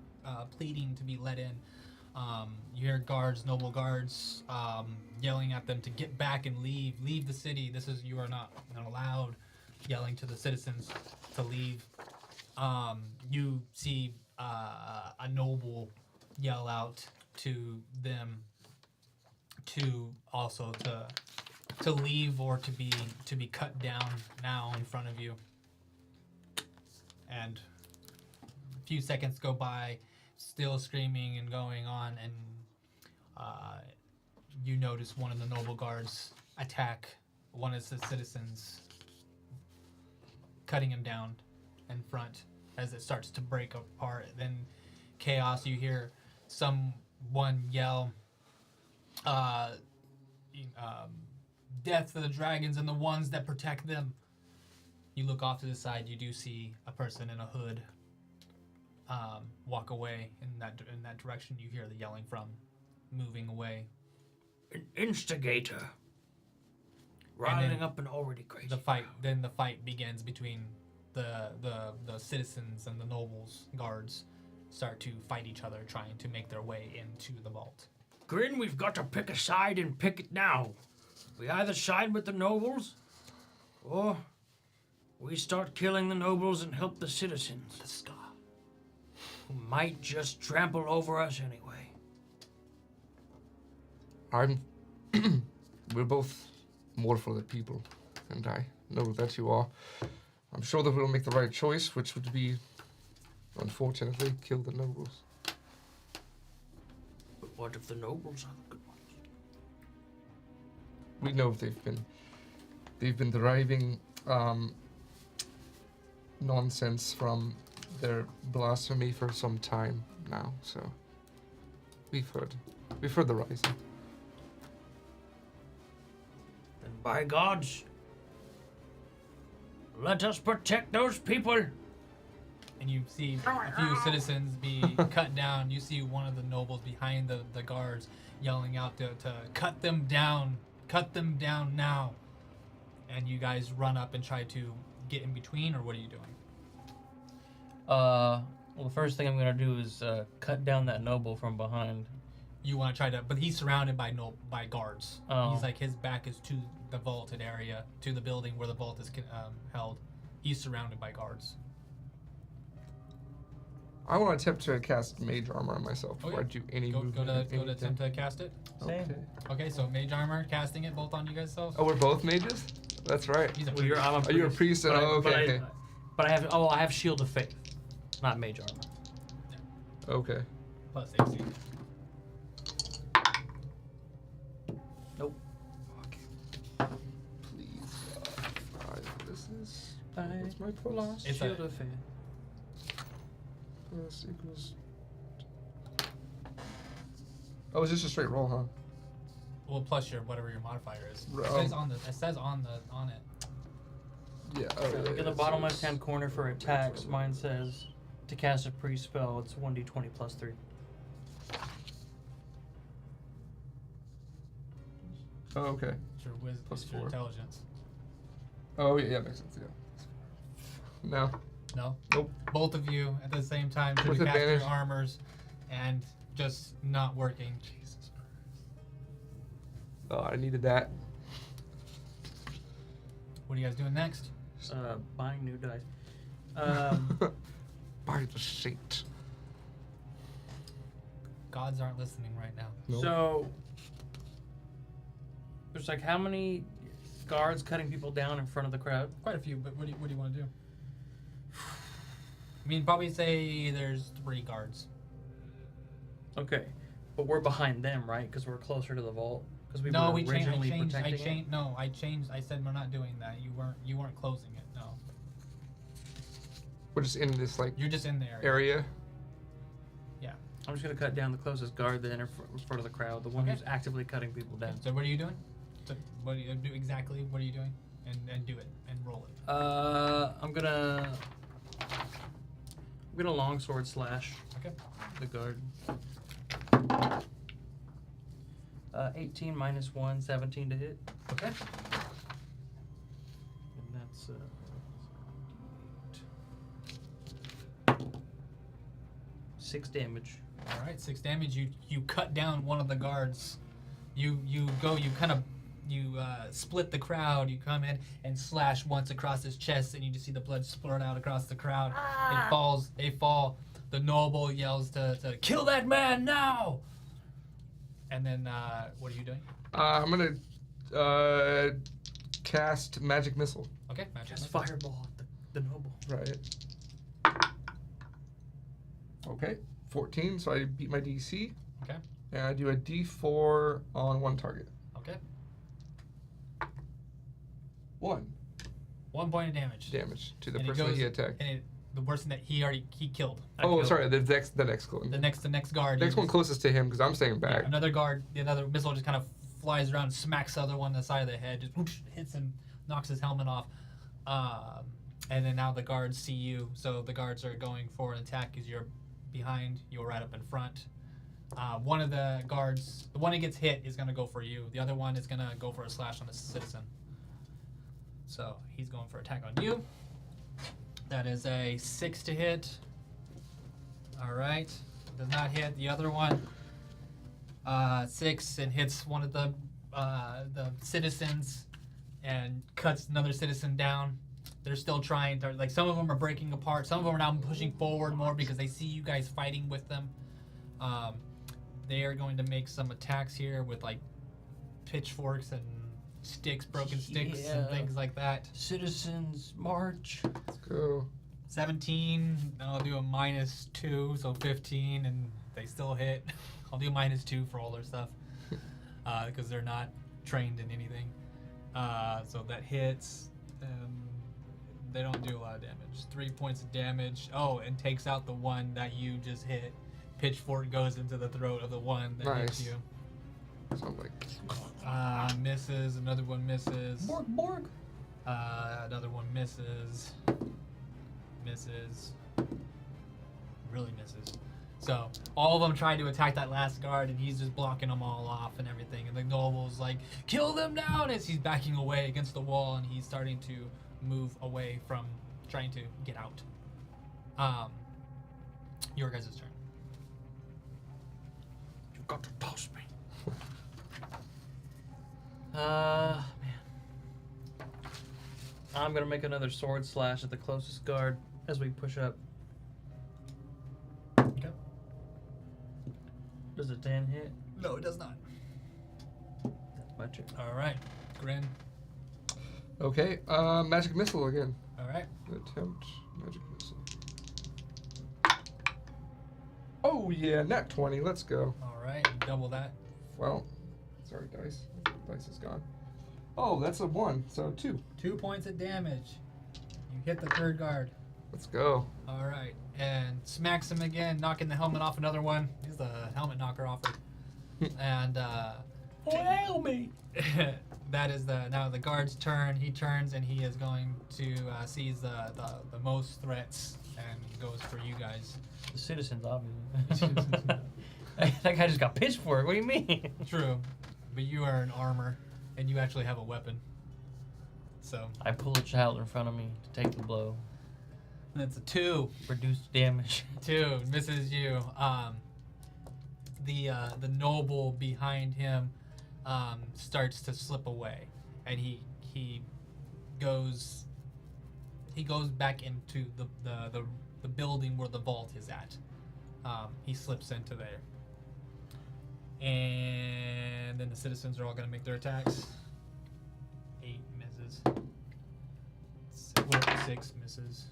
pleading to be let in. You hear guards, noble guards, yelling at them to get back and leave the city. You are not allowed. Yelling to the citizens to leave. You see a noble yell out to them to also to leave or to be cut down now in front of you. And a few seconds go by, still screaming and going on, and you notice one of the noble guards attack one of the citizens, cutting him down in front as it starts to break apart. Then chaos, you hear someone yell, death to the dragons and the ones that protect them. You look off to the side, you do see a person in a hood walk away in that direction. You hear the yelling from moving away. An instigator. Riling up an already crazy The fight crowd. begins between the citizens and the nobles. Guards start to fight each other, trying to make their way into the vault. Grin, we've got to pick a side and pick it now. We either side with the nobles, or we start killing the nobles and help the citizens. The scar. Who might just trample over us anyway. We're both mortal people, and I know that you are. I'm sure that we'll make the right choice, which would be, unfortunately, kill the nobles. But what if the nobles are the good ones? We know they've been deriving nonsense from their blasphemy for some time now. So we've heard the rising. Then by gods, let us protect those people. And you see a few citizens be cut down. You see one of the nobles behind the guards yelling out to cut them down now. And you guys run up and try to get in between, or what are you doing? Well, the first thing I'm gonna do is cut down that noble from behind. You want to try to, but he's surrounded by guards. Oh. He's like, his back is to the vaulted area, to the building where the vault is held. He's surrounded by guards. I want to attempt to cast Mage Armor on myself before I do any Go movement. to attempt to cast it. Okay. Okay, so mage armor, casting it both on you guys selves. Oh, we're both mages? That's right. He's a Well, I'm a Are you a priest? but Oh, okay, okay. But I have Shield of Faith, not Mage Armor. Okay. plus AC. Nope. Please, 5. This is... I What's my plus? lost It's Shield a- of Faith. Plus equals... Oh, it's just a straight roll, huh? Well, plus your whatever your modifier is. Ro- It says on it. Yeah. Oh, yeah, In the yeah, bottom so left hand corner for attacks, mine says to cast a priest spell, it's 1d20 plus 3. Oh, okay. It's your wisdom, Plus it's your 4. intelligence. Oh, yeah, makes sense, yeah. No. No. Nope. Both of you at the same time try With to cast advantage. your armors, and just not working. Jesus Christ. Oh, I needed that. What are you guys doing next? Buying new dice. By the saint. Gods aren't listening right now. Nope. So there's like how many guards cutting people down in front of the crowd? Quite a few, but what do you want to do? I mean, probably say there's 3 guards. Okay, but we're behind them, right? Because we're closer to the vault. Because we No, were we changed. I originally changed. I protecting it. changed. No, I changed. I said we're not doing that. You weren't closing it. No, We're just in this, like, you're just in there. area. I'm just gonna cut down the closest guard then in front of the crowd, the one Okay. who's actively cutting people down. So what are you doing? So what do you do exactly? What are you doing? And do it and roll it. I'm gonna longsword slash Okay. the guard. 18 minus 1, 17 to hit. Okay. And that's 6 damage. All right. 6 damage. You cut down one of the guards. You split the crowd. You come in and slash once across his chest, and you just see the blood splurt out across the crowd. It falls. They fall. The noble yells to kill that man now. And then what are you doing? I'm gonna cast Magic Missile. Okay. Magic Just missile. fireball at the noble. Right. Okay. 14, so I beat my DC. Okay. And I do a D4 on one target. Okay. 1 1 point of damage. damage to the And it person that goes- he attacked. And the person that he killed. Oh, sorry, the next one. The next guard. The next you one just- closest to him because I'm staying yeah, back. another guard. The other missile just kind of flies around, smacks the other one on the side of the head, just whoosh, hits him, knocks his helmet off. And then now the guards see you, so the guards are going for an attack because you're behind. You're right up in front. One of the guards, the one that gets hit, is going to go for you. The other one is going to go for a slash on a citizen. So he's going for attack on you. That is a 6 to hit. All right, does not hit. The other one, 6, and hits one of the citizens and cuts another citizen down. They're still trying to, like, some of them are breaking apart. Some of them are now pushing forward more because they see you guys fighting with them. They are going to make some attacks here with, like, pitchforks and sticks, broken sticks, and Yeah. things like that. Citizens march. Let's go. 17, and I'll do a -2, so 15, and they still hit. I'll do -2 for all their stuff, because they're not trained in anything. So that hits. They don't do a lot of damage. 3 points of damage. Oh, and takes out the one that you just hit. Pitchfork goes into the throat of the one that hits Nice. you. So I'm like, Misses. Another one misses. Borg. Another one misses. Misses. Really misses. So all of them trying to attack that last guard, and he's just blocking them all off and everything. And the noble's like, "Kill them down!" As he's backing away against the wall, and he's starting to move away from trying to get out. Your guys' turn. You've got to toss me. Man. I'm gonna make another sword slash at the closest guard as we push up. Okay. Does a 10 hit? No, it does not. That's my turn. All right, Grin. okay, magic missile again. All right. Attempt magic missile. Oh yeah, nat 20. Let's go. All right. Double that. Well, sorry, dice. Dice is gone. Oh, that's a 1, so 2. 2 points of damage. You hit the third guard. Let's go. All right, and smacks him again, knocking the helmet off another one. He's the helmet knocker offer. And Helmet! that is now the guard's turn. He turns and he is going to seize the most threats and goes for you guys. The citizens, obviously. That guy just got pitchfork. What do you mean? True, but you are in armor and you actually have a weapon. So I pull a child in front of me to take the blow. that's a 2. Reduced damage. 2 misses you. The noble behind him starts to slip away, and he goes back into the building where the vault is at. He slips into there, and then the citizens are all going to make their attacks. 8 misses. 6 misses.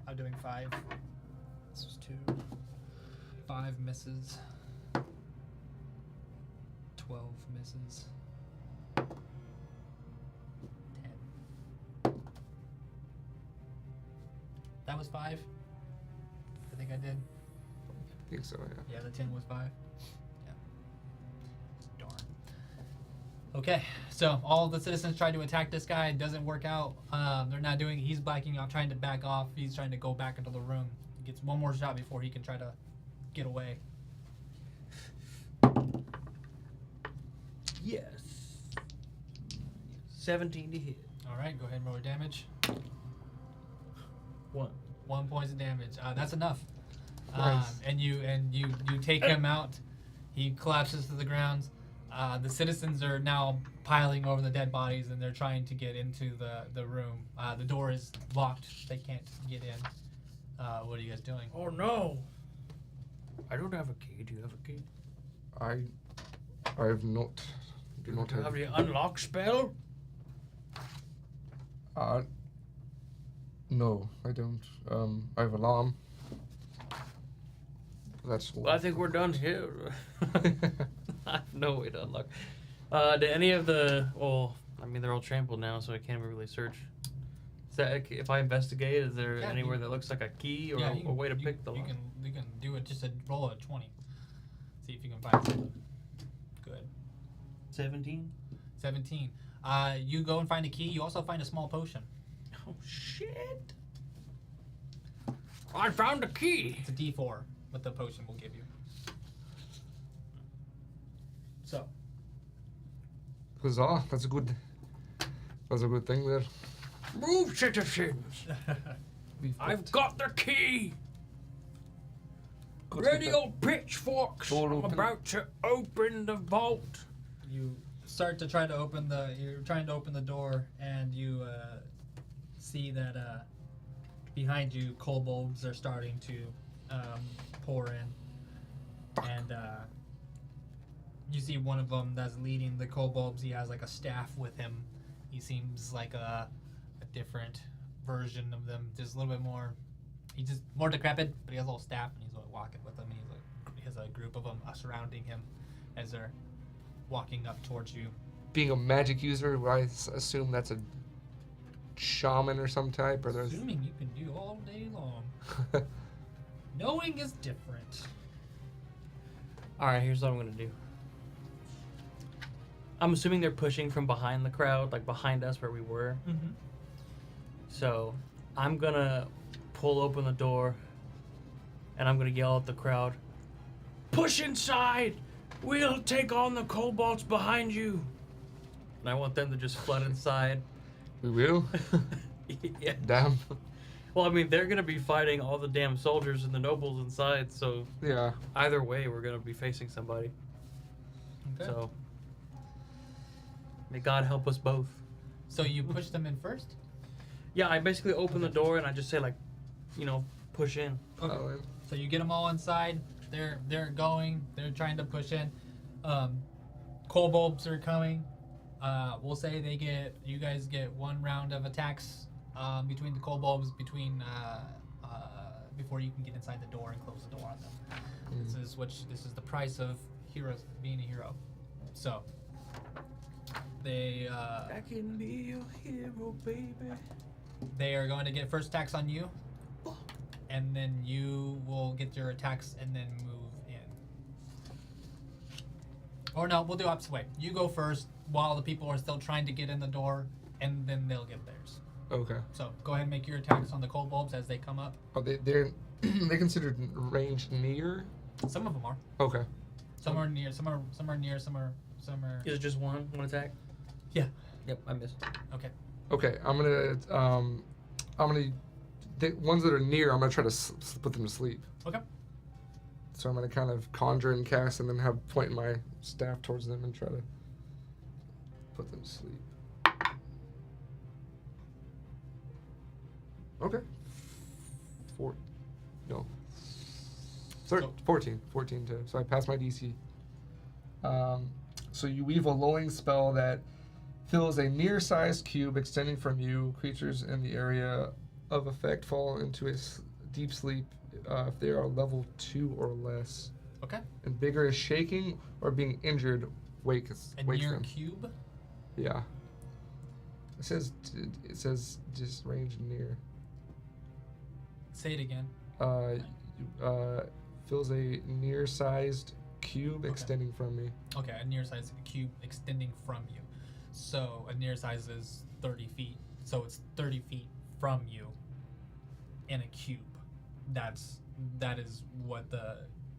I'm doing 5. This is 2. 5 misses. 12 misses. 10. That was 5. I think I did. I think so, yeah. Yeah, the 10 was 5. Yeah. Darn. Okay, so all of the citizens tried to attack this guy. It doesn't work out. They're not doing. He's backing out, trying to back off. He's trying to go back into the room. He gets one more shot before he can try to get away. Yes. 17 to hit. All right, go ahead and roll your damage. 1. 1 point of damage. That's enough. Nice. And you take him out. He collapses to the ground. The citizens are now piling over the dead bodies, and they're trying to get into the room. The door is locked. They can't get in. What are you guys doing? Oh no! I don't have a key. Do you have a key? I have not. Do not Do you have. have the unlock spell? No, I don't. I have alarm. That's. Well, I think we're done here. I have no way to unlock. Do any of the... Well, I mean, they're all trampled now, so I can't really search. Is that, if I investigate, is there Yeah, anywhere you- that looks like a key or Yeah, a way to pick the you lock? can do it. Just roll a 20. See if you can find something. Good. 17? 17. You go and find a key. You also find a small potion. Oh, shit. I found a key. It's a D4, what the potion will give you. So, Huzzah! That's a good. That's a good thing there. Move, citizens. I've got the key. Let's get Ready, that old pitchforks. door I'm open. about to open the vault. you start to try to open you're trying to open the door, and you see that behind you kobolds are starting to pour in, and you see one of them that's leading the kobolds. He has like a staff with him. He seems like a different version of them, just a little bit more. He's just more decrepit, but he has a little staff, and he's like walking with them. And he has a group of them surrounding him as they're walking up towards you. Being a magic user, I assume that's a shaman or some type, or there's. Assuming you can do all day long. Knowing is different. All right, here's what I'm gonna do. I'm assuming they're pushing from behind the crowd, like behind us where we were. Mm-hmm. So I'm gonna pull open the door, and I'm gonna yell at the crowd, "Push inside! We'll take on the kobolds behind you!" And I want them to just flood inside. We will. Yeah. Damn. Well, I mean, they're gonna be fighting all the damn soldiers and the nobles inside, so Yeah. either way, we're gonna be facing somebody. Okay. So may God help us both. So you push them in first? Yeah, I basically open the door and I just say like, push in. Okay. Oh, and- So you get them all inside. They're going. They're trying to push in. Kobolds are coming. We'll say you guys get 1 round of attacks between the kobolds before you can get inside the door and close the door on them. This is the price of heroes being a hero. So they I can be your hero, baby. they are going to get first attacks on you, and then you will get your attacks and then move in. Or no, we'll do opposite way. You go first while the people are still trying to get in the door, and then they'll get theirs. Okay. So go ahead and make your attacks on the kobolds as they come up. Oh, they're they considered range near. Some of them are. Okay. Some are near. Some are near. Some are. Is it just one attack? Yeah. Yep, I missed. Okay. Okay. I'm gonna the ones that are near. I'm gonna try to put them to sleep. Okay. So I'm gonna kind of conjure and cast, and then have point my staff towards them and try to put them to sleep. Okay. 14 too. So I passed my DC. So you weave a lulling spell that fills a near-sized cube extending from you. Creatures in the area of effect fall into a deep sleep if they are level 2 or less. Okay. And bigger is shaking or being injured wakes A wakes near them. cube. Yeah. It says just range near. Say it again. Fills a near-sized cube extending from me. Okay, a near size cube extending from you. So a near size is 30 feet. So it's 30 feet from you in a cube. That is what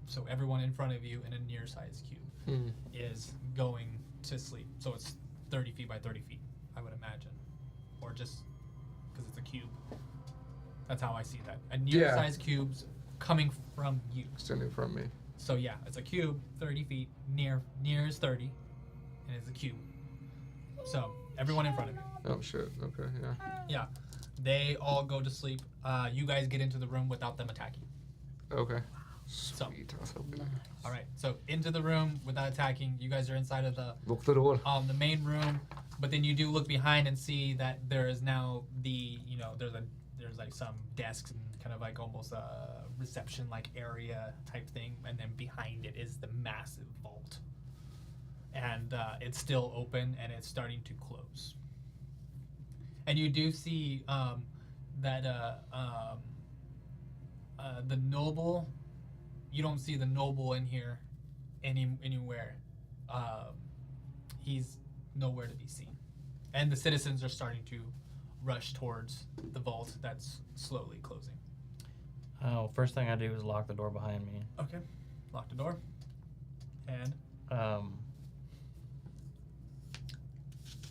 so everyone in front of you in a near size cube is going to sleep. So it's 30 feet by 30 feet, I would imagine. Or just because it's a cube. That's how I see that. A near size cube's coming from you. Extending from me. So yeah, it's a cube, 30 feet. Near is 30, and it's a cube. So everyone in front of you. Oh shit. Okay. Yeah. Yeah, they all go to sleep. You guys get into the room without them attacking. Okay. So- Sweet. I was hoping. All right, so into the room without attacking. You guys are inside of Look the door. the main room, but then you do look behind and see that there is now there's like some desks and kind of like almost a reception like area type thing, and then behind it is the massive vault, and it's still open and it's starting to close. And you do see that the noble. You don't see the noble in here anywhere. He's nowhere to be seen, and the citizens are starting to rush towards the vault that's slowly closing. Oh, first thing I do is lock the door behind me. Okay, lock the door. And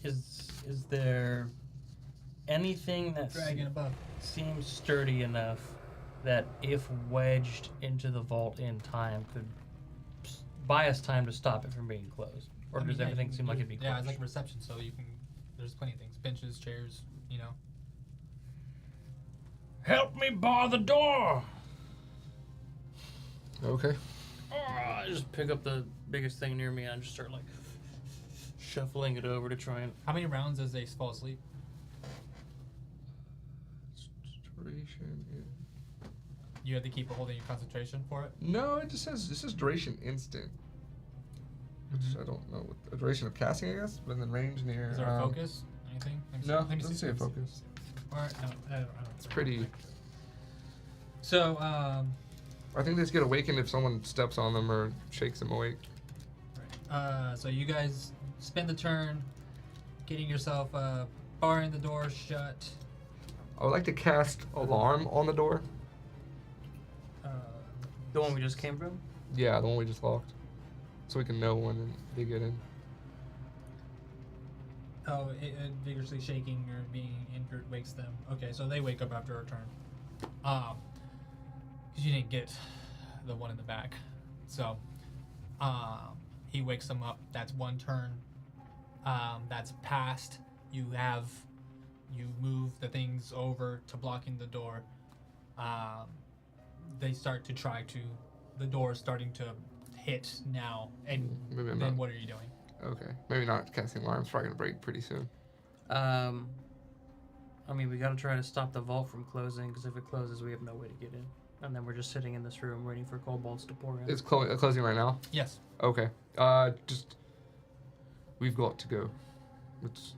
Is there anything that dragon above. seems sturdy enough that if wedged into the vault in time could buy us time to stop it from being closed? Or I mean, does yeah, everything you seem can like do- it'd be Yeah, closed? it's like a reception, so you can. There's plenty of things: benches, chairs. Help me bar the door! Okay. I just pick up the biggest thing near me and I just start like shuffling it over to try and. How many rounds does they fall asleep? Duration. You have to keep holding your concentration for it. No, it just says duration instant. Which I don't know. What, a duration of casting, I guess, but then range near. Is there a focus? Anything? Let me see- No, let me doesn't see, say a let me see. focus. Or no, I don't. It's pretty. So, I think they just get awakened if someone steps on them or shakes them awake. so you guys spend the turn getting yourself barring the door shut. I would like to cast alarm on the door. The one we just came from? Yeah, the one we just locked, so we can know when they get in. Oh, it vigorously shaking or being injured wakes them. Okay, so they wake up after our turn. Because you didn't get the one in the back. So, he wakes them up. That's one turn. That's passed. You move the things over to blocking the door. They start to the door is starting to hit now. And Maybe I'm then not. what are you doing? Okay, maybe not casting alarm. It's probably gonna break pretty soon. I mean, we gotta try to stop the vault from closing, because if it closes, we have no way to get in. And then we're just sitting in this room waiting for kobolds to pour in. It's closing right now. Yes. Okay. We've got to go.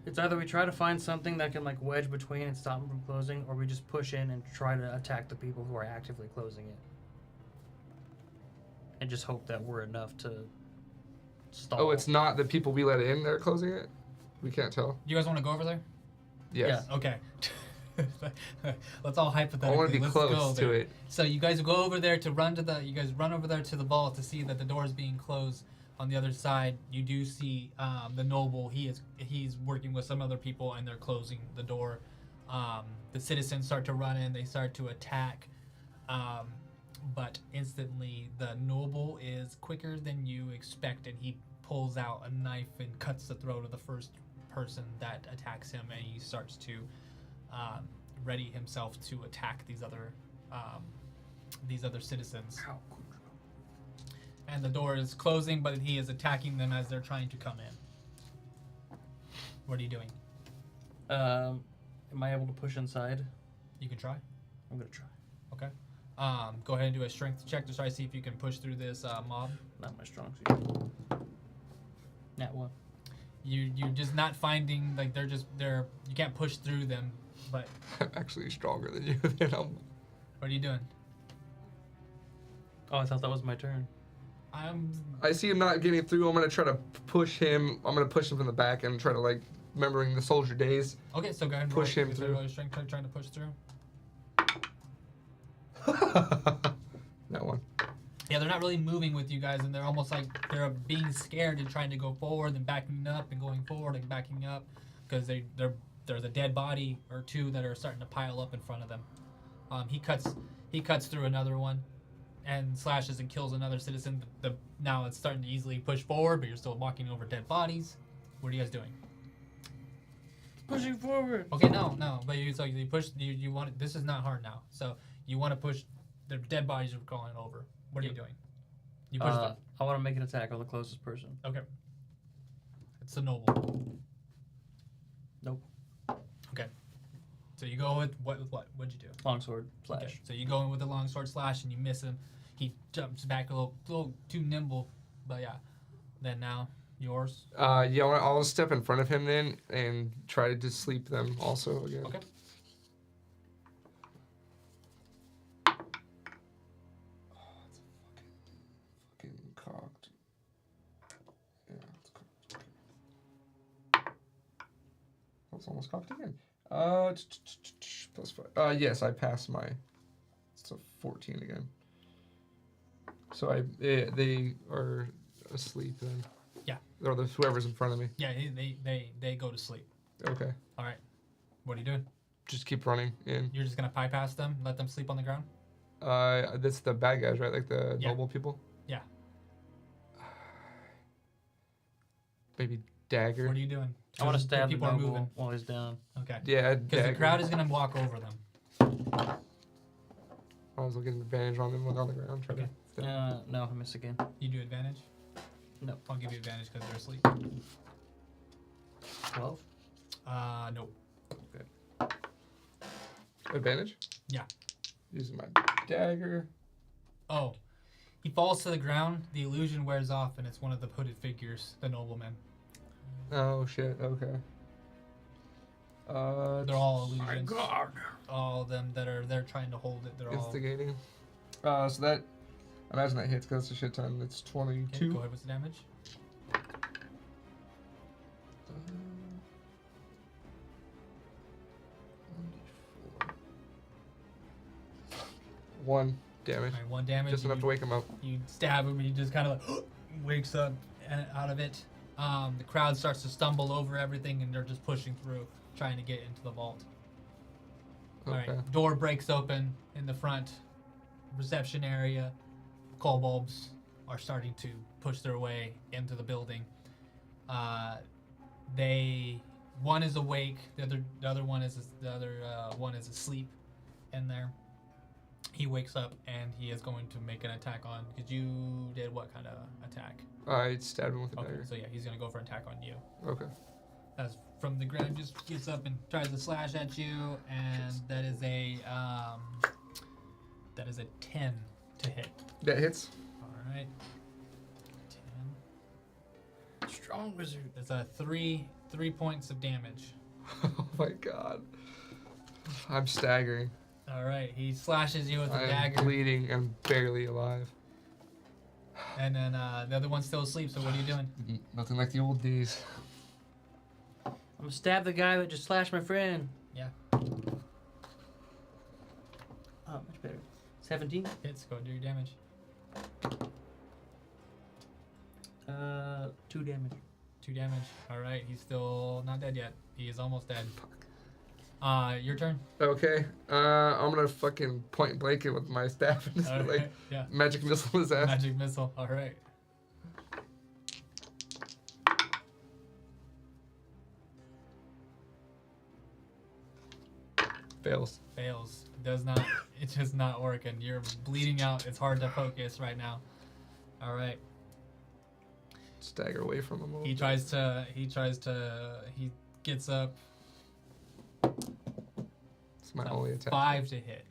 It's either we try to find something that can, like, wedge between and stop them from closing, or we just push in and try to attack the people who are actively closing it. And just hope that we're enough to stall. Oh, it's not the people we let in that are closing it? We can't tell. You guys want to go over there? Yes. Okay. Let's all hypothetically. I want to be let's go close to there. it. So you guys go over there to run over there to the vault to see that the door is being closed. On the other side, you do see the noble. He's working with some other people, and they're closing the door. The citizens start to run in. They start to attack, but instantly the noble is quicker than you expected. He pulls out a knife and cuts the throat of the first person that attacks him, and he starts to ready himself to attack these other citizens. And the door is closing, but he is attacking them as they're trying to come in. What are you doing? Am I able to push inside? You can try. I'm gonna try. Okay. Go ahead and do a strength check to try to see if you can push through this mob. Not my strong suit. Nat one. You're just not finding, like, you can't push through them. But I'm actually stronger than you. what are you doing? Oh, I thought that was my turn. I see him not getting through. I'm gonna try to push him. I'm gonna push him from the back and try to, like, remembering the soldier days. Okay, so go ahead and push him through. Roll your strength check, trying to push through. That one. Yeah, they're not really moving with you guys, and they're almost like they're being scared and trying to go forward and backing up and going forward and backing up because there's a dead body or two that are starting to pile up in front of them. He cuts through another one and slashes and kills another citizen. Now it's starting to easily push forward, but you're still walking over dead bodies. What are you guys doing? Pushing forward. Okay, no, but you push. You want it. This is not hard now. So you want to push. The dead bodies are going over. What are you doing? You push them. I want to make an attack on the closest person. Okay. It's the noble. Nope. Okay. So you go with what? What'd you do? Longsword slash. Okay. So you go in with the longsword slash and you miss him. He jumps back a little too nimble, but yeah. Then now yours. Yeah, I'll step in front of him then and try to sleep them also again. Okay. Fucking cocked. Yeah, it's cocked. That's almost cocked again. +5. Yes, I passed my. It's a 14 again. So they are asleep then. Yeah. Or whoever's in front of me. Yeah, they go to sleep. Okay. All right. What are you doing? Just keep running in. You're just gonna bypass them, let them sleep on the ground? That's the bad guys, right? Like the Yeah. noble people. Yeah. Maybe dagger. What are you doing? I want to stab the people are noble moving. while he's down. Okay. Yeah, Because dagger. the crowd is gonna walk over them. I was looking at advantage on them when they're on the ground. Try Okay. to No, I miss again. You do advantage? No. I'll give you advantage because they're asleep. 12. Nope. advantage. Yeah. Using my dagger. Oh. He falls to the ground, the illusion wears off, and it's one of the hooded figures, the nobleman. Oh shit. Okay. They're all My illusions. God. All of them that are they're trying to hold it. They're all. Instigating. So that, imagine that hits because it's a shit ton. It's 22. Okay, go ahead. What's the damage? One damage. All right, 1 damage. Just enough to wake him up. You stab him, and he just kind of like wakes up out of it. The crowd starts to stumble over everything, and they're just pushing through, trying to get into the vault. Okay. All right, door breaks open in the front reception area. Kobolds are starting to push their way into the building. One is awake. The other one is asleep in there. He wakes up and he is going to make an attack on. Because you did what kind of attack? I stabbed him with a Okay, dagger. so yeah, he's gonna go for an attack on you. Okay. As from the ground, just gets up and tries to slash at you, and that is a 10 to hit. That hits. All right, 10. Strong wizard. That's a 3 points of damage. Oh my god. I'm staggering. All right, he slashes you with a I'm dagger, bleeding and barely alive. and then the other one's still asleep. So what are you doing? Nothing like the old days. I'm gonna stab the guy that just slashed my friend. Yeah. Oh, much better. 17. Hits. Go and do your damage. 2 damage. 2 damage. All right, he's still not dead yet. He is almost dead. Your turn. Okay. I'm gonna fucking point blank it with my staff and just All like right, yeah. magic missile his ass. Magic missile. All right. Fails. Fails. Does not. It's just not working. You're bleeding out. It's hard to focus right now. All right. Stagger away from him a little He bit. tries to. He gets up. It's my So only attack. 5 to hit.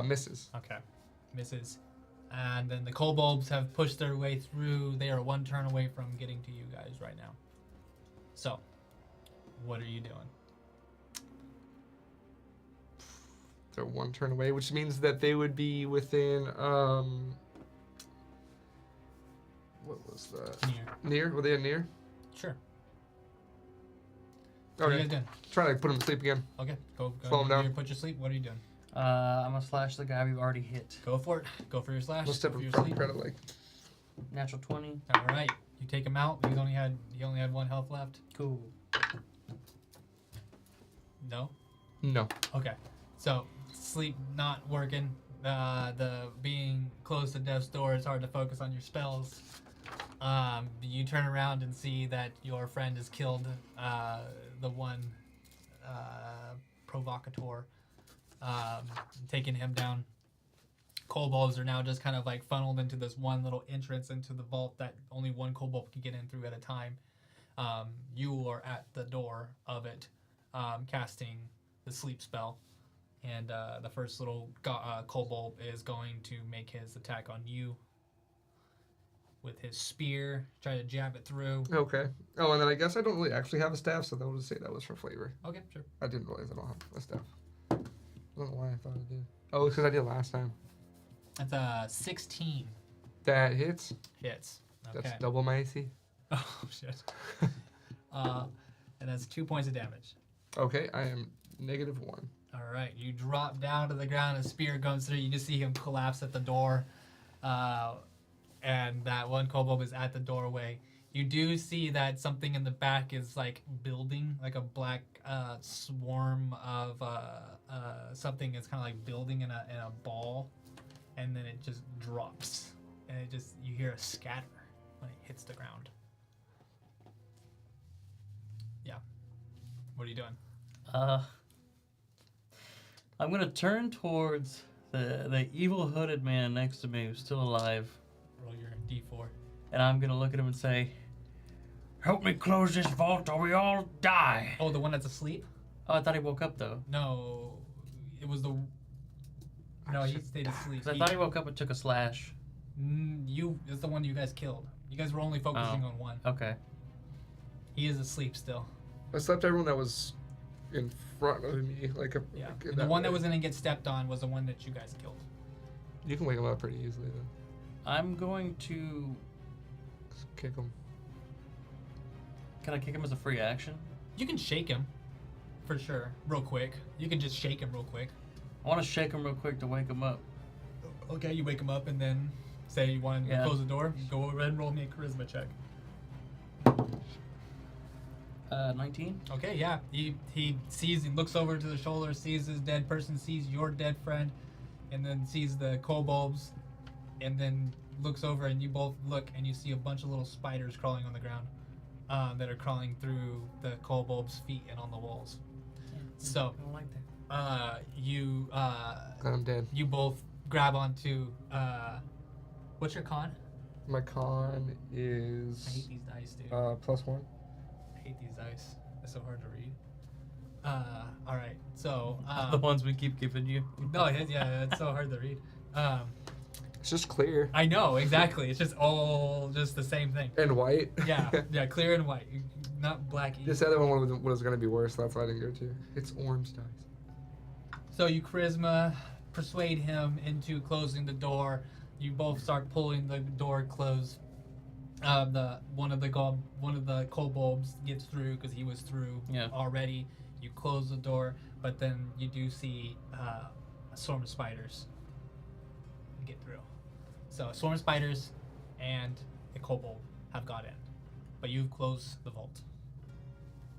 Misses. Okay. Misses. And then the kobolds have pushed their way through. They are 1 turn away from getting to you guys right now. So, what are you doing? They're 1 turn away, which means that they would be within what was that? Near. Near? Were they near? Sure. What are you Okay. guys doing? Trying to put him to sleep again. Okay. Go. Slow him down. Here, put your sleep. What are you doing? I'm gonna slash the guy we've already hit. Go for it. Go for your slash. We'll step Go for in your front. sleep. Try to like. Natural 20. All right. You take him out. He only had 1 health left. Cool. No. No. Okay. So sleep not working. The being close to death's door, it's hard to focus on your spells. You turn around and see that your friend has killed the one provocateur, taking him down. Kobolds are now just kind of like funneled into this one little entrance into the vault that only one kobold can get in through at a time. You are at the door of it, casting the sleep spell. And the first little kobold is going to make his attack on you with his spear, try to jab it through. Okay. Oh, and then I guess I don't really actually have a staff, so they'll just say that was for flavor. Okay, sure. I didn't realize I don't have a staff. I don't know why I thought I did. Oh, it's because I did last time. That's a 16 That hits. hits. Okay. That's double my AC. Oh, shit. And that's 2 points of damage. Okay, I am -1. All right, you drop down to the ground. A spear goes through. You just see him collapse at the door, and that one kobold is at the doorway. You do see that something in the back is like building, like a black swarm of something is kind of like building in a ball, and then it just drops, and you hear a scatter when it hits the ground. Yeah. What are you doing? I'm gonna turn towards the evil hooded man next to me who's still alive, Roll your D4. and I'm gonna look at him and say, Help me close this vault or we all die. Oh, the one that's asleep? "Oh, I thought he woke up though." No, it was the. No, he stayed asleep. Because I thought he woke up and took a slash. It's the one you guys killed. You guys were only focusing on one. Okay. He is asleep still. I slept everyone that was in front of me, like a Yeah. like And the one that way. was gonna get stepped on was the one that you guys killed. You can wake him up pretty easily then. I'm going to. Just kick him. Can I kick him as a free action? You can shake him, for sure, real quick. You can just shake him real quick. I want to shake him real quick to wake him up. Okay, you wake him up and then say you want to Yeah. close the door. Go ahead and roll me a charisma check. 19. Okay, yeah. He sees, he looks over to the shoulder, sees his dead person, sees your dead friend, and then sees the kobolds, and then looks over and you both look and you see a bunch of little spiders crawling on the ground that are crawling through the kobolds' feet and on the walls. So, I don't like that. Glad I'm dead. you both grab onto, what's your con? My con I hate is these dice, dude. +1. I hate these dice. They're so hard to read. Alright, so, The ones we keep giving you. no, it's so hard to read. It's just clear I know, exactly. It's just all just the same thing. and white. Yeah, clear and white. Not black either. This other one was going to be worse. That's why I didn't go to. It's Orm's dice. So you charisma persuade him into closing the door. You both start pulling the door closed. One of the kobolds gets through because he was through Yeah. already. You close the door, but then you do see a swarm of spiders get through. So a swarm of spiders and a kobold have got in, but you've closed the vault.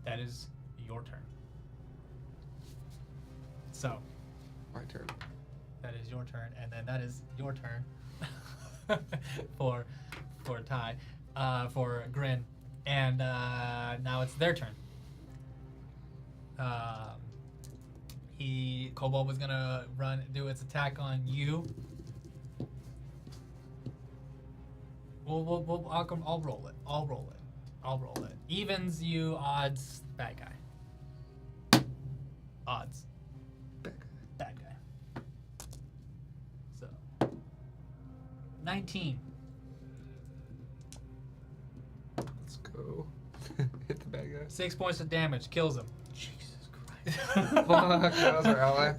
That is your turn. So My turn. that is your turn, and then that is your turn for Ty, for Grin, and now it's their turn. Kobold was gonna do its attack on you. I'll roll it. I'll roll it. Evens you, odds bad guy. Odds Back. bad guy. So 19. Let's go. Hit the bad guy. 6 points of damage, kills him. Jesus Christ. Fuck, that was our ally.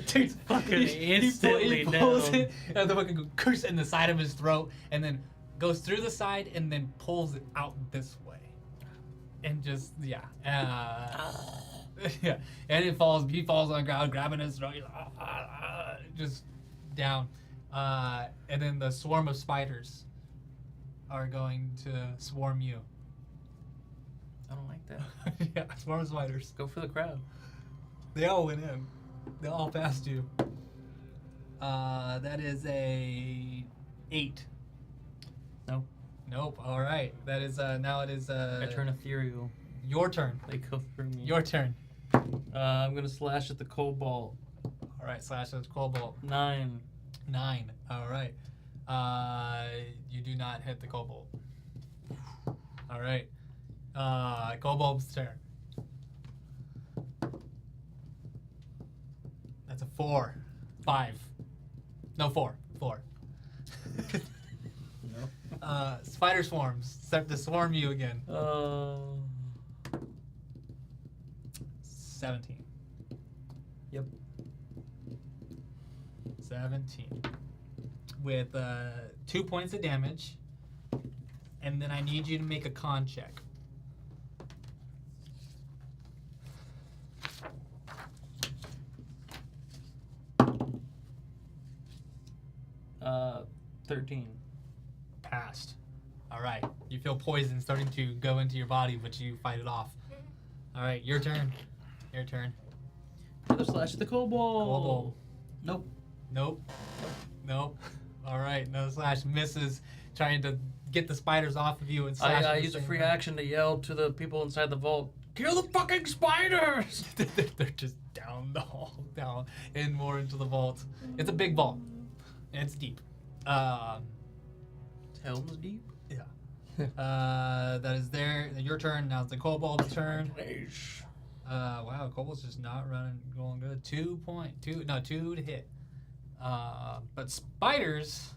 Dude, Fucking instantly he pulls down. it, and the fucking curse in the side of his throat, and then goes through the side, and then pulls it out this way, and just yeah, yeah, and it falls. He falls on the ground, grabbing his throat, he's like, just down, and then the swarm of spiders are going to swarm you. I don't like that. Yeah, swarm of spiders. Go for the crowd. They all went in. They all passed you. That is a 8. No. Nope. All right. That is now it is I turn ethereal. your turn. They go through me. Your turn. I'm gonna slash at the cobalt. All right. Slash with cobalt. 9. 9. All right. You do not hit the cobalt. All right. Kobold's turn. That's a 4. 5. No, 4. 4. No. Spider swarms start to swarm you again. 17. Yep. 17. With 2 points of damage. And then I need you to make a con check. 13. Passed. All right. You feel poison starting to go into your body, but you fight it off. All right. Your turn. Your turn. Another slash at the cobalt. Kobold. Nope. Nope. Nope. All right. Another slash misses, trying to get the spiders off of you and slash. I at the use a same free time. action to yell to the people inside the vault. Kill the fucking spiders! They're just down the hall, down and more into the vault. It's a big vault. And it's deep. Helm's deep. Yeah. That is your turn. Now it's the kobold's turn. Wow, kobold's just not going good. 2 to hit. But spiders.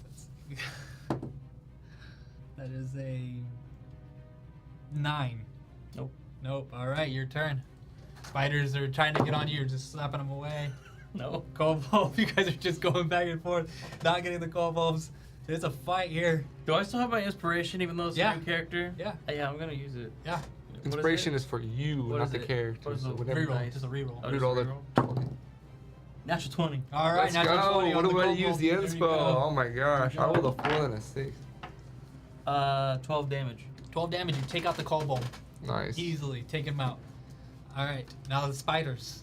Let's see. That is a 9. Nope. Nope. All right, your turn. Spiders are trying to get on you. You're just slapping them away. No. Kobold, you guys are just going back and forth, not getting the kobolds. There's a fight here. Do I still have my inspiration even though it's Yeah. a new character? Yeah. Yeah, I'm gonna use it. Yeah. What Inspiration is is for you, What not is the it? character. What is So the whatever. Reroll. Nice. Just a reroll. Oh, Reroll just the reroll? 20. Natural 20. All right, Let's natural go. 20 on What the do I kobold. use the There you inspo? go. Oh my gosh. I There you rolled a 4 and a 6. 12 damage. 12 damage. You take out the kobold. Nice. Easily. Take him out. All right. Now the spiders.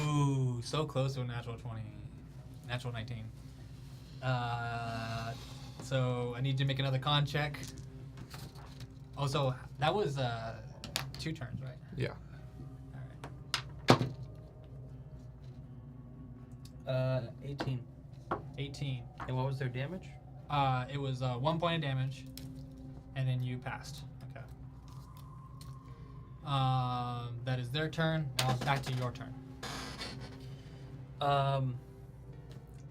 Ooh, so close to a natural 20. Natural 19. So I need to make another con check. Oh, so that was 2 turns, right? Yeah. All right. 18. 18. And what was their damage? It was 1 point of damage, and then you passed. Okay. That is their turn. Now it's back to your turn.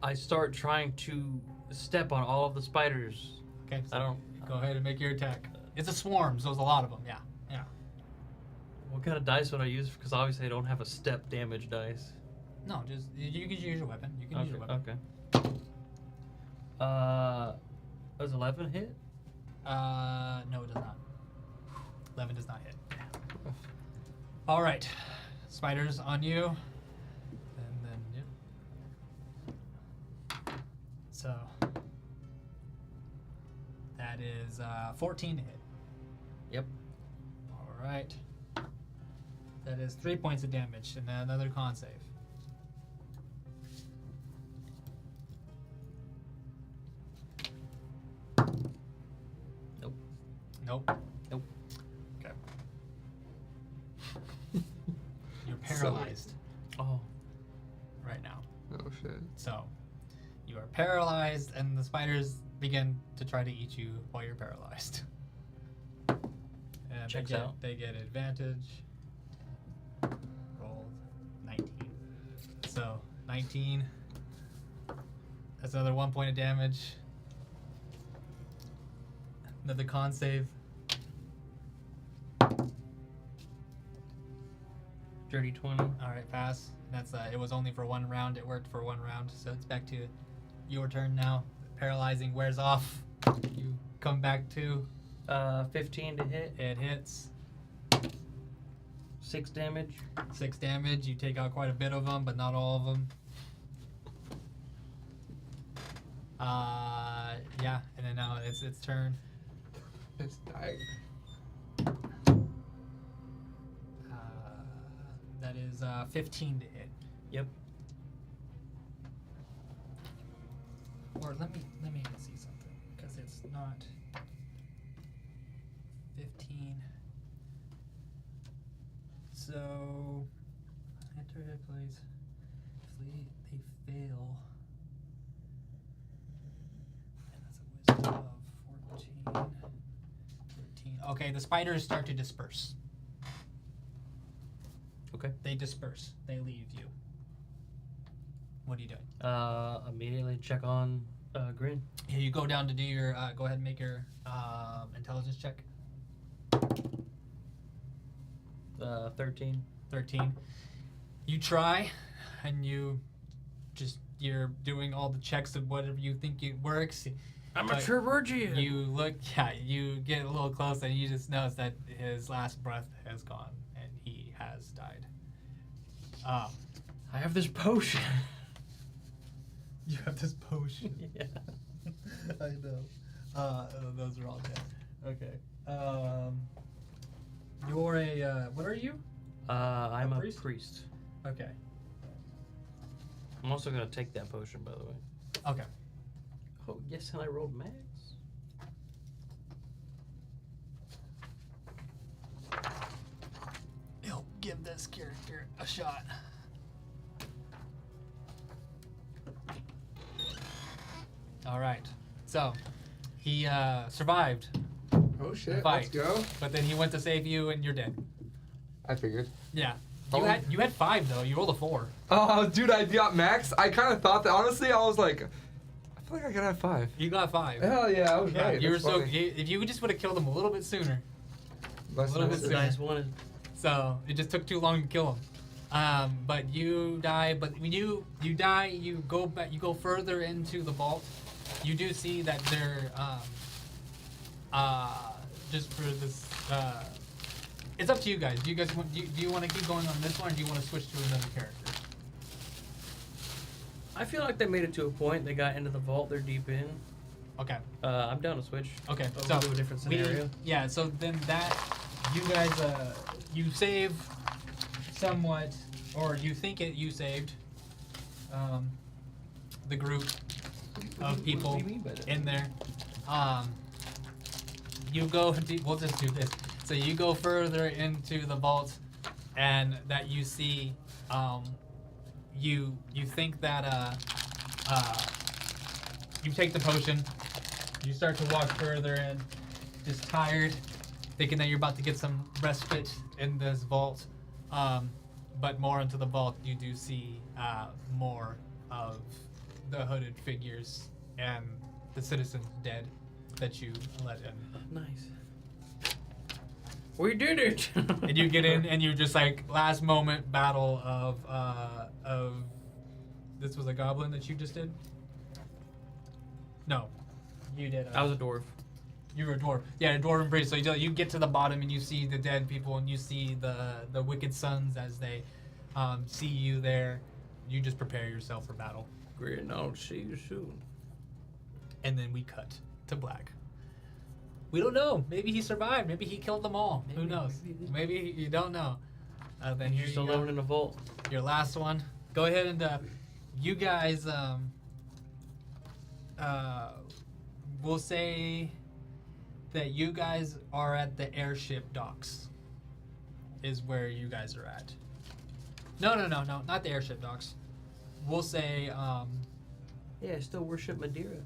I start trying to step on all of the spiders. Okay. So I don't. Go ahead and make your attack. It's a swarm, so there's a lot of them. Yeah. Yeah. What kind of dice would I use? Because obviously I don't have a step damage dice. No, just you can use your weapon. You can use your weapon. Okay. Does 11 hit? No, it does not. 11 does not hit. All right, spiders on you, and then yeah. So that is 14 to hit. Yep. All right. That is 3 points of damage, and then another con save. Nope. Nope. Nope. Okay. You're paralyzed Oh. right now. Oh shit. So, you are paralyzed, and the spiders begin to try to eat you while you're paralyzed. And Checks out. They get advantage. Rolled 19. So, 19. That's another 1 point of damage. Another con save. Dirty 20. All right, pass. That's it was only for 1 round. It worked for 1 round, so it's back to your turn now. Paralyzing wears off. You come back to 15 to hit. it hits 6 damage. 6 damage. You take out quite a bit of them, but not all of them. Yeah, and then now it's its turn. It's dying. That is 15 to hit. Yep. Or let me see something, because it's not 15. So enter a place. If they fail, and that's a wisdom of 14, 13. Okay, the spiders start to disperse. Okay. They disperse. They leave you. What are you doing? Immediately check on Grin. Here you go down to do your. Go ahead and make your intelligence check. 13. 13. You try, and you're doing all the checks of whatever you think it works. I'm But a Chirurgian. You look, you get a little close, and you just notice that his last breath has gone, and he has died. I have this potion. You have this potion. Yeah. I know. Those are all dead. Okay. You're a, what are you? I'm a priest? priest. Okay. I'm also gonna take that potion, by the way. Okay. Oh yes, and I rolled max. He'll give this character a shot. All right. So, he survived, Oh shit. Fight. Let's go. but then he went to save you, and you're dead. I figured. Yeah. Oh. You had 5 though. You rolled a 4. Oh, dude, I got max. I kind of thought that. Honestly, I was like, feel like I got 5. You got 5. Hell yeah, I was Yeah, right. you were That's so. funny. If you just would have killed him a little bit sooner, That's little nice. bit That's the nice one. so it just took too long to kill him. But you die. But when you die, you go back. You go further into the vault. You do see that there. Just for this. It's up to you guys. Do you guys want? Do you want to keep going on this one, or do you want to switch to another character? I feel like they made it to a point. They got into the vault. They're deep in. Okay. I'm down to switch. Okay. We'll do a different scenario. Yeah. So then that you guys you save somewhat, or you think you saved the group of people What do you mean by that? in there. You go. We'll just do this. So you go further into the vault, and that you see. You think that you take the potion. You start to walk further in, just tired, thinking that you're about to get some respite in this vault. But more into the vault, you do see more of the hooded figures and the citizens dead that you let in. Nice. We did it! And you get in, and you just like last moment battle of this was a goblin that you just did. No, you did. I was a dwarf. You were a dwarf. Yeah, a dwarven priest. So you get to the bottom, and you see the dead people, and you see the wicked sons as they see you there. You just prepare yourself for battle, Great, I'll see you soon. and then we cut to black. We don't know. Maybe he survived. Maybe he killed them all. Who knows? Maybe you don't know. Then here Just you alone go. in a vault. Your last one. Go ahead and you guys we'll say that you guys are at the airship docks. Is where you guys are at. No, not the airship docks. We'll say Yeah, I still worship Madeira.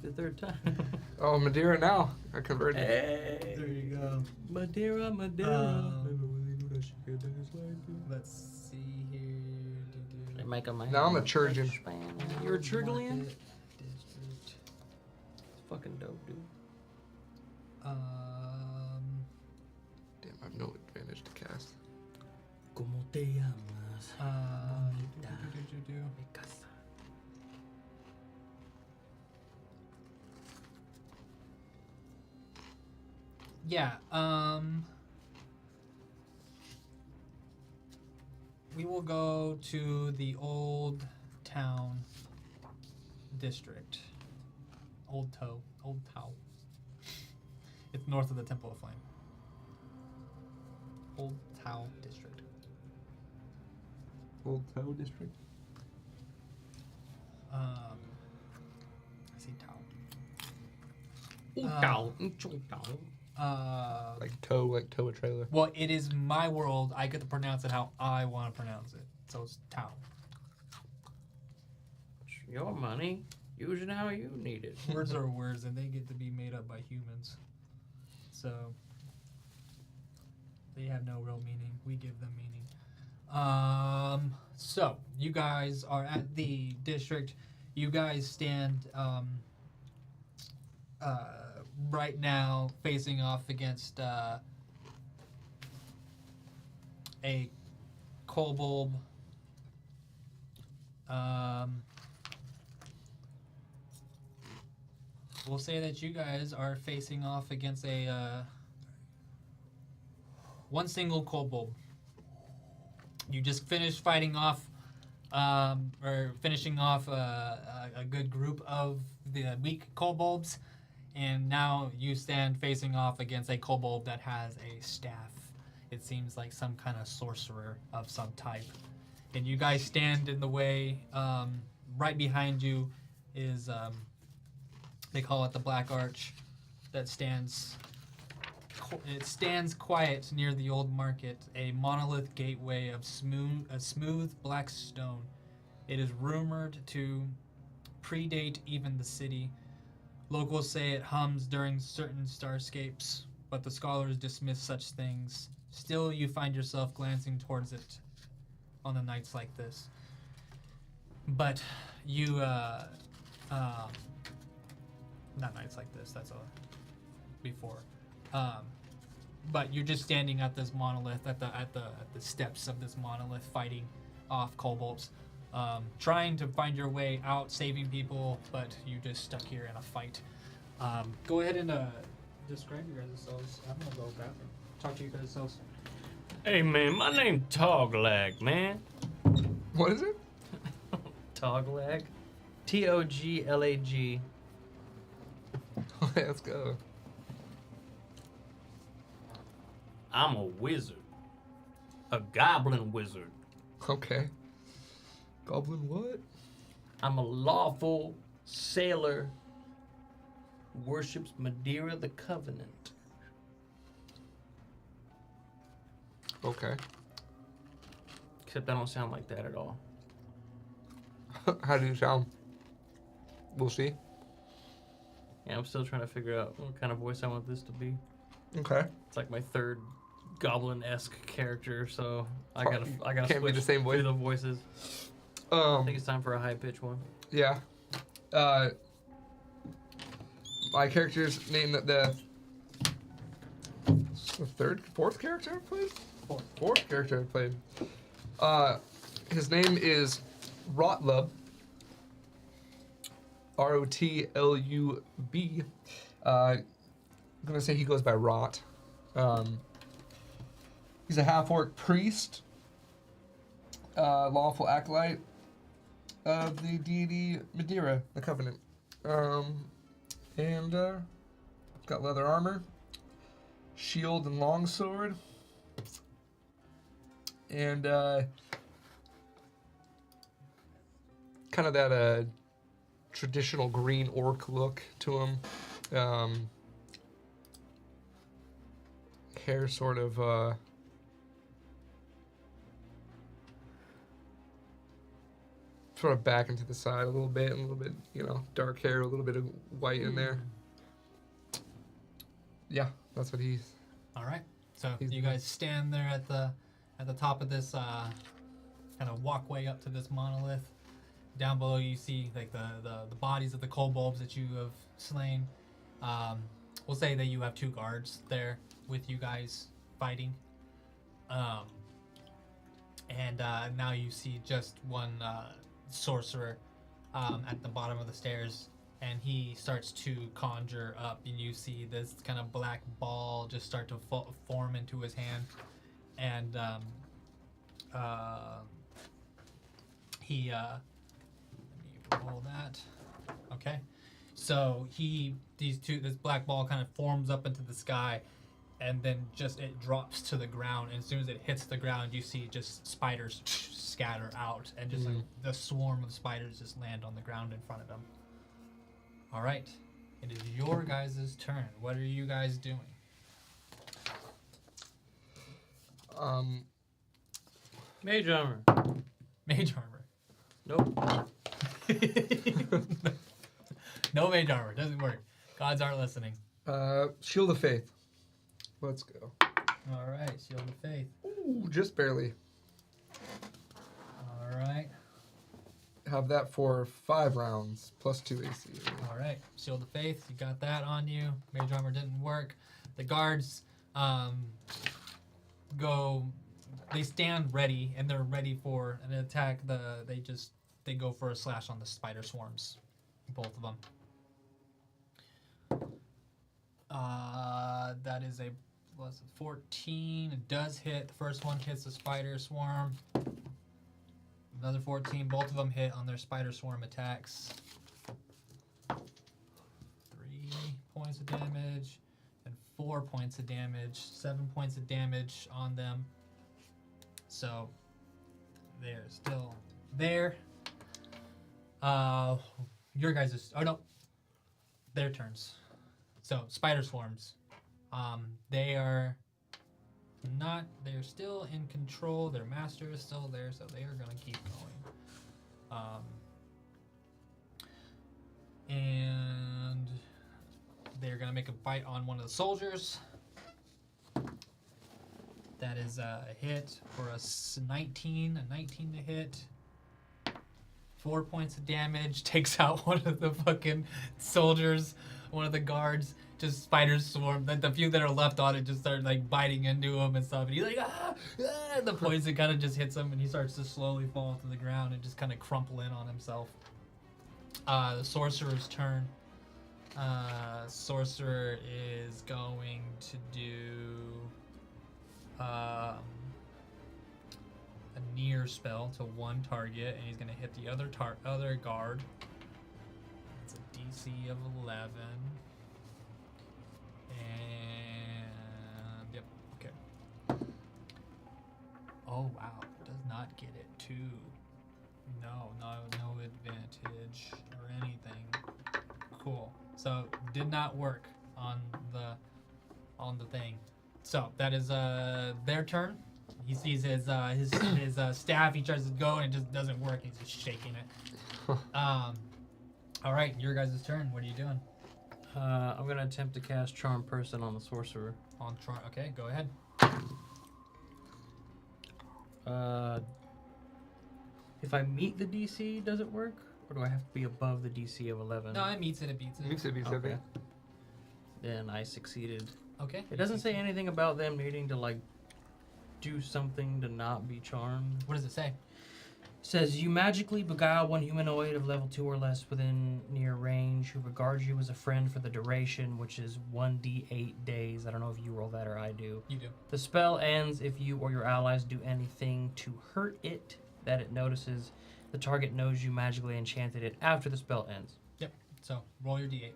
The third time. Oh, Madeira now. I converted. Hey. there you go. Madeira. Let's see here. They make a man. Now I'm a Churgeon. You're a Churgalian? District. It's fucking dope, dude. Damn, I have no advantage to cast. Como te llamas? Mi casa. Yeah, we will go to the Old Town District. Old Town. It's north of the Temple of Flame. Old Town District. Old Toe District? I see Town. Like tow a trailer. Well, it is my world. I get to pronounce it how I want to pronounce it. So it's Town. Your money. Use it how you need it. Words are words, and they get to be made up by humans. So they have no real meaning. We give them meaning. So you guys are at the district. You guys stand right now facing off against a kobold. We'll say that you guys are facing off against a one single kobold. You just finished fighting off, or finishing off a good group of the weak kobolds, and now you stand facing off against a kobold that has a staff. It seems like some kind of sorcerer of some type. And you guys stand in the way. Right behind you is they call it the Black Arch, that stands. It stands quiet near the old market, a monolith gateway of smooth black stone. It is rumored to predate even the city. Locals say it hums during certain starscapes, but the scholars dismiss such things. Still, you find yourself glancing towards it on the nights like this. But you not nights like this. That's a before. But you're just standing at this monolith at the steps of this monolith, fighting off kobolds, trying to find your way out, saving people, but you just stuck here in a fight. Go ahead and describe your guys' selves. I'm gonna go grab them. Talk to you guys' selves. Hey man, my name's Toglag, man. What is it? Toglag. Toglag. Let's go. I'm a wizard. A goblin wizard. Okay. Goblin what? I'm a lawful sailor who worships Madeira the Covenant. Okay. Except I don't sound like that at all. How do you sound? We'll see. Yeah, I'm still trying to figure out what kind of voice I want this to be. Okay. It's like my third goblin-esque character, so I Oh, gotta can't be switch the same voice. through the voices. I think it's time for a high-pitched one. Yeah. My character's name fourth character I played? Fourth character I played. His name is Rotlub. Rotlub. I'm gonna say he goes by Rot. He's a half-orc priest, lawful acolyte of the deity Madeira, the Covenant. And got leather armor, shield and longsword, and kind of that traditional green orc look to him. Hair sort of back into the side a little bit, dark hair, a little bit of white in there. Yeah, that's what he's. All right. So you guys stand there at the top of this kind of walkway up to this monolith. Down below, you see like the bodies of the kobolds that you have slain. We'll say that you have 2 guards there with you guys fighting. And now you see just one sorcerer at the bottom of the stairs, and he starts to conjure up, and you see this kind of black ball just start to form into his hand, and he let me roll that. Okay, so this black ball kind of forms up into the sky, and then just it drops to the ground, and as soon as it hits the ground, you see just spiders scatter out, and just like the swarm of spiders just land on the ground in front of them. All right, it is your guys' turn. What are you guys doing? Mage armor. Mage armor. Nope. No mage armor, doesn't work. Gods aren't listening. Shield of Faith. Let's go. All right, Shield of Faith. Ooh, just barely. All right. Have that for 5 rounds, plus 2 AC. All right, Shield of Faith, you got that on you. Mage armor didn't work. The guards they stand ready, and they're ready for an attack. They go for a slash on the spider swarms, both of them. That is a plus 14. It does hit. The first one hits the spider swarm. Another 14. Both of them hit on their spider swarm attacks. 3 points of damage and 4 points of damage. 7 points of damage on them. So they're still there. Your guys' their turns. So spider swarms. They're still in control. Their master is still there, so they are gonna keep going. And they're gonna make a bite on one of the soldiers. That is a hit for a 19 to hit. 4 points of damage, takes out one of the fucking soldiers, one of the guards. Just spiders swarm. The few that are left on it just start like biting into him and stuff. And he's like, and the poison kind of just hits him, and he starts to slowly fall to the ground and just kind of crumple in on himself. The sorcerer's turn. Sorcerer is going to do a near spell to one target, and he's going to hit the other guard. It's a DC of 11. And yep, okay. Oh wow, does not get it too. No advantage or anything. Cool. So did not work on the thing. So that is their turn. He sees his staff. He tries to go and it just doesn't work. He's just shaking it. All right, your guys' turn. What are you doing? I'm gonna attempt to cast Charm Person on the sorcerer. Okay, go ahead. If I meet the DC, does it work? Or do I have to be above the DC of 11? No, it meets it. It beats it. Beats it. Okay. Then I succeeded. Okay. It doesn't say anything about them needing to, like, do something to not be charmed. What does it say? It says, you magically beguile one humanoid of level 2 or less within near range who regards you as a friend for the duration, which is 1d8 days. I don't know if you roll that or I do. You do. The spell ends if you or your allies do anything to hurt it that it notices. The target knows you magically enchanted it after the spell ends. Yep. So roll your d8.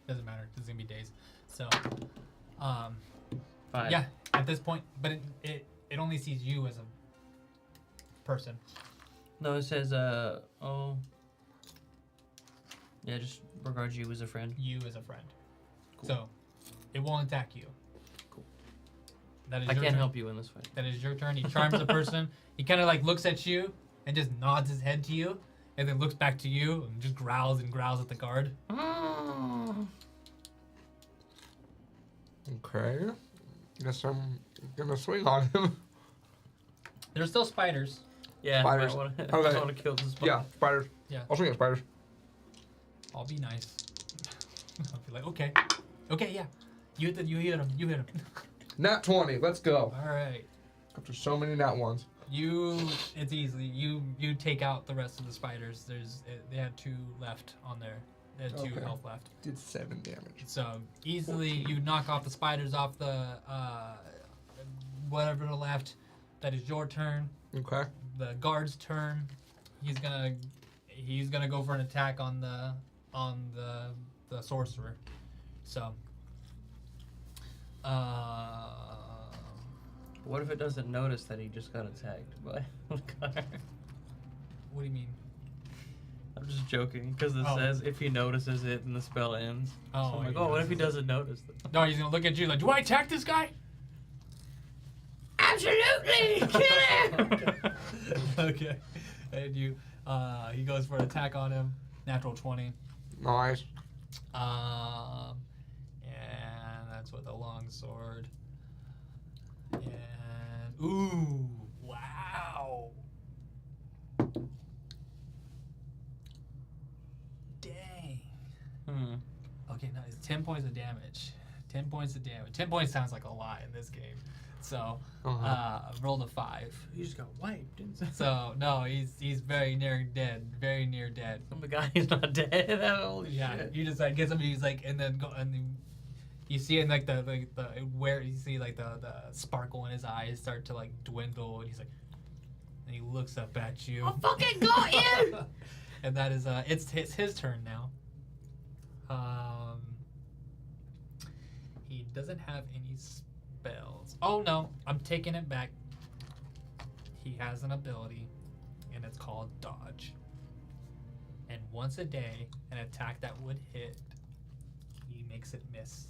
Doesn't matter. It's gonna be days. So, 5. yeah. At this point, but it only sees you as a person. No, it says, yeah, just regards you as a friend. You as a friend. Cool. So, it won't attack you. Cool. That is I your can't turn. help you in this fight. That is your turn. He charms a person. He kind of like looks at you and just nods his head to you, and then looks back to you and just growls and growls at the guard. Okay. Guess I'm gonna swing on him. There's still spiders. Yeah, Spiders. I want Okay. to kill the spider. Yeah, spiders. Yeah. I'll swing at spiders. I'll be nice. I'll be like, okay, yeah. You hit him. Nat 20. Let's go. All right. After so many nat ones. It's easy. You take out the rest of the spiders. They had 2 left on there. They had 2 Okay. health left. Did 7 damage. So easily you knock off the spiders off the whatever the left. That is your turn. Okay. The guard's turn. He's gonna go for an attack on the sorcerer. So What if it doesn't notice that he just got attacked by the guard? what do you mean? I'm just joking, because it Oh. says if he notices it and the spell ends. Oh, So I'm like, he oh, what if he notices doesn't notice it? No, he's gonna look at you like, do I attack this guy? Absolutely! Kill him! Okay. And he goes for an attack on him. Natural 20. Nice. And that's with a long sword. And ooh, wow. Dang. Okay, now it's 10 points of damage. 10 points of damage. 10 points sounds like a lot in this game. So, rolled a 5. He just got wiped. Didn't he? So, no, he's very near dead. Very near dead. The guy's not dead. Holy Yeah, shit. you just like get him. He's like, and then you see in like the where you see like the sparkle in his eyes start to like dwindle, and he's like, and he looks up at you. I fucking got you! And that is it's his turn now. He doesn't have any spells. Oh no, I'm taking it back. He has an ability, and it's called dodge. And once a day, an attack that would hit, he makes it miss.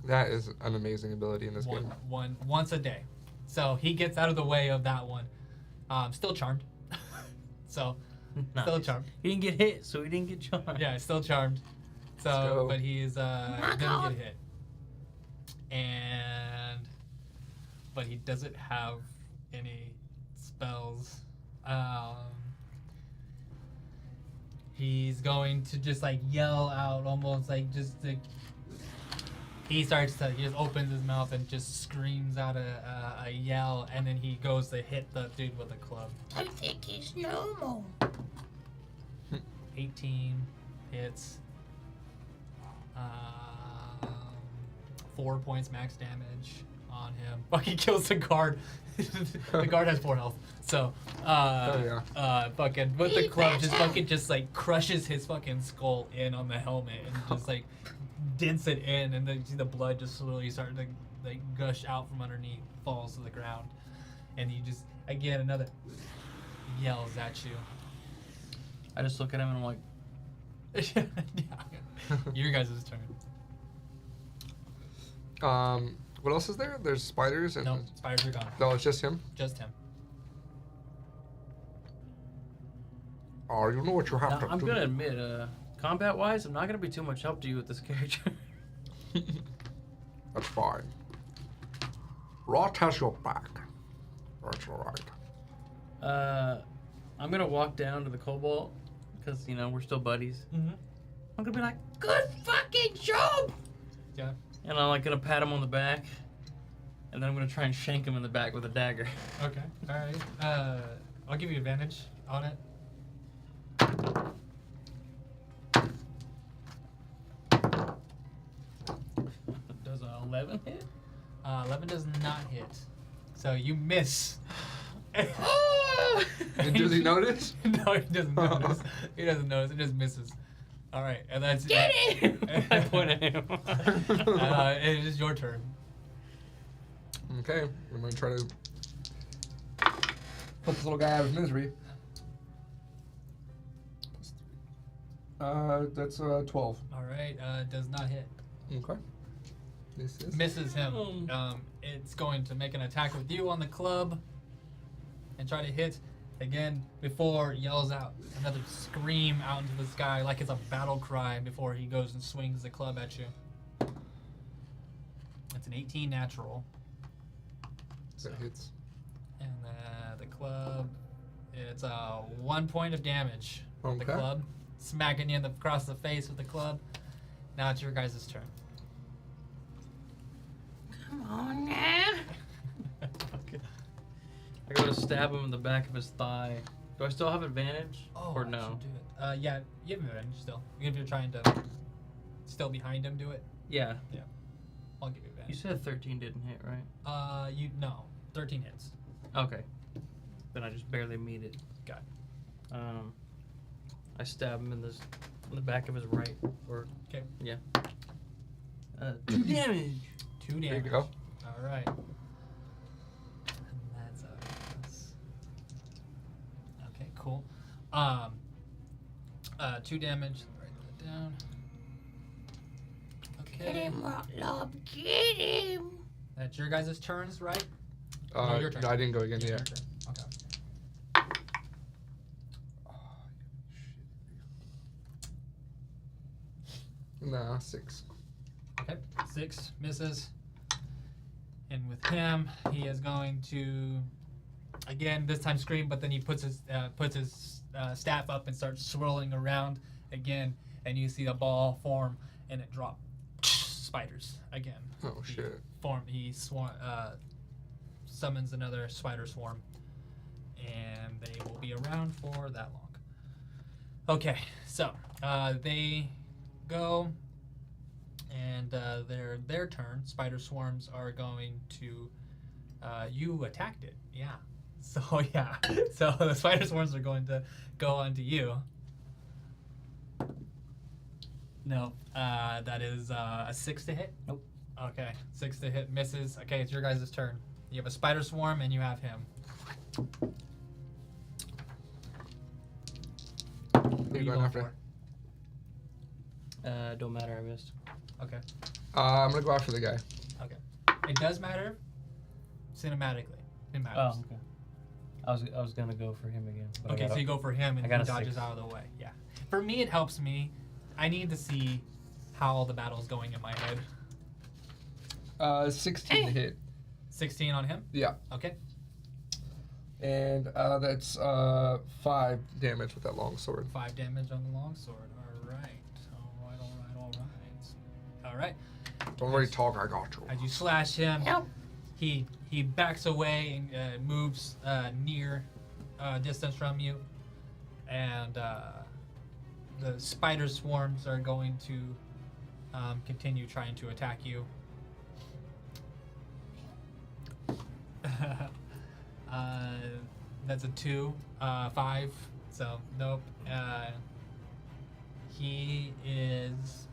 That is an amazing ability in this game. Once a day. So he gets out of the way of that one. Still charmed. So still Nice. charmed. He didn't get hit, so he didn't get charmed. Yeah, still charmed. Let's So, go. but he's didn't God. get hit. But he doesn't have any spells. He's going to just like yell out, almost like just like. He just opens his mouth and just screams out a yell, and then he goes to hit the dude with a club. I think he's normal. 18 hits. 4 points max damage on him. Fucking kills the guard. The guard has 4 health. So, fucking with the club, just like crushes his fucking skull in on the helmet and just like dents it in, and then you see the blood just slowly start to like gush out from underneath, falls to the ground, and you just again another yells at you. I just look at him and I'm like, Your guys' turn. What else is there? There's spiders and. No, spiders are gone. No, it's just him. Just him. Oh, you know what you have now, to I'm do. gonna admit, combat-wise, I'm not gonna be too much help to you with this character. That's fine. Rot has your back. That's alright. I'm gonna walk down to the cobalt because we're still buddies. Mm-hmm. I'm gonna be like, Good fucking job. Yeah. and I'm like gonna pat him on the back, and then I'm gonna try and shank him in the back with a dagger. Okay. All right. I'll give you advantage on it. Does an 11 hit? 11 does not hit, so you miss. And does he notice? No, he doesn't notice. He doesn't notice. It just misses. All right, and that's Get him. I point at him. it is your turn. Okay, I'm gonna try to put this little guy out of his misery. That's 12. All right, does not hit. Okay. This is. Misses him. It's going to make an attack with you on the club and try to hit again before it yells out another scream out into the sky like it's a battle cry before he goes and swings the club at you. It's an 18 natural. That hits. And the club, it's 1 point of damage with the Okay. club. Smacking you across the face with the club. Now it's your guys' turn. Come on now. Okay. I go to stab him in the back of his thigh. Do I still have advantage? Or I no? should do it. Yeah, you have advantage still. Even if you're trying to still behind him, do it. Yeah. I'll give you You advantage. said 13 didn't hit, right? No, 13 hits. Okay. Then I just barely meet it. Got it. I stab him in the back of his right. Or 'Kay. Yeah. 2 damage. 2 damage. There you go. All right. And that's okay. Cool. 2 damage. Write that down. Get Okay. him, Rotlob. Get him. That's your guys' turns, right? Your turn. I didn't go again. Your Yeah. turn. Okay. Nah, 6. Okay. 6 misses. And with him, he is going to, again, this time scream, but then he puts his staff up and starts swirling around again, and you see a ball form, and it drop. Spiders again. Oh shit. He summons another spider swarm, and they will be around for that long. Okay, so they go, and their turn. Spider swarms are going to. You attacked it, yeah. So yeah, so the spider swarms are going to go onto you. No, that is a 6 to hit. Nope. Okay, 6 to hit misses. Okay, it's your guys' turn. You have a spider swarm and you have him. Who are You you going going after? for? Don't matter, I missed. Okay, I'm gonna go after the guy. okay. It does matter cinematically. It matters. Oh, okay. I was gonna go for him again. But Okay, so you go for him and I he got a dodges 6. out of the way. Yeah. For me, it helps me. I need to see how the battle's going in my head. 16 to hit. 16 on him. Yeah. Okay. And that's 5 damage with that long sword. 5 damage on the longsword. All right. Don't worry, talk. I got you. As you slash him, he backs away and moves near distance from you, and the spider swarms are going to continue trying to attack you. That's a 2, 5. So nope. He is.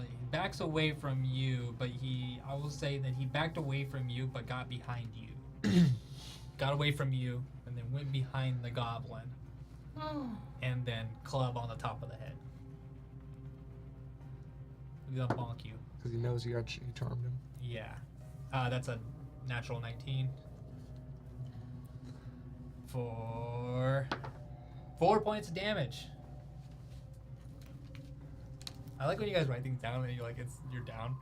He backs away from you, but I will say that he backed away from you, but got behind you. Got away from you, and then went behind the goblin, and then club on the top of the head. He's gonna bonk you. Because he knows you charmed him. Yeah. That's a natural 19. For 4 points of damage. I like when you guys write things down and you're down.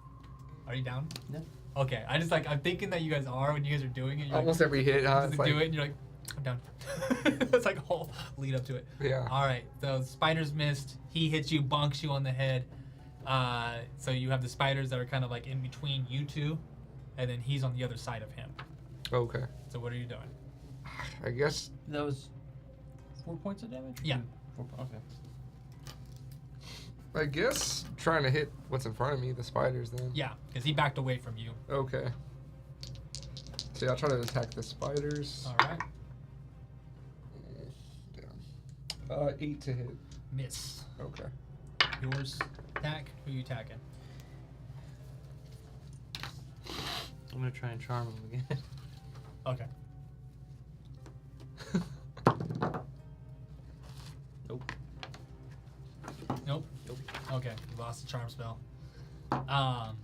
Are you down? No. Okay. I'm thinking that you guys are when you guys are doing it. You're Almost every hit, huh? like, do it and you're like, I'm down. It's like a whole lead up to it. Yeah. All right. So spiders missed. He hits you, bonks you on the head. So you have the spiders that are kind of like in between you two, and then he's on the other side of him. Okay. So what are you doing? I guess. That was 4 points of damage? Yeah. 4 okay. I guess trying to hit what's in front of me, the spiders, then. Yeah, because he backed away from you. Okay. So yeah, I'll try to attack the spiders. All right. Damn. 8 to hit. Miss. Okay. Yours. Attack. Who are you attacking? I'm gonna try and charm him again. Okay. Nope. Nope. Okay, you lost the charm spell. And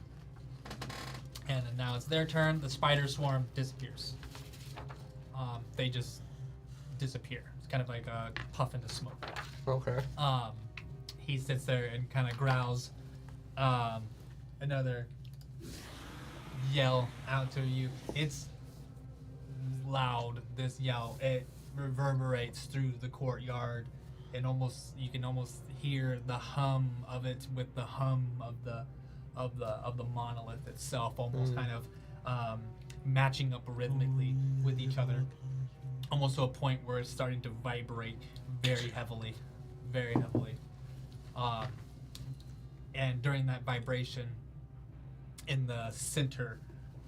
then now it's their turn. The spider swarm disappears. They just disappear. It's kind of like a puff into smoke. Okay. He sits there and kind of growls. Another yell out to you. It's loud. This yell. It reverberates through the courtyard, and you can almost hear the hum of it with the hum of the monolith itself, almost kind of matching up rhythmically with each other, almost to a point where it's starting to vibrate very heavily. And during that vibration, in the center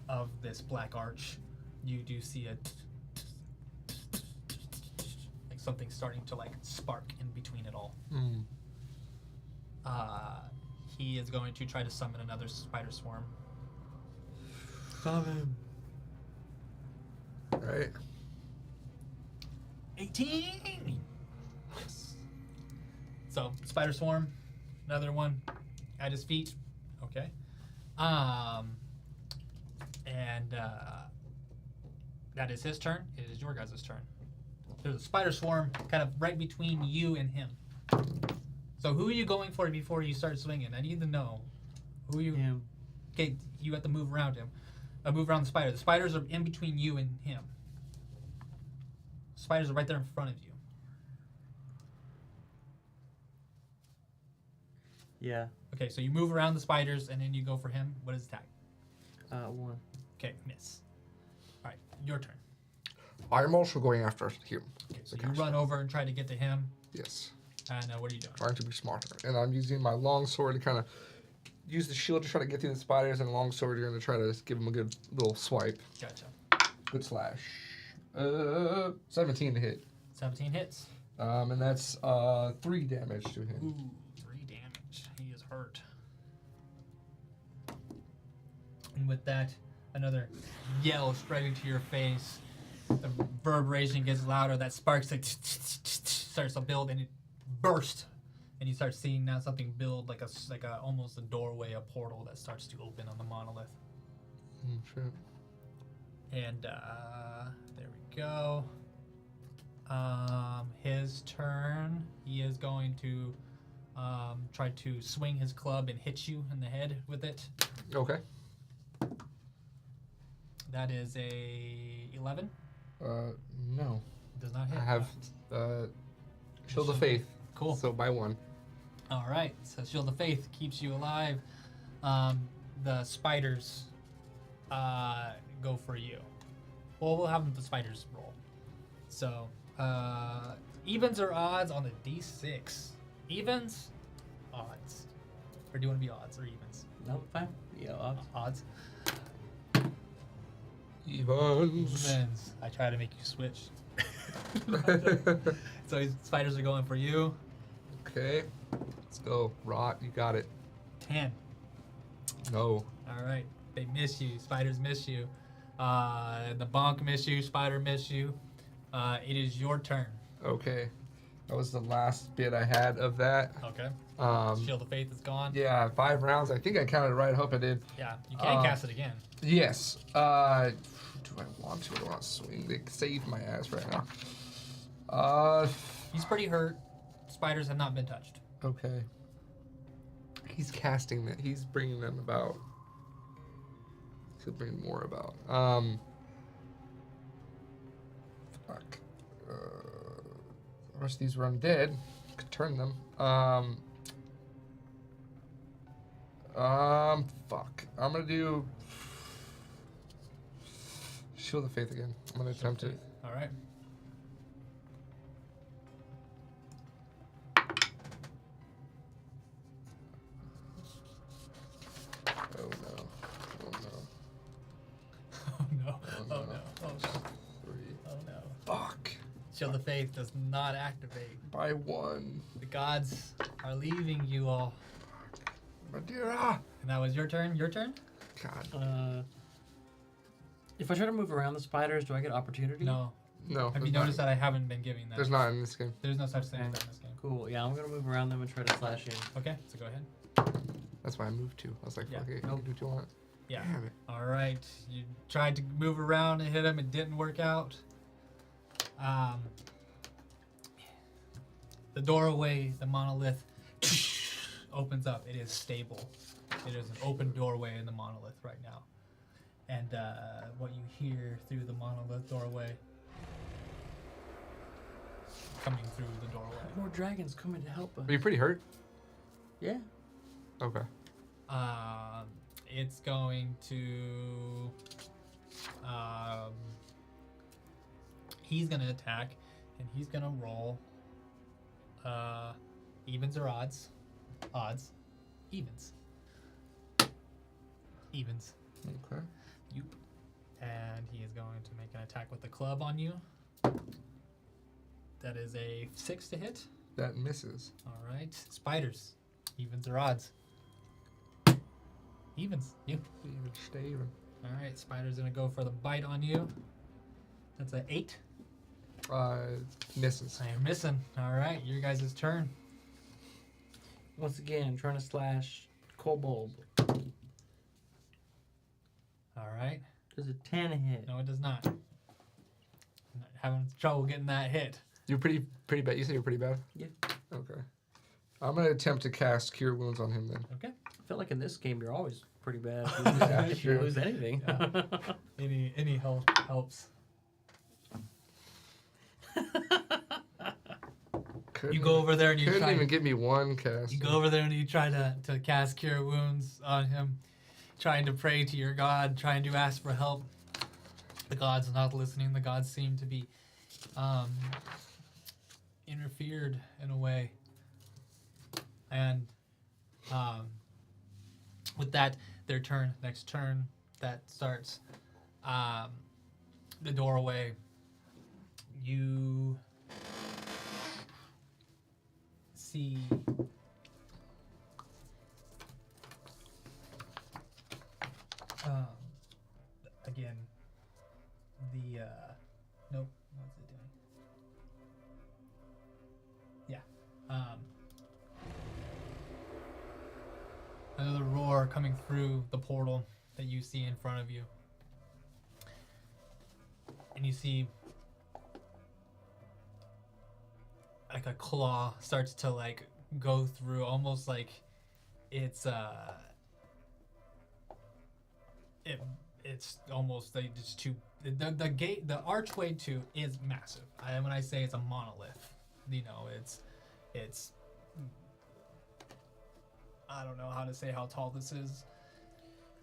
of this black arch, you do see like something starting to like spark in between it all. Mm. He is going to try to summon another spider swarm. Summon. Right. 18. So spider swarm, another one at his feet. Okay. And that is his turn. It is your guys' turn. There's a spider swarm kind of right between you and him. So who are you going for before you start swinging? I need to know who you. Him. Okay, you have to move around him. Move around the spider. The spiders are in between you and him. Spiders are right there in front of you. Yeah. Okay, so you move around the spiders and then you go for him. What is attack? 1. Okay, miss. All right, your turn. I'm also going after him. Okay, so you run over and try to get to him. Yes. And what are you doing? Trying to be smarter. And I'm using my long sword to kind of use the shield to try to get through the spiders, and long sword you're going to try to give him a good little swipe. Gotcha. Good slash. 17 to hit. 17 hits. And that's 3 damage to him. Ooh, 3 damage. He is hurt. And with that, another yell straight into your face. The reverberation gets louder. That spark starts to build, and it bursts. And you start seeing now something build like a almost a doorway, a portal that starts to open on the monolith. Shit. And there we go. His turn. He is going to try to swing his club and hit you in the head with it. Okay. That is a 11. No. Does not hit. I have Shield of Faith. Cool. So by 1. All right. So Shield of Faith keeps you alive. The spiders go for you. Well, we'll have the spiders roll. So evens or odds on the D6? Evens, odds. Or do you want to be odds or evens? No, fine. Yeah, Odds. Evens. Evens. I try to make you switch. So these spiders are going for you. Okay. Let's go. Rot, you got it. 10. No. All right. They miss you. Spiders miss you. The bonk miss you. Spider miss you. It is your turn. Okay. That was the last bit I had of that. Okay. Um, Shield of Faith is gone. yeah, 5 rounds. I think I counted right. I hope I did. Yeah. You can cast it again. Yes. Do I want to? I want to swing. They save my ass right now. He's pretty hurt. Spiders have not been touched. Okay. He's casting that. He's bringing them about. He'll bring more about. Fuck. The rest of these were undead. Could turn them. Fuck. I'm gonna do Shield of Faith again. I'm gonna attempt it. All right. Oh no. Oh no. Oh no. Oh, Oh no. no. Oh no. 3. Oh no. Fuck. Shield of Faith does not activate. By 1. The gods are leaving you all. Madeira. And that was your turn? Your turn? God. If I try to move around the spiders, do I get opportunity? No. No. Have there's you not. noticed that I haven't been giving that? There's not in this game. There's no such thing as that in this game. Cool. Yeah, I'm gonna move around them and try to slash in. Okay, so go ahead. That's why I moved to. I was like, Yeah. fuck it. You Nope. can do what you want. Yeah. Damn it. All right. You tried to move around and hit him. It didn't work out. The doorway, the monolith, opens up. It is stable. It is an open doorway in the monolith right now. And what you hear through the monolith doorway, coming through the doorway. More dragons coming to help us. Are you pretty hurt? Yeah. Okay. It's going to. He's gonna attack, and he's gonna roll. Evens or odds? Odds. Evens. Evens. Okay. Yoop. And he is going to make an attack with the club on you. That is a 6 to hit. That misses. All right. Spiders. Evens or odds? Evens. You. Even stay even. All right. Spider's gonna go for the bite on you. That's an 8. Misses. I am missing. All right. Your guys' turn. Once again, trying to slash kobold. All right. Does a 10 hit? No, it does not. I'm having trouble getting that hit. You're pretty bad. You say you're pretty bad? Yeah. Okay. I'm gonna attempt to cast Cure Wounds on him then. Okay. I feel like in this game you're always pretty bad Yeah, if you true. lose anything. Yeah. Any help helps. Couldn't You go over there and you Couldn't try. even give me one cast. You go over there and you try to cast Cure Wounds on him, trying to pray to your god, trying to ask for help. The god's not listening. The gods seem to be interfered in a way. And with that, their turn, next turn, that starts the doorway. You see again the nope, what's it doing? Yeah. Another roar coming through the portal that you see in front of you. And you see like a claw starts to like go through, almost like it's it it's almost like just too. The gate, the archway too, is massive. When I say it's a monolith, you know, it's. I don't know how to say how tall this is.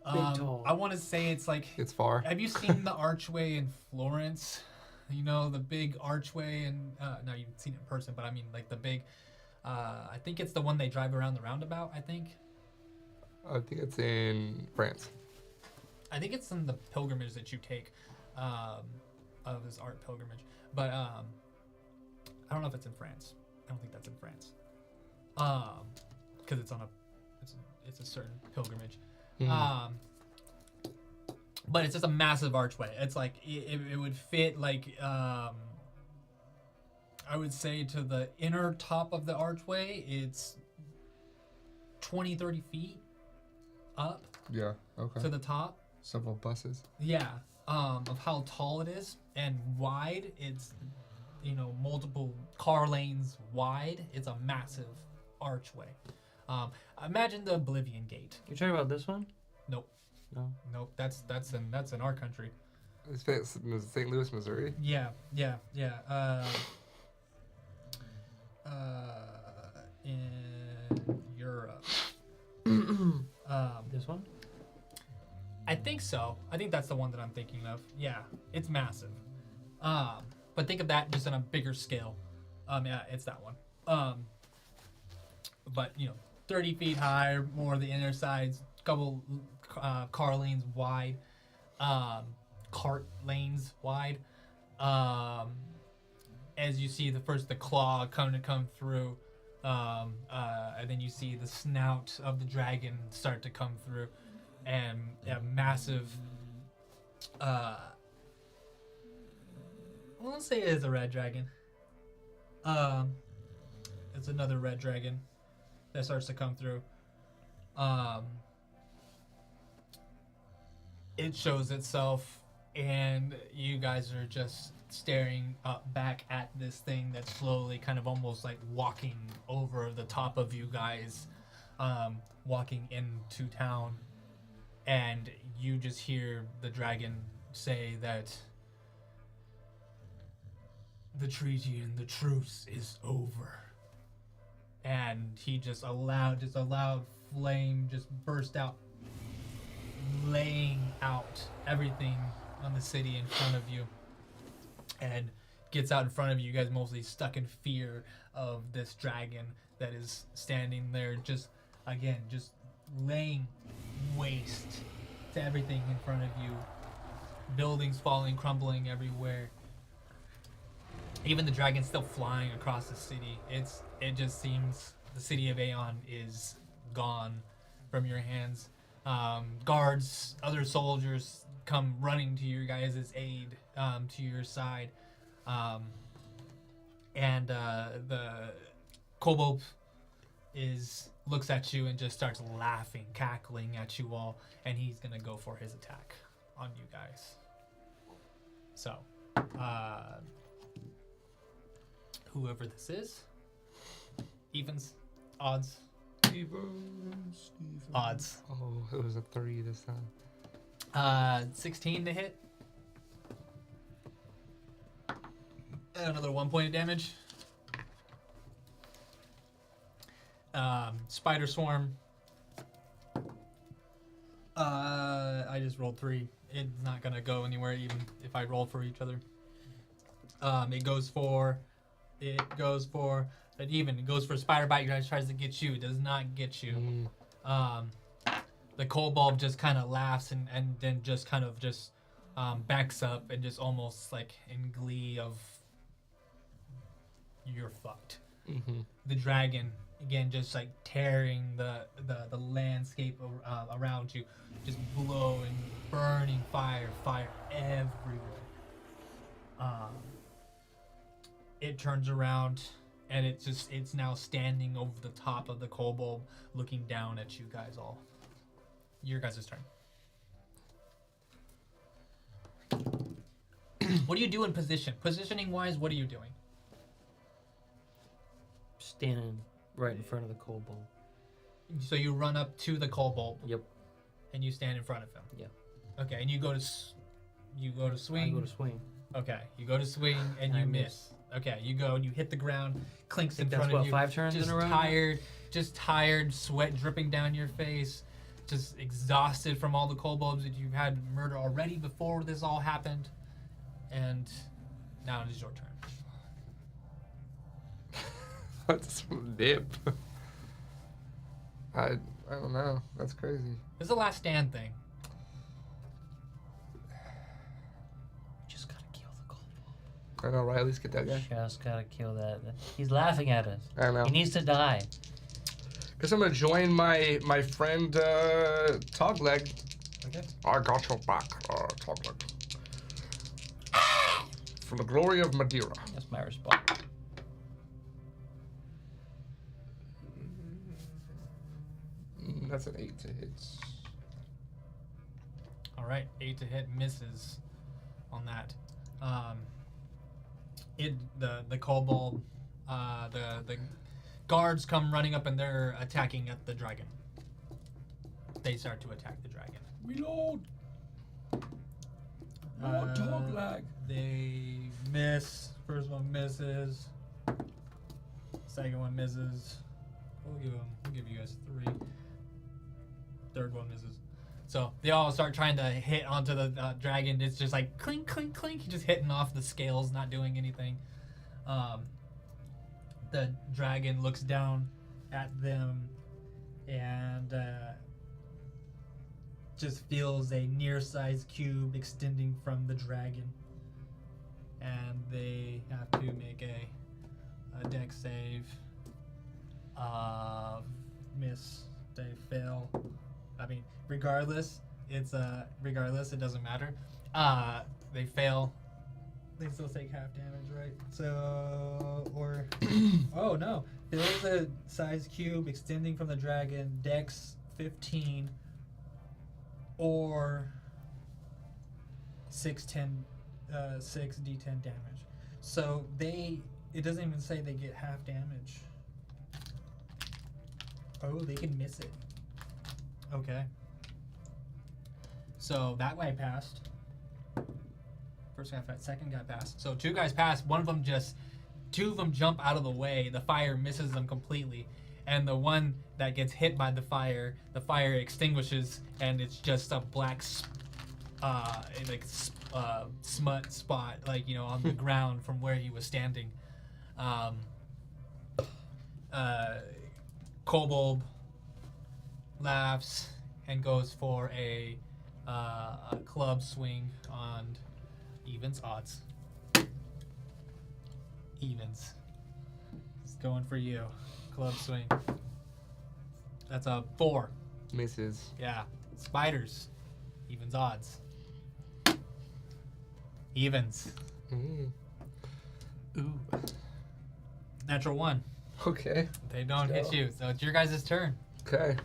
Tall. I want to say it's like. It's far. Have you seen the archway in Florence? You know, the big archway, and no, you've seen it in person, but I mean, like the big. I think it's the one they drive around the roundabout. I think it's in France. I think it's in the pilgrimage that you take, of this art pilgrimage. But I don't know if it's in France. I don't think that's in France. Because it's on it's a certain pilgrimage. But it's just a massive archway. It's like it would fit like I would say to the inner top of the archway. It's 20-30 feet up Yeah. Okay. to the top. Several buses. Yeah, of how tall it is and wide. It's, you know, multiple car lanes wide. It's a massive archway. Imagine the Oblivion Gate. You talking about this one? Nope, No. nope. That's in our country. It's in St. Louis, Missouri. Yeah. In Europe. This one? I think so. I think that's the one that I'm thinking of. Yeah, it's massive. But think of that just on a bigger scale. Yeah, it's that one. But you know, 30 feet high, more of the inner sides, couple car lanes wide, cart lanes wide. As you see the claw come through, and then you see the snout of the dragon start to come through. And a massive, I won't say it is a red dragon. It's another red dragon that starts to come through. It shows itself, and you guys are just staring up back at this thing that's slowly kind of almost like walking over the top of you guys, walking into town. And you just hear the dragon say that the treaty and the truce is over. And he a loud flame just burst out, laying out everything on the city in front of you. And gets out in front of you, you guys mostly stuck in fear of this dragon that is standing there just laying waste to everything in front of you. Buildings falling, crumbling everywhere. Even the dragon's still flying across the city. It just seems the city of Aeon is gone from your hands. Guards, other soldiers come running to your guys' aid, to your side. And the kobold looks at you and just starts laughing, cackling at you all, and he's gonna go for his attack on you guys. So, whoever this is, evens, odds, odds. Oh, it was a 3 this time. 16 to hit. Another 1 point of damage. Spider Swarm. I just rolled 3. It's not gonna go anywhere even if I roll for each other. It goes for an even. It goes for Spider Bite. Guys tries to get you. It does not get you. The kobold just kind of laughs and then just kind of backs up and just almost like in glee of you're fucked. The dragon again just like tearing the landscape around you, just blowing, burning fire everywhere. It turns around and it's now standing over the top of the kobold, looking down at you guys all. Your guys' turn. What do you do in position? Positioning wise, what are you doing? Standing right in front of the kobold. So you run up to the kobold. Yep. And you stand in front of him. Yep. Okay, and you go to swing. I go to swing. Okay, you go to swing and I you miss. miss. Okay, you go and you hit the ground, clinks in Think that's front of what, you. 5 turns just in a row? tired, sweat dripping down your face, just exhausted from all the kobolds that you've had murder already before this all happened, and now it is your turn. What's dip? I don't know. That's crazy. This is the last stand thing. Just gotta kill the kobold. I know, right? At least get that guy. Just gotta kill that. He's laughing at us. I know. He needs to die. Because I'm gonna join my friend Togleg. Okay. I got your back, Togleg. For the glory of Madeira. That's my response. That's an 8 to hit. All right, 8 to hit misses on that. The kobold, the guards come running up and they're attacking at the dragon. They start to attack the dragon. Reload. They miss. First one misses. Second one misses. We'll give you guys 3. Third one misses. So they all start trying to hit onto the dragon. It's just like clink, clink, clink. Just hitting off the scales, not doing anything. The dragon looks down at them and just feels a near-sized cube extending from the dragon. And they have to make a dex save. Miss. They fail. I mean, regardless, it doesn't matter. They fail. They still take half damage, right? So, or oh no, fills a size cube extending from the dragon. Dex 15, or 6 d10 damage. So it doesn't even say they get half damage. Oh, they can miss it. Okay. So that guy passed. First guy passed. Second guy passed. So 2 guys passed. 2 of them jump out of the way. The fire misses them completely. And the one that gets hit by the fire extinguishes, and it's just a black, smut spot, on the ground from where he was standing. Kobold laughs and goes for a club swing on evens odds. Evens. It's going for you. Club swing. That's a 4. Misses. Yeah. Spiders. Evens odds. Evens. Ooh. Natural 1. Okay. They don't hit you, so it's your guys' turn. Okay.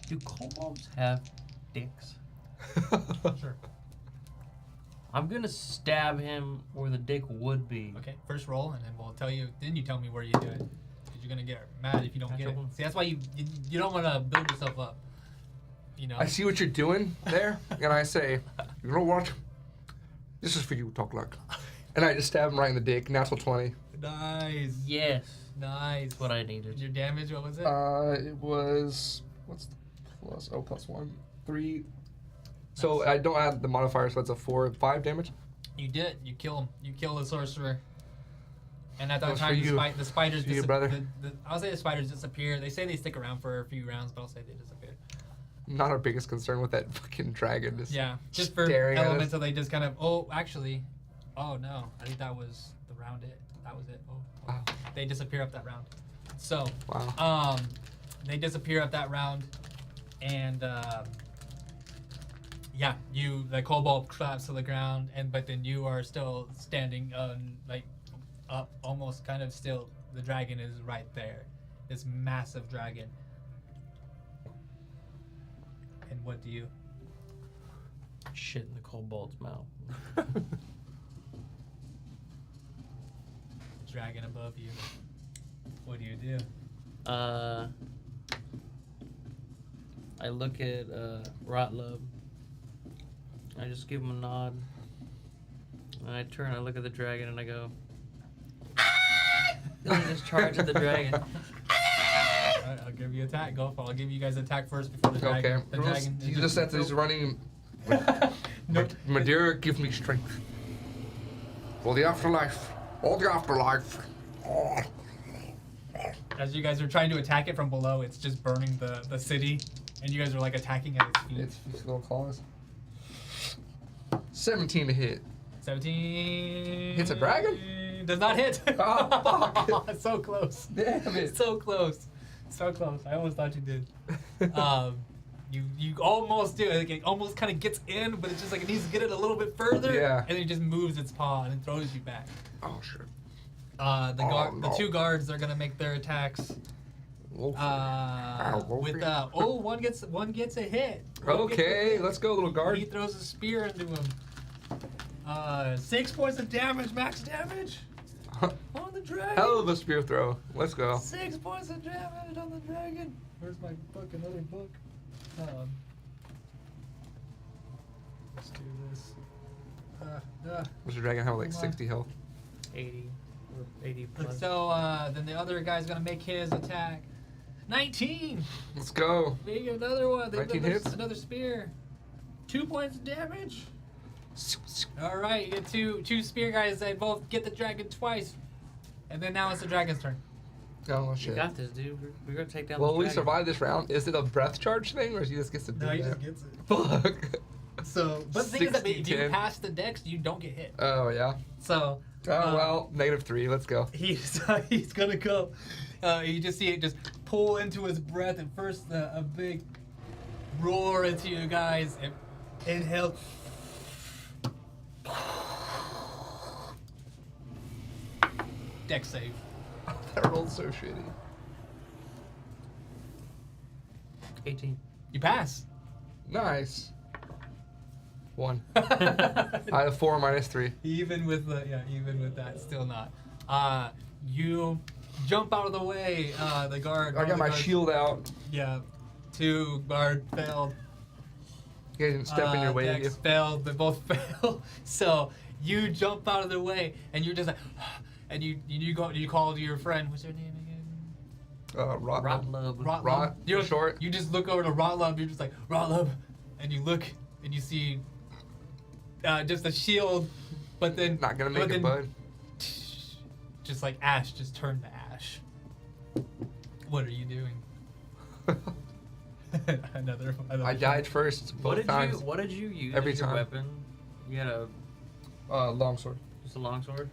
Do kobolds have dicks? Sure. I'm gonna stab him where the dick would be. Okay, first roll, and then we'll tell you. Then you tell me where you do it, because you're gonna get mad if you don't get it. See, that's why you don't want to build yourself up. I see what you're doing there, and I say, you know what? This is for you, Togleg. And I just stab him right in the dick. Natural 20. Nice. Yes, Nice. that's what I needed. Your damage, what was it? It was what's the plus? Oh, +1, 3. So I don't add the modifier, so it's a 5 damage. You did. You kill him. You kill the sorcerer. And at that That was time, for you. the spiders For you, disappear. brother. I'll say the spiders disappear. They say they stick around for a few rounds, but I'll say they disappear. Not our biggest concern with that fucking dragon. Just Yeah, just for staring at us. elemental, they just kind of. Oh, actually, oh no, I think that was the round. That was it. Oh, Wow. they disappear up that round. So, Wow. they disappear up that round, and yeah, the kobold collapses to the ground, but then you are still standing, up, almost kind of still. The dragon is right there, this massive dragon. And what do you? Shit in the kobold's mouth. Dragon above you. What do you do? I I look at Rotlub. I just give him a nod. And I turn, I look at the dragon, and I go, and I just charge at the dragon. Alright, I'll give you attack. Go for it. I'll give you guys attack first before the dragon. Okay. The dragon. He just said that he's running. Nope. Madeira, give me strength. For the afterlife. All the afterlife. Oh. As you guys are trying to attack it from below, it's just burning the city, and you guys are like attacking at its feet. Its little claws. 17 to hit. 17. Hits a dragon? Does not hit. Oh, fuck. So close. Damn it. So close. So close. I almost thought you did. You almost do. Like, it almost kind of gets in, but it's just like it needs to get it a little bit further. Yeah. And then it just moves its paw and it throws you back. Oh, shit. The no. two guards are gonna make their attacks. Wolfie. With one gets a hit. Okay, let's go, little guard. He throws a spear into him. 6 points of damage, max damage on the dragon. Hell of a spear throw. Let's go. 6 points of damage on the dragon. Where's my book? Another book. Let's do this. What's your dragon have like Come on. 60 health? 80 or 80 plus. So then the other guy's gonna make his attack. 19. Let's go. Maybe another one. 19 hits. Another spear. 2 points of damage. All right, you get two spear guys. They both get the dragon twice, and then now it's the dragon's turn. Oh You shit. got this, dude. We're gonna take down Well, the we dragon. survived this round. Is it a breath charge thing, or he just gets to do that? gets it. Fuck. So, but the thing is that if you 60-10. pass the dex, you don't get hit. Oh yeah. So, Oh well, -3. Let's go. he's gonna go. You just see it just pull into his breath, and first a big roar into you guys, and inhale. Dex save. That rolled so shitty. 18. You pass. Nice. 1. I have 4 -3. Even with that, still not. You jump out of the way. The guard. I got my shield out. Yeah. 2 guard failed. You guys didn't step in your way, did you? Dex failed. They both failed. So you jump out of the way, and you're just like, and you call to your friend. What's her name again? Rotlub. Rotlub. Rot, You're for short. You just look over to Rotlub. You're just like Rotlub, and you look and you see just a shield, but then Not gonna make but it, then bud. just like ash, just turned to ash. What are you doing? another I died first both times. What did you use Every as your time. weapon? You had a Longsword. just a longsword.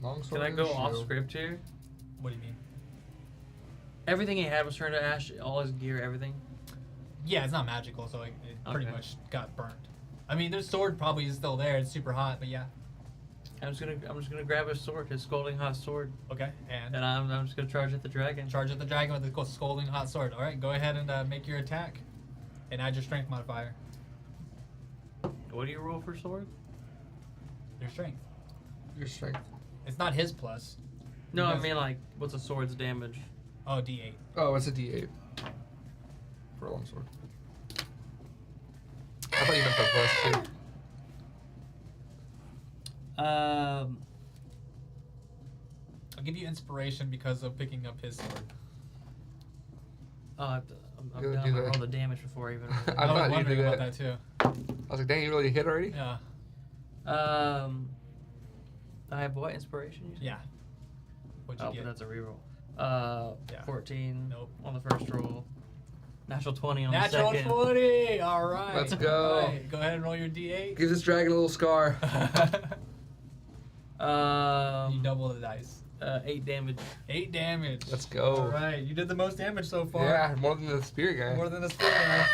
Longsword. Can I go and off shield. script here? What do you mean? Everything he had was turned to ash. All his gear, everything. Yeah, it's not magical, so it pretty Okay. much got burnt. I mean, their sword probably is still there. It's super hot, but yeah. I'm just gonna grab his sword, his scalding hot sword, Okay, and and I'm just gonna charge at the dragon. charge at the dragon with the scalding hot sword. All right, go ahead and make your attack, and add your strength modifier. What do you roll for sword? Your strength. Your strength. It's not his plus. No, I Because- mean like what's a sword's damage? Oh, D8. Oh, it's a D8 for a longsword. I thought you meant the plus 2. I'll give you inspiration because of picking up his sword. I'm Go down do to that. roll the damage before I even. I thought was you wondering did about that. that too. I was like, dang, you really hit already? Yeah. I have what inspiration? You said? Yeah. What'd you Oh, get? but that's a reroll. Yeah. 14. Nope. On the first roll. Natural 20 on Natural the second. 20. All right. Let's go. All right, go ahead and roll your D8. Give this dragon a little scar. You double the dice. 8 damage. 8 damage. Let's go. All right, you did the most damage so far. Yeah, more than the spear guy. More than the spear guy.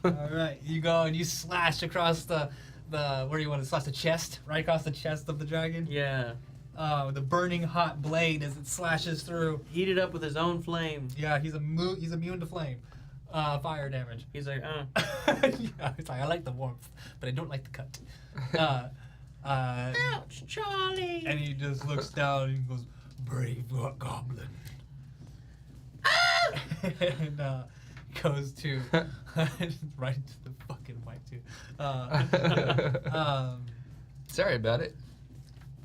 All right, you go and you slash across the where do you want to slash the chest? Right across the chest of the dragon. Yeah. With the burning hot blade as it slashes through. Heated up with his own flame. Yeah, he's immune to flame. Fire damage. He's like, Yeah, it's like I like the warmth, but I don't like the cut. Ouch, Charlie! And he just looks down and goes, "Brave goblin." and goes to right into the fucking mic too. Sorry about it.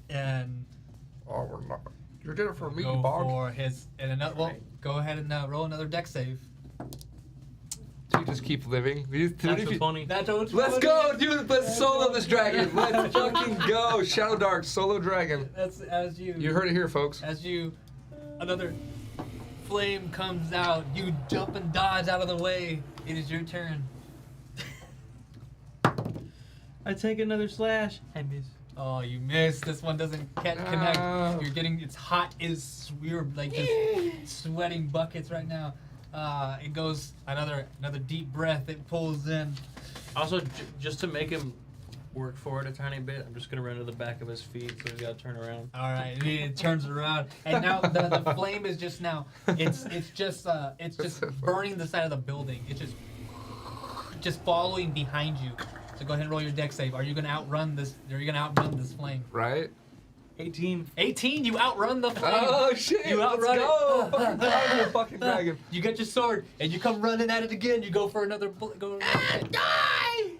And Oh, we're not. You're doing it for me, go Bob. for his and another. Well, go ahead and roll another deck save. So you just keep living. Natural 20. Let's go, dude. Let's solo this dragon. Let's fucking go. Shadowdark, solo dragon. That's as you. You heard it here, folks. As you, another flame comes out. You jump and dodge out of the way. It is your turn. I take another slash. I miss. Oh, you missed. This one doesn't connect. You're getting. It's hot. We're like just sweating buckets right now. It goes another deep breath. It pulls in. Also, just to make him work for it a tiny bit, I'm just gonna run to the back of his feet, so he's gotta turn around. All right, it turns around, and now the flame is just now. It's just burning the side of the building. It's just following behind you. So go ahead and roll your deck save. Are you gonna outrun this? Are you gonna outrun this flame? Right? 18. 18. You outrun the flame. Oh shit! You Let's outrun go! it. Fucking die, you fucking dragon. You get your sword and you come running at it again. You go for another die.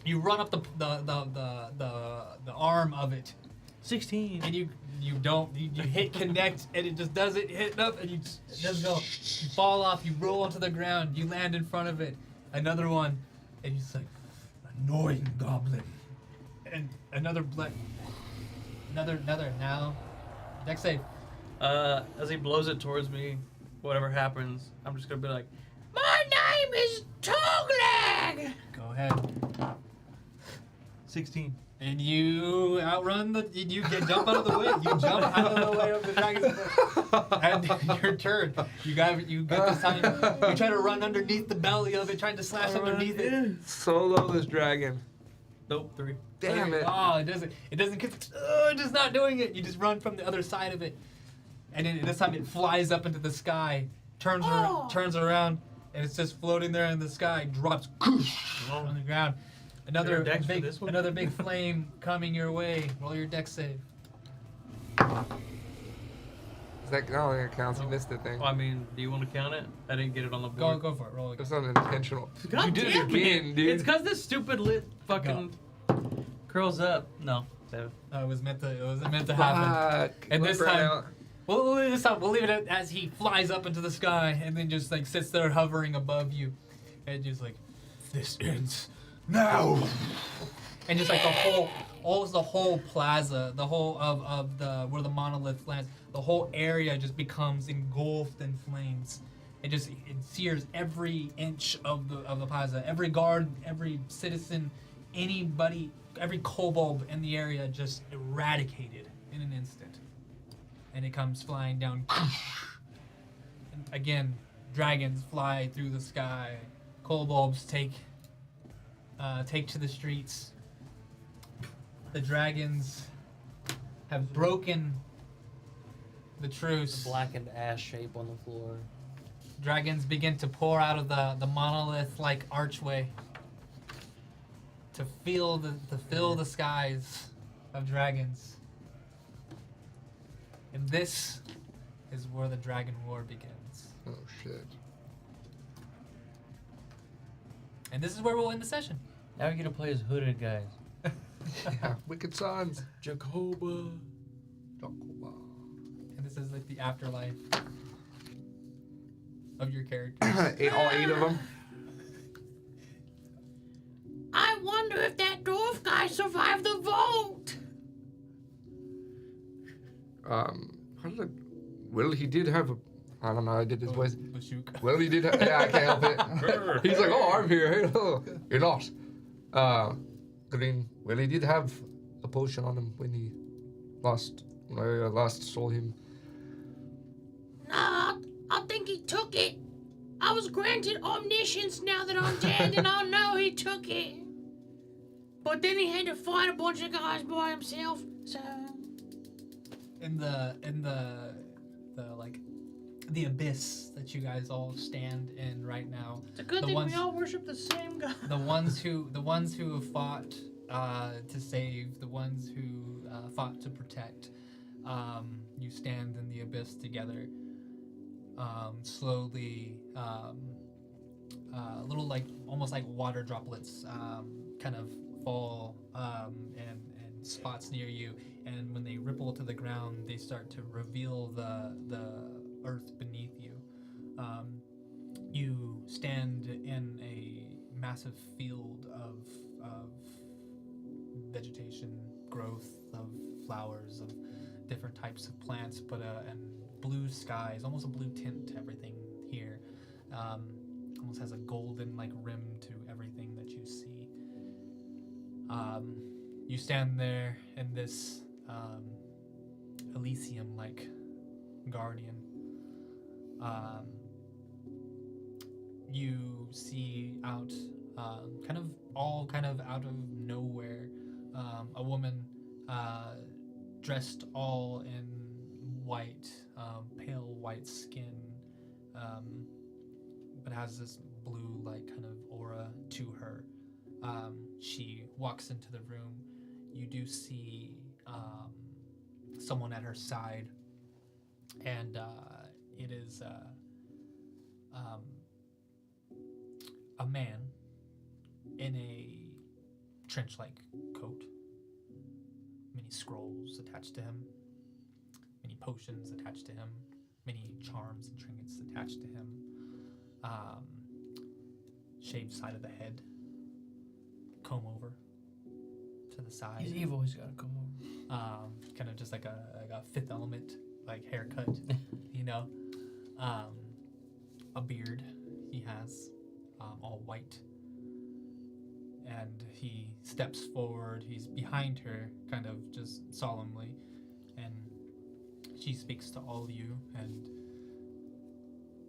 You run up the arm of it, 16. and you hit connect, and it just doesn't hit up, and it doesn't go. You fall off. You roll onto the ground. You land in front of it. Another one, and he's like, annoying goblin, and another now. Deck save. As he blows it towards me, whatever happens, I'm just gonna be like, my name is Toglag! Go ahead. 16. And you outrun you jump out of the way. You jump out of the way of the dragon's foot. And your turn. You get this time. You try to run underneath the belly of it, trying to slash underneath it. Solo this dragon. Nope, 3. Damn it. Oh, it doesn't. It's just not doing it. You just run from the other side of it, and then this time it flies up into the sky, turns around, and it's just floating there in the sky. Drops on the ground. Another big flame coming your way. Roll your deck save. Is that, I don't think it counts. You missed the thing. I mean, do you want to count it? I didn't get it on the board. Go for it. Roll again. It's unintentional. God You did it damn again, dude. It's because this stupid lit fucking curls up. No. So. It wasn't meant to happen. Fuck. And this Look right time, out. we'll leave it as he flies up into the sky and then just like sits there hovering above you, and just like, this ends now. And just like the whole plaza, the whole of the where the monolith lands, the whole area just becomes engulfed in flames. It sears every inch of the plaza. Every guard, every citizen, anybody, every kobold in the area just eradicated in an instant. And it comes flying down. And again, dragons fly through the sky. Kobolds take to the streets. The dragons have broken the truce. Blackened ash shape on the floor. Dragons begin to pour out of the monolith-like archway to fill the skies of dragons. And this is where the Dragon War begins. Oh shit. And this is where we'll end the session. Now we get to play as hooded guys. Yeah. Wicked Sons. Jacoba. And this is like the afterlife of your characters. All 8 of them. I wonder if that dwarf guy survived the vault. How did I... Well, he did have a... I don't know, I did his voice. Bashook. Well, he did have... Yeah, I can't help it. He's like, oh, I'm here. Hey, hello. You're not. Green. Well, he did have a potion on him when he last saw him. Nah, I think he took it. I was granted omniscience now that I'm dead, and I know he took it. But then he had to fight a bunch of guys by himself, so... In the like the abyss that you guys all stand in right now. It's a good thing we all worship the same God. The ones who have fought to save, the ones who fought to protect, you stand in the abyss together. slowly, little like almost like water droplets kind of fall and spots near you, and when they ripple to the ground, they start to reveal the earth beneath you. You stand in a massive field of vegetation, growth of flowers of different types of plants, but and blue skies, almost a blue tint to everything here. Almost has a golden like rim to everything that you see. You stand there in this Elysium-like guardian. You see out, kind of out of nowhere, a woman dressed all in white, pale white skin, but has this blue like kind of aura to her. She walks into the room. You do see someone at her side, and it is a man in a trench-like coat, many scrolls attached to him, many potions attached to him, many charms and trinkets attached to him, shaved side of the head, comb over to the side. He's evil. He's got to come over. Kind of just like a Fifth Element like haircut, you know. A beard he has, all white, and he steps forward. He's behind her, kind of just solemnly, and she speaks to all of you. And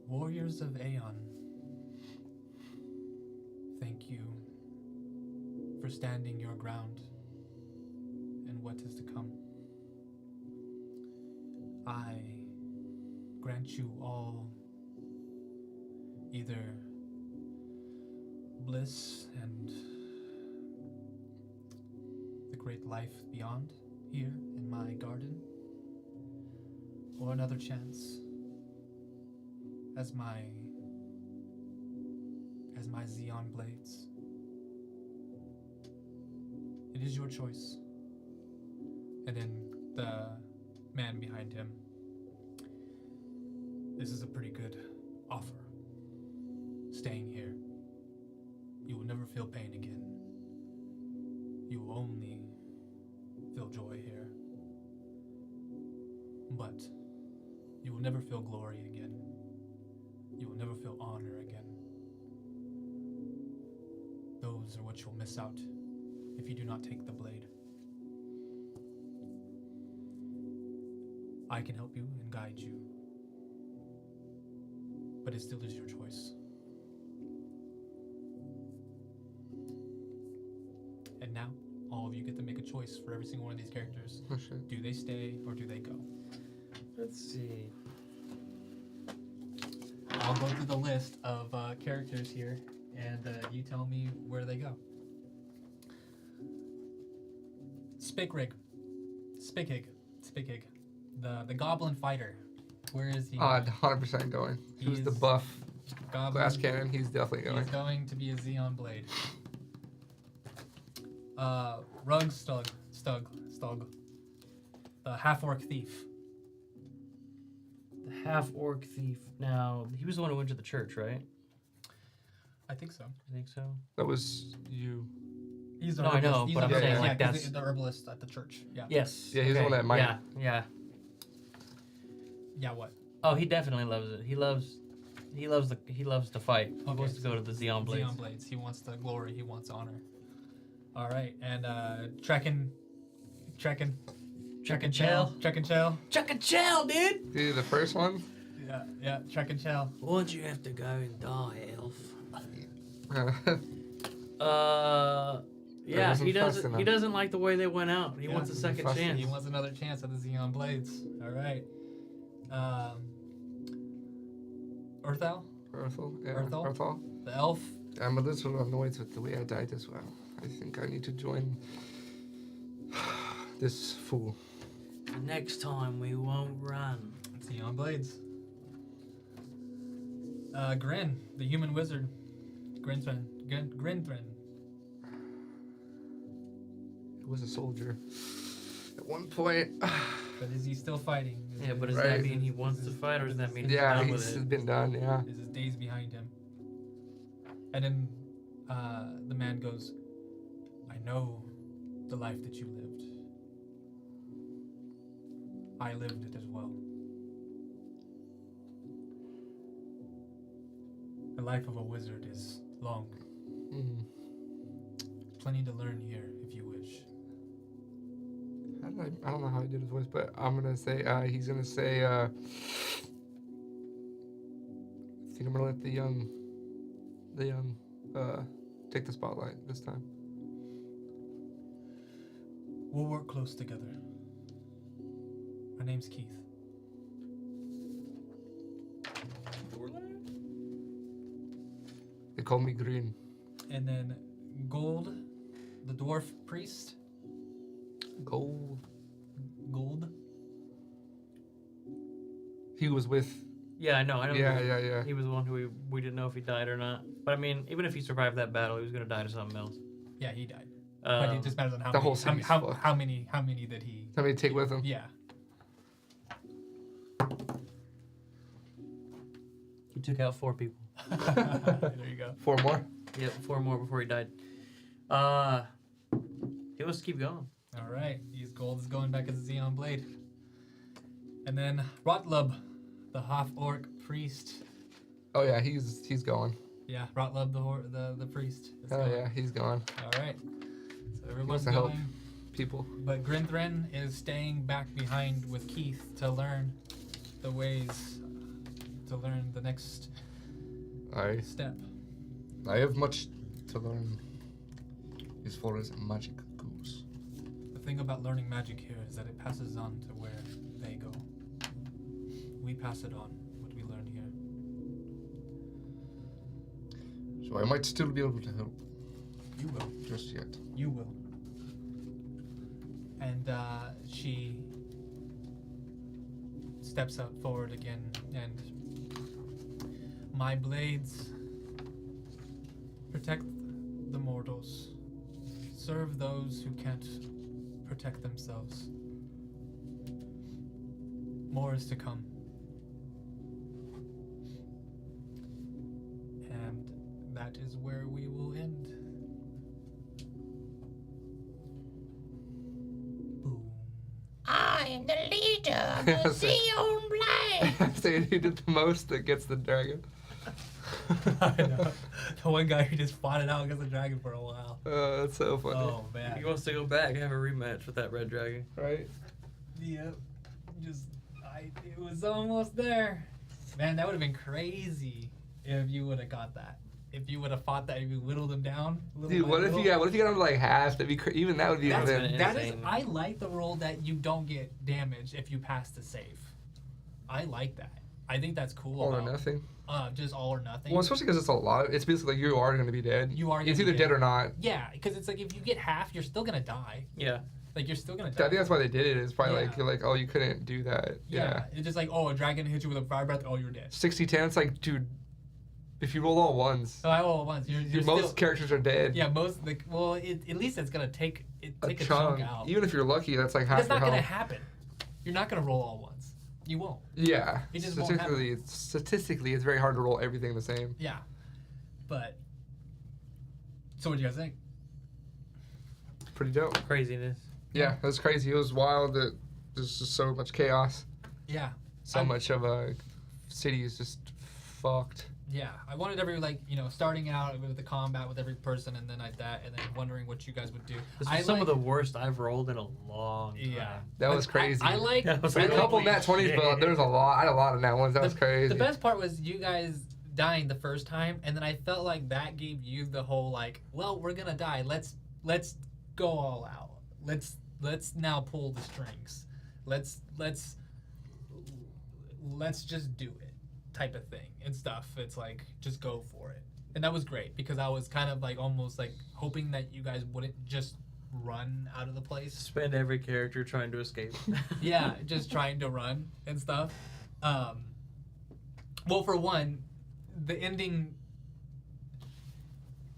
warriors of Aeon, thank you for standing your ground and what is to come. I grant you all either bliss and the great life beyond here in my garden, or another chance as my Xeon blades. It is your choice. And then the man behind him, this is a pretty good offer. Staying here, you will never feel pain again. You will only feel joy here. But you will never feel glory again. You will never feel honor again. Those are what you'll miss out if you do not take the blade. I can help you and guide you, but it still is your choice. And now, all of you get to make a choice for every single one of these characters. Oh, shit. Do they stay or do they go? Let's see. I'll go through the list of characters here, and you tell me where they go. Spickrig. The goblin fighter. Where is he? 100% going. Who's the He's buff goblin. glass cannon? He's definitely going. He's going to be a Xeon blade. Rug Stug. The half-orc thief. The half-orc thief. Now, he was the one who went to the church, right? I think so. I think so. That was you. He's the No, I know, herbalist. He's but the I'm herbalist. saying, like, 'cause that's- the herbalist at the church. Yeah. Yes. Yeah, he's the one that might. Yeah. Yeah. What? Oh, he definitely loves it. He loves to fight. He wants to go to the Xeon Blades. Xeon blades. He wants the glory. He wants honor. All right, and Trekkin' Chuck and Chell. Chell. Chuck and Chell. Chuck and Chell, dude. Dude, the first one? Yeah. Chuck and Chell. Why'd you have to go and die, elf? Yeah, wasn't he fast doesn't. enough. He doesn't like the way they went out. He Yeah, wants a second fast chance. He wants another chance at the Xeon blades. All right. Urthal, Urthel? Yeah, Urthel? Urthel. the elf. I'm a little annoyed with the way I died as well. I think I need to join this fool. Next time we won't run. Xeon blades. Grin, the human wizard. Grinthrin. He was a soldier at one point. But is he still fighting? Yeah, but does Right. that mean he wants to fight, or does that mean he's Yeah, done he's with it? been done. Yeah. Is his days behind him? And then the man goes, I know the life that you lived. I lived it as well. The life of a wizard is long. Mm. Plenty to learn here if you wish. I don't know how he did his voice, but I'm gonna say he's gonna say I think I'm gonna let the young take the spotlight this time. We'll work close together. My name's Keith. They call me Green. And then Gold, the dwarf priest. Gold. Gold. He was with. Yeah, I know. Yeah. He was the one who we didn't know if he died or not. But I mean, even if he survived that battle, he was gonna die to something else. Yeah, he died. But it just matters on how the many, whole city's how fucked. many did he? Somebody take with him. Yeah. He took out 4 people. There you go. 4 more. Yep, 4 more before he died. He wants to keep going. All right. His gold is going back as a Xeon blade. And then Rotlub, the half orc priest. Oh yeah, he's going. Yeah, Rotlub, the priest. is Hell going. yeah, he's going. All right. So everyone's to help. going. People. But Grinthrin is staying back behind with Keith to learn the ways, to learn the next step. I have much to learn as far as magic goes. The thing about learning magic here is that it passes on to where they go. We pass it on, what we learn here. So I might still be able to help. You will. Just yet. You will. And she steps up forward again, and my blades protect the mortals, serve those who can't protect themselves. More is to come. And that is where we will end. Boom. I am the leader of the Xeon Blade. Saying he did the most that gets the dragon. I know. The one guy who just fought it out against the dragon for a while. That's so funny. Oh man. He wants to go back and have a rematch with that red dragon. Right? Yep. It was almost there. Man, that would have been crazy if you would have got that. If you would have fought that, if you whittled him down. Dude, what if you got him to like half? That'd be even that would be That's, even. that is, insane. I like the rule that you don't get damaged if you pass the save. I like that. I think that's cool. All or about, nothing. Just all or nothing. Well, especially because it's a lot. It's basically like you are going to be dead. You are. It's gonna either be dead or not. Yeah, because it's like if you get half, you're still gonna die. Yeah. Like you're still gonna I die. think that's why they did it. It's probably Yeah. like you're like, oh, you couldn't do that. Yeah. It's just like, oh, a dragon hit you with a fire breath. Oh, you're dead. 60-10, it's like, dude, if you roll all ones, So I roll once. You're most still, characters are dead. Yeah, most like well, at least it's gonna take a a chunk. chunk out. Even if you're lucky, that's like half That's your not gonna health. happen. You're not gonna roll all ones. You won't. Yeah. It just won't happen. Statistically, it's very hard to roll everything the same. Yeah, but so what do you guys think? Pretty dope. Craziness. Yeah, it was crazy. It was wild that there's just so much chaos. Yeah, So much of a city is just fucked. yeah. I wanted every starting out with the combat with every person and then like that, and then wondering what you guys would do. This is some of the worst I've rolled in a long time. Yeah, That was crazy. I like. That was We had a couple holy nat 20s, shit. but there was a lot. I had a lot of nat ones. That was crazy. The best part was you guys dying the first time, and then I felt like that gave you the whole like, well, we're gonna die. Let's go all out. Let's now pull the strings. Let's just do it, type of thing and stuff. It's like just go for it, and that was great because I was kind of like almost like hoping that you guys wouldn't just run out of the place. Spend every character trying to escape. Yeah, just trying to run and stuff. Well, for one, the ending.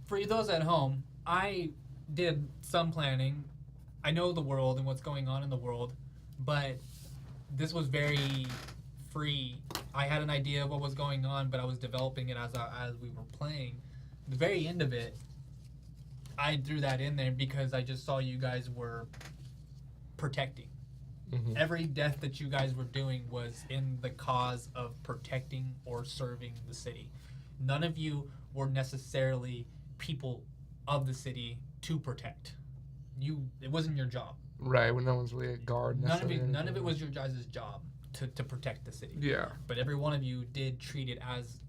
For those at home, I did some planning. I know the world and what's going on in the world, but this was very free. I had an idea of what was going on, but I was developing it as we were playing. The very end of it, I threw that in there because I just saw you guys were protecting. Mm-hmm. Every death that you guys were doing was in the cause of protecting or serving the city. None of you were necessarily people of the city to protect. It wasn't your job. Right, when no one's really a guard. None necessarily. of it was your guys' job to protect the city. Yeah. But every one of you did treat it as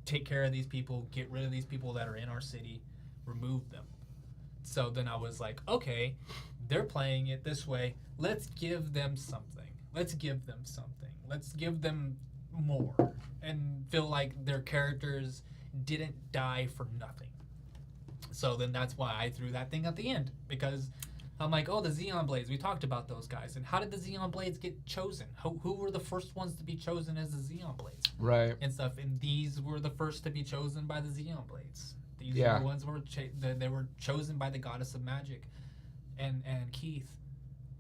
take care of these people, get rid of these people that are in our city, remove them. So then I was like, okay, they're playing it this way. Let's give them something. Let's give them something. Let's give them more and feel like their characters didn't die for nothing. So then that's why I threw that thing at the end, because I'm like, oh, the Xeon Blades. We talked about those guys. And how did the Xeon Blades get chosen? Who were the first ones to be chosen as the Xeon Blades? Right. And stuff. And these were the first to be chosen by the Xeon Blades. These Yeah. are the ones who were they were chosen by the goddess of magic, and Keith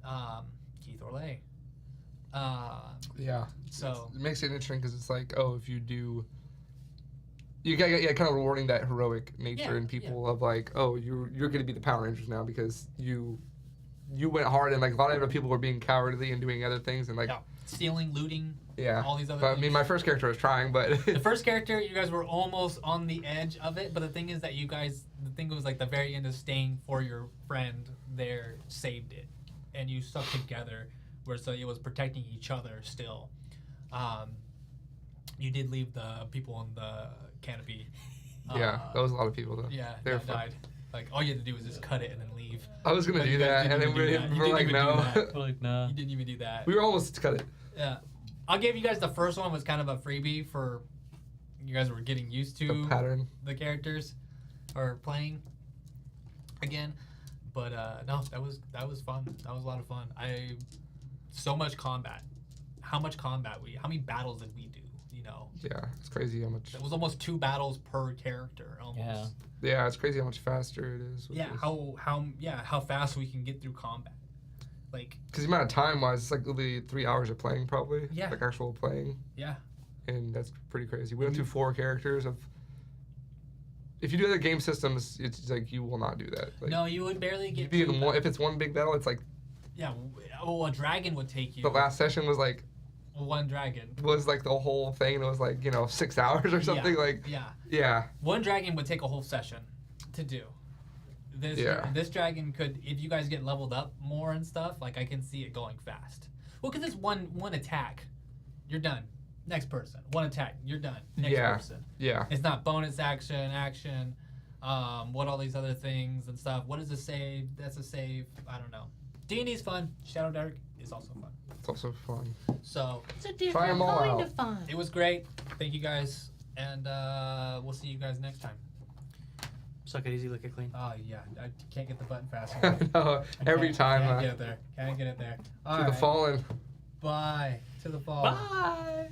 Orlais. Yeah. So It makes it interesting because it's like, oh, if you do, you got kind of rewarding that heroic nature Yeah, in people of like, oh, you're going to be the Power Rangers now because you went hard, and like a lot of other people were being cowardly and doing other things and like yeah, stealing, looting, yeah. all these other But, I things. mean, my first character was trying, but The first character, you guys were almost on the edge of it, but the thing is that the thing was like the very end of staying for your friend there saved it, and you stuck together, where so it was protecting each other still. You did leave the people on the canopy. yeah, that was a lot of people though. Yeah, They were that fun. died. Like all you had to do was just cut it and then leave. I was gonna But do you guys that, didn't and then even do that. You we're didn't like, even do no. that. Like, nah. You didn't even do that. We were almost to cut it. Yeah, I'll give you guys the first one was kind of a freebie for you guys were getting used to The pattern. the characters or playing again, but no, that was fun. That was a lot of fun. So much combat. How much combat how many battles did we do? You know, Yeah, it's crazy how much. it was almost 2 battles per character. Almost. Yeah. Yeah, it's crazy how much faster it is. with Yeah. this. How fast we can get through combat. Like Because the amount of time wise, it's like literally 3 hours of playing probably. Yeah. Like actual playing. yeah. And that's pretty crazy. We went through 4 characters of. If you do other game systems, it's like you will not do that. Like, No, you would barely you'd get. be through in one, if it's one big battle, it's like Yeah. Oh, a dragon would take you. the last session was like one dragon. the whole thing, and it was like 6 hours or something. Yeah. Like Yeah. yeah, One dragon would take a whole session to do. This dragon could, if you guys get leveled up more and stuff, like I can see it going fast. Well, because it's one attack, you're done. Next person. One attack, you're done. Next Yeah. person. yeah. It's not bonus action. What all these other things and stuff. What is a save? That's a save. I don't know. D&D's fun. Shadowdark is also fun. It's also fun. So It's a Try different 'em all kind out. of fun. it was great. Thank you guys, and we'll see you guys next time. Suck it easy, lick it clean. Oh yeah, I can't get the button fast enough. No, every time. Can't get it there. Can't get it there. All to right. the fallen. Bye. To the fall. Bye.